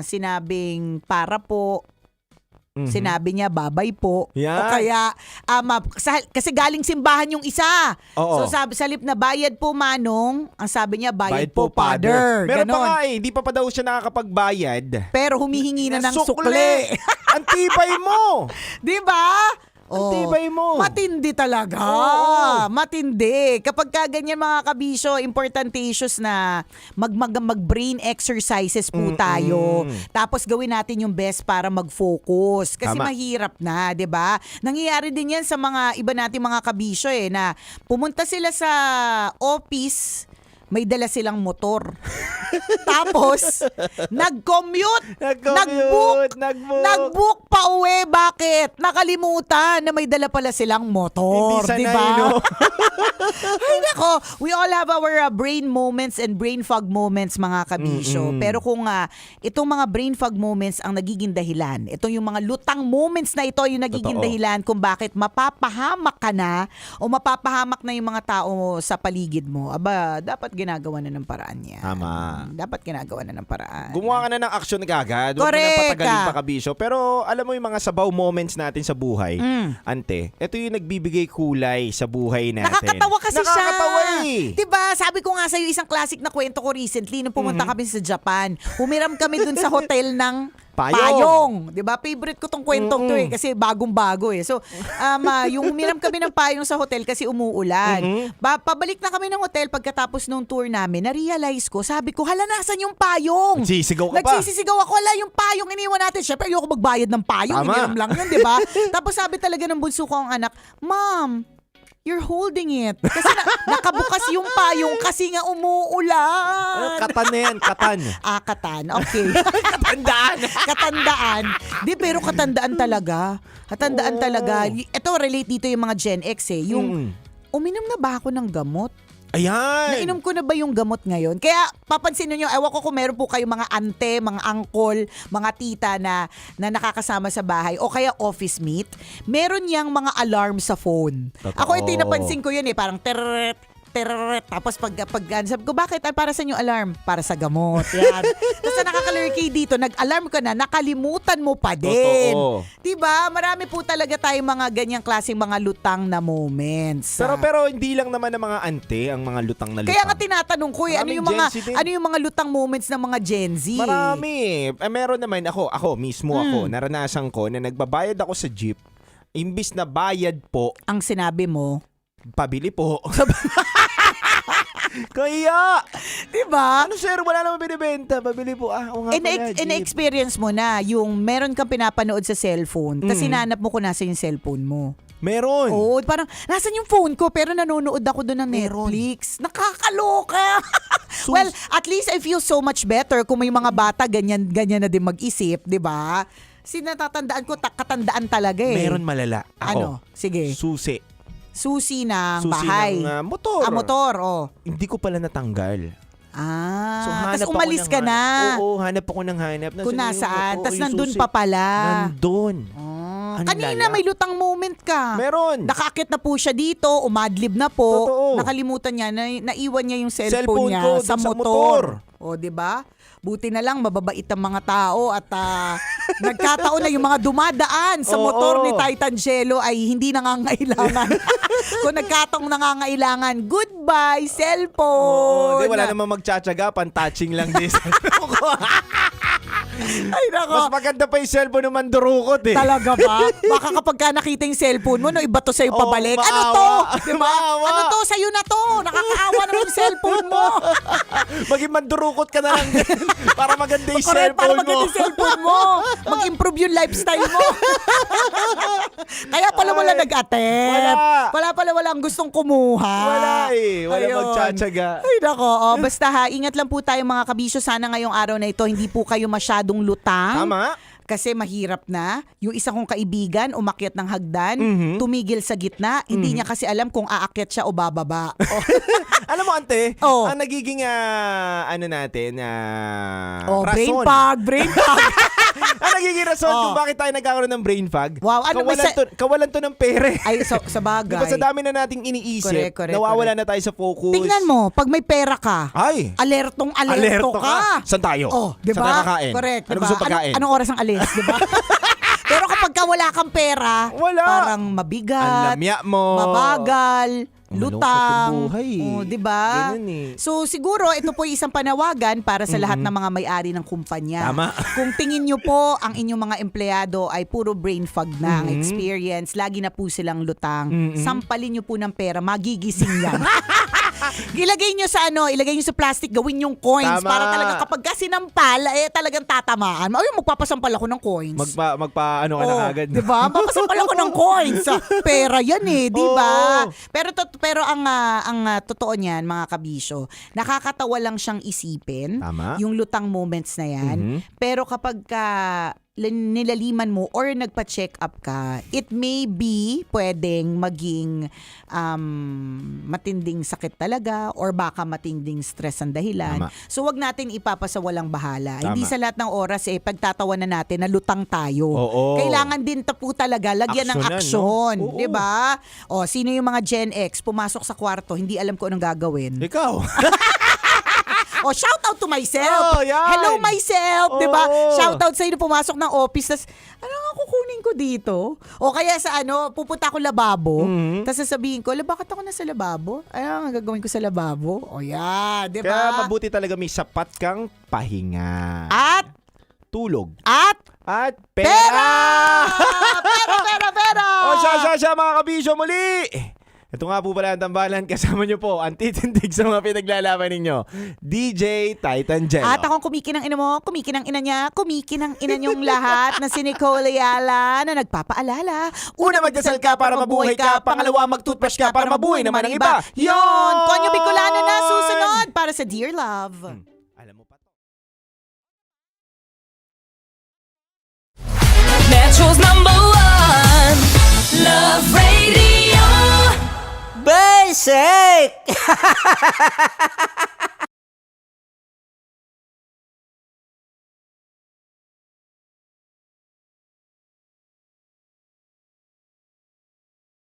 sinabing para po, sinabi niya, babay po. Yan. O kaya, kasi galing simbahan yung isa. Oo. So sabi, sa lip na bayad po, Manong, ang sabi niya, bayad po, Father. Meron Ganon. pa nga eh, di pa daw siya nakakapagbayad. Pero humihingi na ng sukle. Ang tibay mo! Di ba? Ang tibay mo. Matindi talaga. Matindi. Kapag ganyan mga kabisyo, importante issues na mag-brain exercises po tayo. Tapos gawin natin yung best para mag-focus. Kasi mahirap na, 'di ba? Nangyayari din yan sa mga iba nating mga kabisyo na pumunta sila sa office, may dala silang motor. Tapos, nag-commute. Nag-book pa uwi. Bakit? Nakalimutan na may dala pala silang motor. Hindi sanay, diba? no? Ay, nako. We all have our brain moments and brain fog moments, mga kabisyo. Pero kung itong mga brain fog moments ang nagiging dahilan, ito yung mga lutang moments na ito yung nagiging dahilan kung bakit mapapahamak ka na o mapapahamak na yung mga tao sa paligid mo. Aba, dapat ginagawa na ng paraan yan. Tama. Dapat ginagawa na ng paraan. Gumawa ka na ng action agad. Huwag mo na patagalin pa, kabisyo. Pero alam mo yung mga sabaw moments natin sa buhay, ante, ito yung nagbibigay kulay sa buhay natin. Nakakatawa kasi siya. Nakakatawa eh. Diba? Sabi ko nga sa'yo, isang classic na kwento ko recently nung pumunta kami sa Japan. Humiram kami dun sa hotel ng payong. Diba? Favorite ko tong kwentong to eh. Kasi bagong-bago eh. So, yung humiram kami ng payong sa hotel kasi umuulan. Pabalik na kami ng hotel pagkatapos nung tour namin. Na-realize ko, sabi ko, hala, nasan yung payong? Nagsisigaw ka pa. Nagsisigaw ako, hala, yung payong iniwan natin. Siyempre, ayoko magbayad ng payong. Tama. Iniram lang yun, diba? Tapos sabi talaga ng bunso ko ang anak, Mom, you're holding it. Kasi nakabukas yung payong kasi nga umuulan. Katan na yan, katan. Katan. Okay. Katandaan. Katandaan. Di, pero katandaan talaga. Katandaan talaga. Ito, relate dito yung mga Gen X eh. Yung, uminom na ba ako ng gamot? Ayan. Nainom ko na ba yung gamot ngayon? Kaya papansin niyo, ewan ko kung meron po kayo mga ante, mga uncle, mga tita na nakakasama sa bahay o kaya office mate, meron yang mga alarm sa phone. Totoo. Ako ito napansin ko yun eh, parang terret. Tapos pag sabi ko, bakit? Para sa yung alarm? Para sa gamot. Yan. Tapos nakakalurky dito, nag-alarm ka na, nakalimutan mo pa din. Totoo. Diba? Marami po talaga tayong mga ganyang klaseng mga lutang na moments. Pero hindi lang naman ng mga ante ang mga lutang na lutang. Kaya nga tinatanong ko eh, Maraming ano yung mga lutang moments ng mga Gen Z? Marami eh. Meron naman ako mismo ako, naranasan ko na nagbabayad ako sa jeep, imbis na bayad po, ang sinabi mo, pabili po. Kaya, diba? Ano sir, wala naman binibenta, pabili po. O nga pala, jeep. In-experience mo na yung meron kang pinapanood sa cellphone, tapos sinanap mo kung nasa yung cellphone mo. Meron. Oo, parang nasan yung phone ko pero nanonood ako doon ng Netflix. Nakakaloka. Well, at least I feel so much better kung may mga bata ganyan na din mag-isip, 'di ba? Natatandaan ko, katandaan talaga eh. Meron malala. Ako, ano? Sige. Susi ng bahay. Ng motor. Motor, oh. Hindi ko pala natanggal. So hanap tapos umalis ka na. Oo, hanap ako ng hanap. Kung nasaan. Tapos nandun pa pala. Nandun. Kanina may lutang moment ka. Meron. Nakakit na po siya dito, umadlib na po. Totoo. Nakalimutan niya, naiwan niya yung cellphone Cellphone niya ko sa dun sa motor. motor. O, di ba? Buti na lang, mababait ang mga tao at nagkataon na yung mga dumadaan sa motor ni Titan Jello ay hindi nangangailangan. Kung nagkataong nangangailangan, goodbye, cellphone! Wala namang magtsatsaga, pan-touching lang din. Ay, nako. Mas maganda pa yung cellphone ng mandurukot eh. Talaga ba? Baka kapag ka nakita yung cellphone mo, no, iba to sa'yo pabalik. Ano to? Diba? Ano to? Sa'yo na to. Nakakaawa naman yung cellphone mo. Maging mandurukot ka na lang din. Para maganda yung Correct, cellphone para mo. maganda yung cellphone mo. Mag-improve yung lifestyle mo. Kaya pala wala nag-attend. Wala pala walang gustong kumuha. Wala eh. Wala Ayun. magtsatsaga. Ay nako. Basta ha, ingat lang po tayo mga kabisyo. Sana ngayong araw na ito, hindi po kayo masyadong lutang. Tama. Kasi mahirap na. Yung isa kong kaibigan, umakyat ng hagdan, tumigil sa gitna, hindi niya kasi alam kung aakyat siya o bababa. Alam mo, ante, Oh. ang nagiging, brain rason. fog. Ang nagiging rason kung bakit tayo nagkakaroon ng brain fog, Wow, ano kawalan to ng pere. Ay, sa bagay. Diba sa dami na nating iniisip, Correct, nawawala na tayo sa focus. Tingnan mo, pag may pera ka, Ay, alerto ka. Saan tayo? Oh, di Saan ba? tayo kakain? Correct, Ano di ba? gusto pagkain? Anong oras ang alis, di ba? Pero kapag ka wala kang pera, parang mabigat, Ang lamya mo. mabagal, Malungkot lutang. yung buhay. Oh, di ba? Ganun eh. So siguro ito po isang panawagan para sa lahat ng mga may-ari ng kumpanya. Tama. Kung tingin nyo po ang inyong mga empleyado ay puro brain fog na ang experience, lagi na po silang lutang, sampalin nyo po ng pera, magigising yan. Ilagay nyo sa plastic, gawin yung coins. Tama. Para talaga kapag sinampal, talagang tatamaan. Ay, magpapasampal ako ng coins. Magpa-ano ka na agad. Diba? Papasampal ako ng coins. Pera yan eh, diba? Pero ang totoo niyan, mga kabisyo, nakakatawa lang siyang isipin. Tama. Yung lutang moments na yan. Pero kapag ka nilaliman mo or nagpa-check up ka, it may be pwedeng maging matinding sakit talaga or baka matinding stress ang dahilan. Tama. So wag natin ipapasawalang bahala. Tama. Hindi sa lahat ng oras pagtatawanan natin na lutang tayo. Oo. Kailangan din po talaga lagyan ng Aksyonan, aksyon, no? Oo. 'di ba? O sino yung mga Gen X pumasok sa kwarto, hindi alam ko anong gagawin. Ikaw. O, shout out to myself. Oh, yan. Hello myself, 'di ba? Oo. Shout out sa inyo pumasok ng office, tas ano nga kukunin ko dito? O kaya sa pupunta ako lababo, tas sasabihin ko, bakit ako nasa lababo? Ano ang gagawin ko sa lababo? O yan, 'di ba? Kaya mabuti talaga may sapat kang pahinga. At tulog. At pera! Pera! O siya mga kabisyo muli! Ito nga po pala ang tambalan. Kasama nyo po ang titindig sa mga pinaglalaban ninyo. DJ Titan Jello. At akong kumikinang ina mo, kumikinang ina niya, kumikinang ina niyong lahat na si Nicole Ayala na nagpapaalala. Una, magdasal ka para mabuhay ka. Pangalawa, mag-toothbrush ka para mabuhay naman ang iba. Yon! Konyo Bicolano na susunod para sa Dear Love. Alam mo pa to. Metro's #1 Love Radio. Basic!